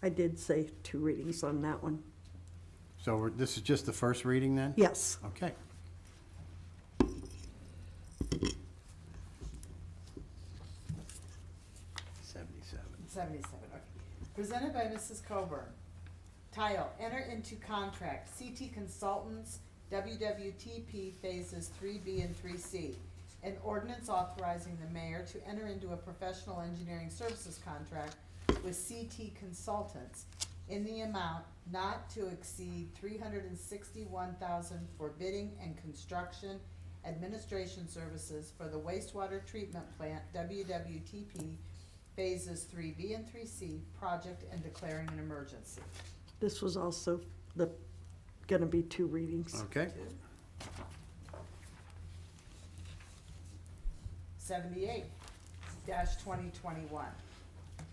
I did say 2 readings on that one. So this is just the first reading then? Yes. Okay. Okay. Presented by Mrs. Coburn. Title, enter into contract, CT Consultants, WWTP Phases 3B and 3C. An ordinance authorizing the mayor to enter into a professional engineering services contract with CT Consultants in the amount not to exceed $361,000 for bidding and construction administration services for the wastewater treatment plant, WWTP Phases 3B and 3C project, and declaring an emergency. This was also going to be 2 readings. Okay. 78-2021,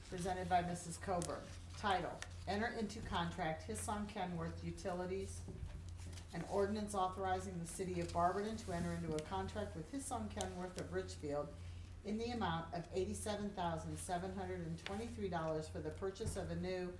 presented by Mrs. Coburn. Title, enter into contract Hisson Kenworth Utilities, an ordinance authorizing the city of Barberton to enter into a contract with Hisson Kenworth of Richfield in the amount of $87,723 for the purchase of a new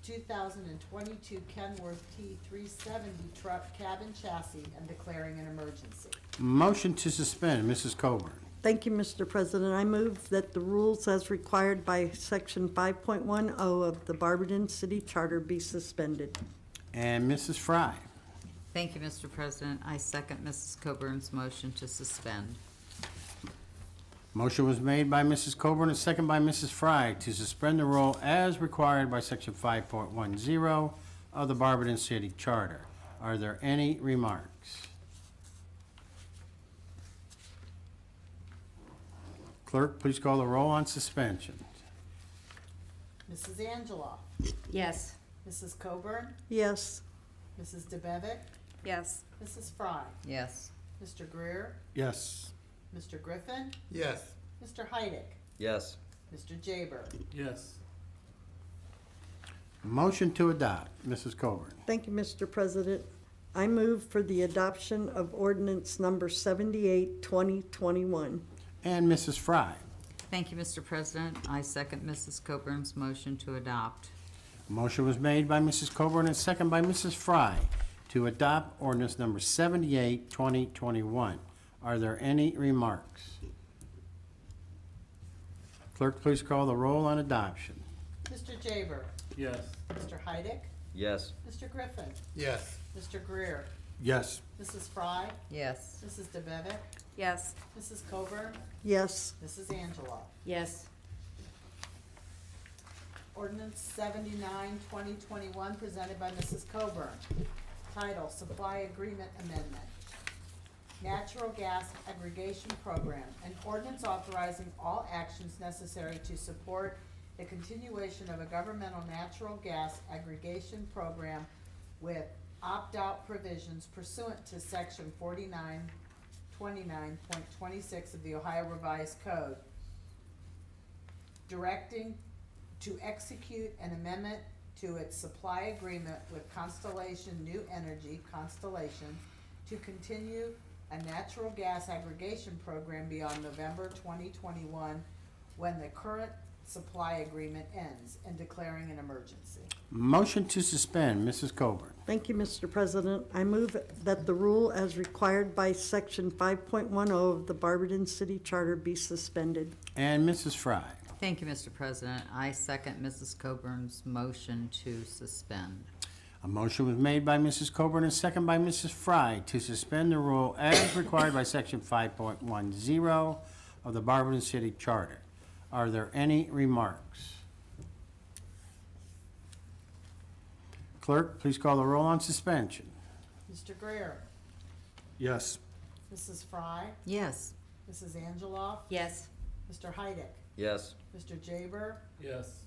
2022 Kenworth T370 truck cabin chassis, and declaring an emergency. Motion to suspend, Mrs. Coburn. Thank you, Mr. President. I move that the rules as required by Section 5.10 of the Barberton City Charter be suspended. And Mrs. Fry. Thank you, Mr. President. I second Mrs. Coburn's motion to suspend. Motion was made by Mrs. Coburn and second by Mrs. Fry to suspend the rule as required by Section 5.10 of the Barberton City Charter. Are there any remarks? Clerk, please call the roll on suspension. Mrs. Angela, Yes. Mrs. Coburn, Yes. Mrs. DeBevick, Yes. Mrs. Fry, Yes. Mr. Greer, Yes. Mr. Griffin, Yes. Mr. Heidick, Yes. Mr. Jaber. Yes. Motion to adopt, Mrs. Coburn. Thank you, Mr. President. I move for the adoption of ordinance number 78, 2021. And Mrs. Fry. Thank you, Mr. President. I second Mrs. Coburn's motion to adopt. Motion was made by Mrs. Coburn and second by Mrs. Fry to adopt ordinance number 78, 2021. Are there any remarks? Clerk, please call the roll on adoption. Mr. Jaber? Yes. Mr. Heidick? Yes. Mr. Griffin? Yes. Mr. Greer? Yes. Mrs. Fry? Yes. Mrs. DeBevick? Yes. Mrs. Coburn? Yes. Mrs. Angela? Yes. Ordinance 79, 2021, presented by Mrs. Coburn. Title, Supply Agreement Amendment. Natural Gas Aggregation Program. An ordinance authorizing all actions necessary to support the continuation of a governmental natural gas aggregation program with opt-out provisions pursuant to section 4929.26 of the Ohio Revised Code. Directing to execute an amendment to its supply agreement with Constellation New Energy, Constellation, to continue a natural gas aggregation program beyond November 2021, when the current supply agreement ends, and declaring an emergency. Motion to suspend, Mrs. Coburn. Thank you, Mr. President. I move that the rule as required by section 5.10 of the Barberton City Charter be suspended. And Mrs. Fry. Thank you, Mr. President. I second Mrs. Coburn's motion to suspend. A motion was made by Mrs. Coburn and second by Mrs. Fry to suspend the rule as required by section 5.10 of the Barberton City Charter. Are there any remarks? Clerk, please call the roll on suspension. Mr. Greer? Yes. Mrs. Fry? Yes. Mrs. Angeloff? Yes. Mr. Heidick? Yes. Mr. Jaber? Yes.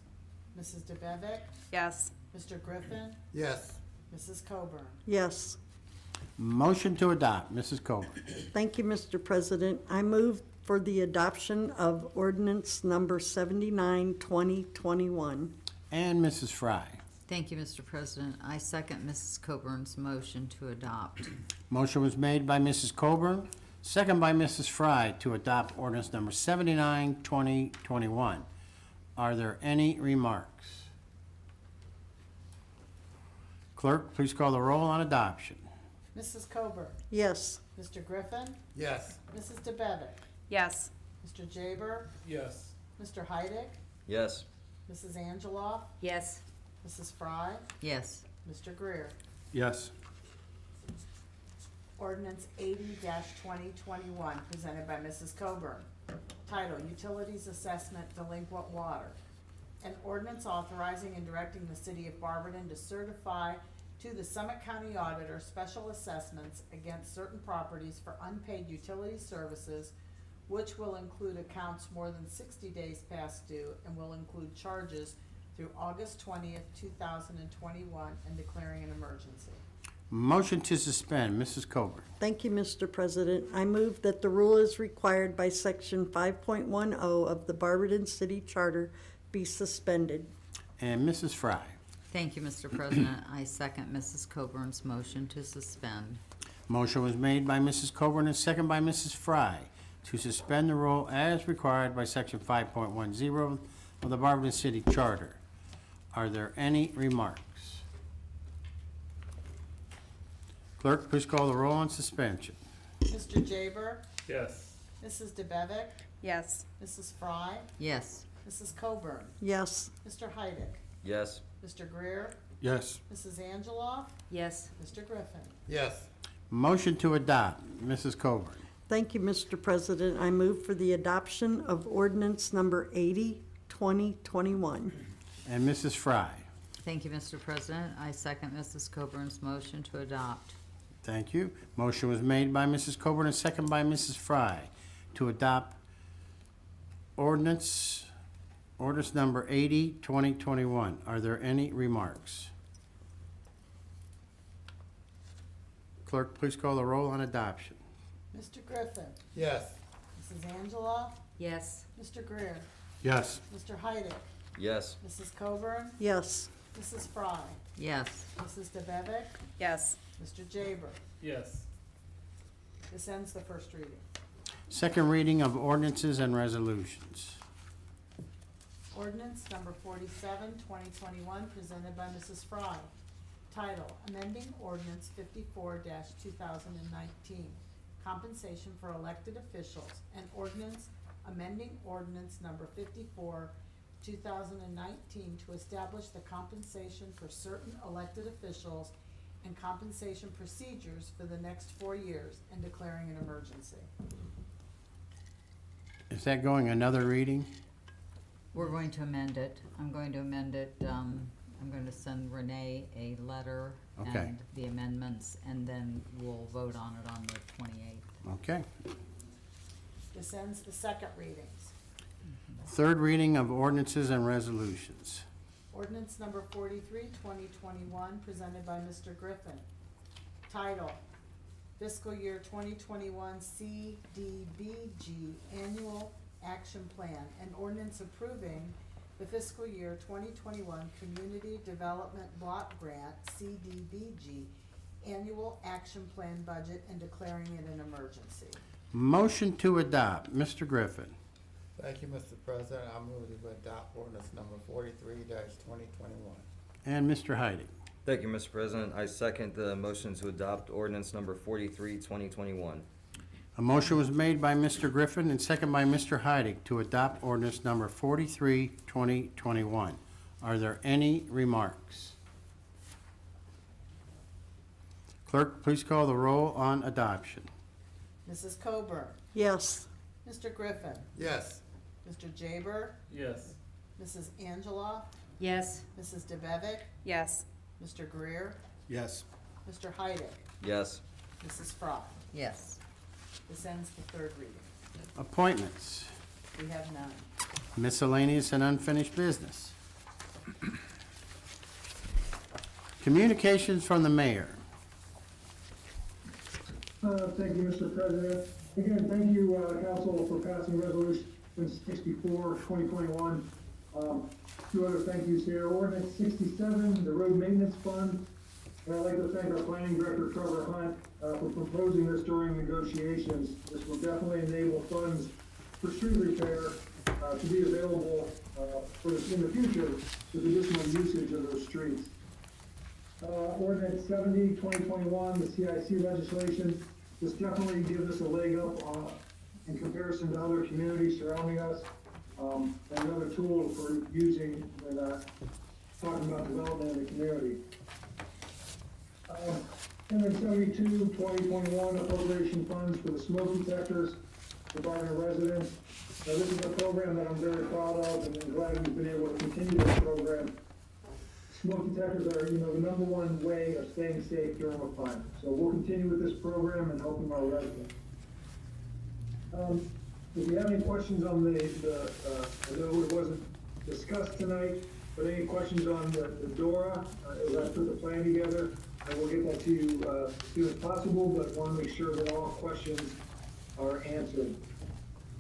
Mrs. DeBevick? Yes. Mr. Griffin? Yes. Mrs. Coburn? Yes. Motion to adopt, Mrs. Coburn. Thank you, Mr. President. I move for the adoption of ordinance number 79, 2021. And Mrs. Fry. Thank you, Mr. President. I second Mrs. Coburn's motion to adopt. Motion was made by Mrs. Coburn, second by Mrs. Fry to adopt ordinance number 79, 2021. Are there any remarks? Clerk, please call the roll on adoption. Mrs. Coburn? Yes. Mr. Griffin? Yes. Mrs. DeBevick? Yes. Mr. Jaber? Yes. Mr. Heidick? Yes. Mrs. Angeloff? Yes. Mrs. Fry? Yes. Mr. Greer? Yes. Ordinance 80-2021, presented by Mrs. Coburn. Title, Utilities Assessment Delinquent Water. An ordinance authorizing and directing the city of Barberton to certify to the Summit County Auditor special assessments against certain properties for unpaid utility services, which will include accounts more than 60 days past due and will include charges through August 20th, 2021, and declaring an emergency. Motion to suspend, Mrs. Coburn. Thank you, Mr. President. I move that the rule as required by section 5.10 of the Barberton City Charter be suspended. And Mrs. Fry. Thank you, Mr. President. I second Mrs. Coburn's motion to suspend. Motion was made by Mrs. Coburn and second by Mrs. Fry to suspend the rule as required by section 5.10 of the Barberton City Charter. Are there any remarks? Clerk, please call the roll on suspension. Mr. Jaber? Yes. Mrs. DeBevick? Yes. Mrs. Fry? Yes. Mrs. Coburn? Yes. Mr. Heidick? Yes. Mr. Greer? Yes. Mrs. Angeloff? Yes. Mr. Griffin? Yes. Motion to adopt, Mrs. Coburn. Thank you, Mr. President. I move for the adoption of ordinance number 80, 2021. And Mrs. Fry. Thank you, Mr. President. I second Mrs. Coburn's motion to adopt. Thank you. Motion was made by Mrs. Coburn and second by Mrs. Fry to adopt ordinance number 80, 2021. Are there any remarks? Clerk, please call the roll on adoption. Mr. Griffin? Yes. Mrs. Angeloff? Yes. Mr. Greer? Yes. Mr. Heidick? Yes. Mrs. Coburn? Yes. Mrs. Fry? Yes. Mrs. DeBevick? Yes. Mr. Jaber? Yes. This ends the first reading. Second reading of ordinances and resolutions. Ordinance number 47, 2021, presented by Mrs. Fry. Title, amending ordinance 54-2019, compensation for elected officials, and ordinance amending ordinance number 54, 2019 to establish the compensation for certain elected officials and compensation procedures for the next 4 years and declaring an emergency. Is that going another reading? We're going to amend it. I'm going to amend it. I'm going to send Renee a letter Okay. and the amendments, and then we'll vote on it on the 28th. Okay. This ends the second readings. Third reading of ordinances and resolutions. Ordinance number 43, 2021, presented by Mr. Griffin. Title, Fiscal Year 2021 CDBG Annual Action Plan, and ordinance approving the fiscal year 2021 Community Development Block Grant CDBG Annual Action Plan budget and declaring it an emergency. Motion to adopt. Mr. Griffin. Thank you, Mr. President. I move to adopt ordinance number 43-2021. And Mr. Heidi. Thank you, Mr. President. I second the motion to adopt ordinance number 43, 2021. A motion was made by Mr. Griffin and second by Mr. Heidi to adopt ordinance number 43, 2021. Are there any remarks? Clerk, please call the roll on adoption. Mrs. Coburn, Yes. Mr. Griffin, Yes. Mr. Jaber, Yes. Mrs. Angela, Yes. Mrs. DeBevick, Yes. Mr. Greer, Yes. Mr. Heidick, Yes. Mrs. Fry. Yes. This ends the third reading. Appointments, We have none. miscellaneous and unfinished business. Communications from the mayor. Thank you, Mr. President. Again, thank you, council, for passing resolution 64, 2021. Two other thank yous here. Ordinance 67, the road maintenance fund. And I'd like to thank our planning director, Trevor Hunt, for proposing this during negotiations. This will definitely enable funds for street repair to be available in the future with additional usage of those streets. Ordinance 70, 2021, the CIC legislation. This definitely gives us a leg up in comparison to other communities surrounding us. And another tool for using when talking about development in the community. And then 72, 2021, appropriation funds for the smoke detectors for Barberton residents. Now, this is a program that I'm very proud of, and I'm glad we've been able to continue this program. Smoke detectors are, the number one way of staying safe during a fire. So we'll continue with this program and helping our residents. If you have any questions on I know it wasn't discussed tonight, but any questions on the DORA, as I put the plan together, and we'll get that to you as soon as possible, but want to make sure that all questions are answered.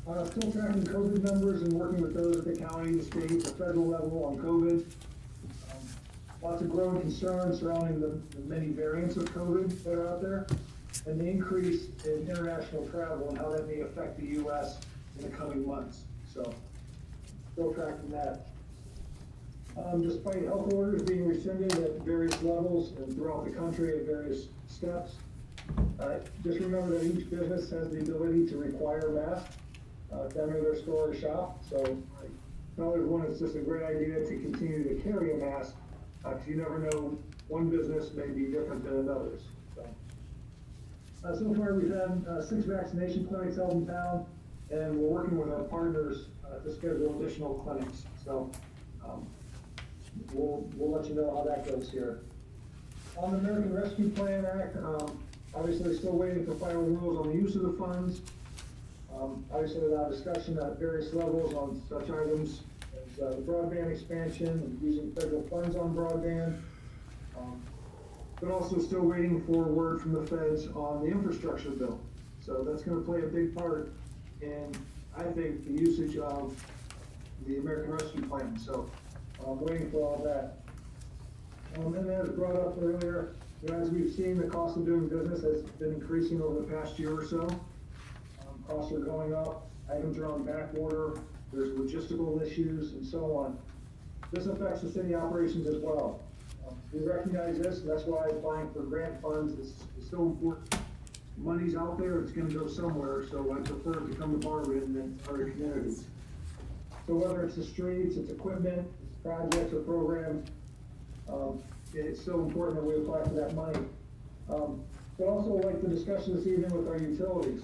Still tracking COVID numbers and working with those at the county, the state, the federal level on COVID. Lots of growing concerns surrounding the many variants of COVID that are out there, and the increase in international travel and how that may affect the U.S. in the coming months. So, still tracking that. Despite health orders being rescinded at various levels and throughout the country at various steps, just remember that each business has the ability to require masks to enter their store or shop. So, tell everyone it's just a great idea to continue to carry a mask. Because you never know, one business may be different than another's. So far, we've had 6 vaccination clinics held in town, and we're working with our partners to schedule additional clinics. So we'll let you know how that goes here. On the American Rescue Plan Act, obviously still waiting for final rules on the use of the funds. Obviously, without discussion at various levels on such items as the broadband expansion and using federal funds on broadband. But also still waiting for word from the feds on the infrastructure bill. So that's going to play a big part in, I think, the usage of the American Rescue Plan. So I'm waiting for all that. And as brought up earlier, as we've seen, the cost of doing business has been increasing over the past year or so. Costs are going up, items are on back order, there's logistical issues and so on. This affects the city operations as well. We recognize this, and that's why applying for grant funds is so important. Money's out there, it's gonna go somewhere, so I prefer to come to Barberton than other communities. So whether it's the streets, it's equipment, it's projects or programs, it's so important that we apply for that money. But also like the discussion this evening with our utilities.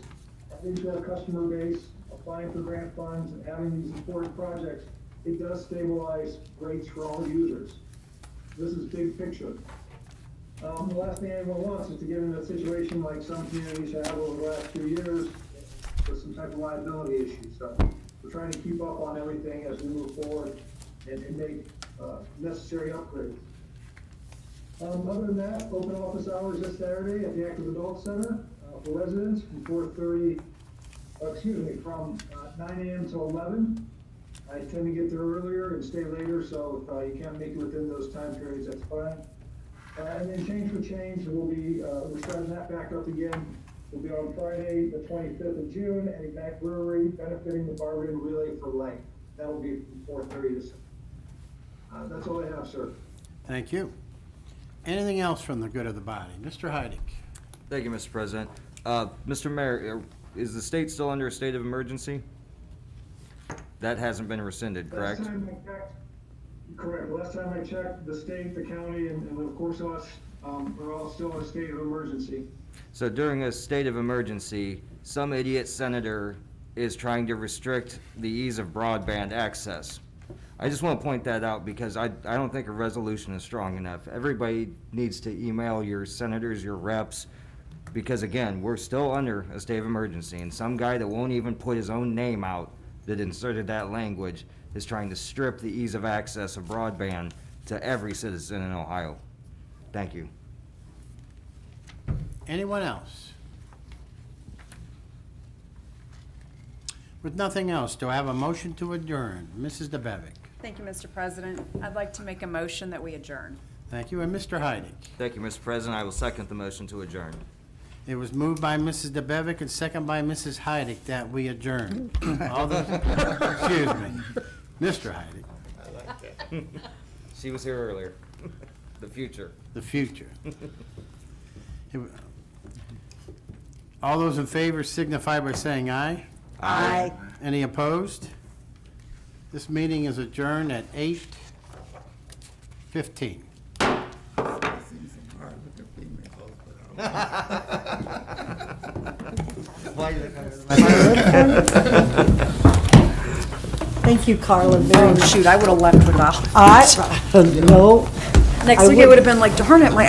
Into our customer base, applying for grant funds and having these important projects, it does stabilize rates for all users. This is big picture. The last thing anyone wants is to get in a situation like some communities have over the last few years with some type of liability issues. So we're trying to keep up on everything as we move forward and make necessary upgrades. Other than that, open office hours this Saturday at the Active Adult Center for residents from 9 a.m. to 11. I tend to get there earlier and stay later, so if you can't make it within those time periods, that's fine. And then Change for Change, we're starting that back up again. We'll be on Friday, the 25th of June, at Ignite Brewery, benefiting the Barberton Relay for Life. That'll be from 4:30 to 6. That's all I have, sir. Thank you. Anything else from the good of the body? Mr. Heidick. Thank you, Mr. President. Mr. Mayor, is the state still under a state of emergency? That hasn't been rescinded, correct? Last time I checked, correct. Last time I checked, the state, the county, and of course us, are all still in a state of emergency. So during a state of emergency, some idiot senator is trying to restrict the ease of broadband access. I just want to point that out because I don't think a resolution is strong enough. Everybody needs to email your senators, your reps, because again, we're still under a state of emergency, and some guy that won't even put his own name out that inserted that language is trying to strip the ease of access of broadband to every citizen in Ohio. Thank you. Anyone else? With nothing else, do I have a motion to adjourn? Mrs. DeBevick. Thank you, Mr. President. I'd like to make a motion that we adjourn. Thank you. And Mr. Heidick. Thank you, Mr. President. I will second the motion to adjourn. It was moved by Mrs. DeBevick and second by Mrs. Heidick that we adjourn. All those, excuse me, Mr. Heidick. I like that. She was here earlier. The future. The future. All those in favor signify by saying aye. Aye. Any opposed? This meeting is adjourned at 8:15. Thank you, Carla. Oh, shoot, I would have left without. No. Next I week it would- would have been like, darn it, my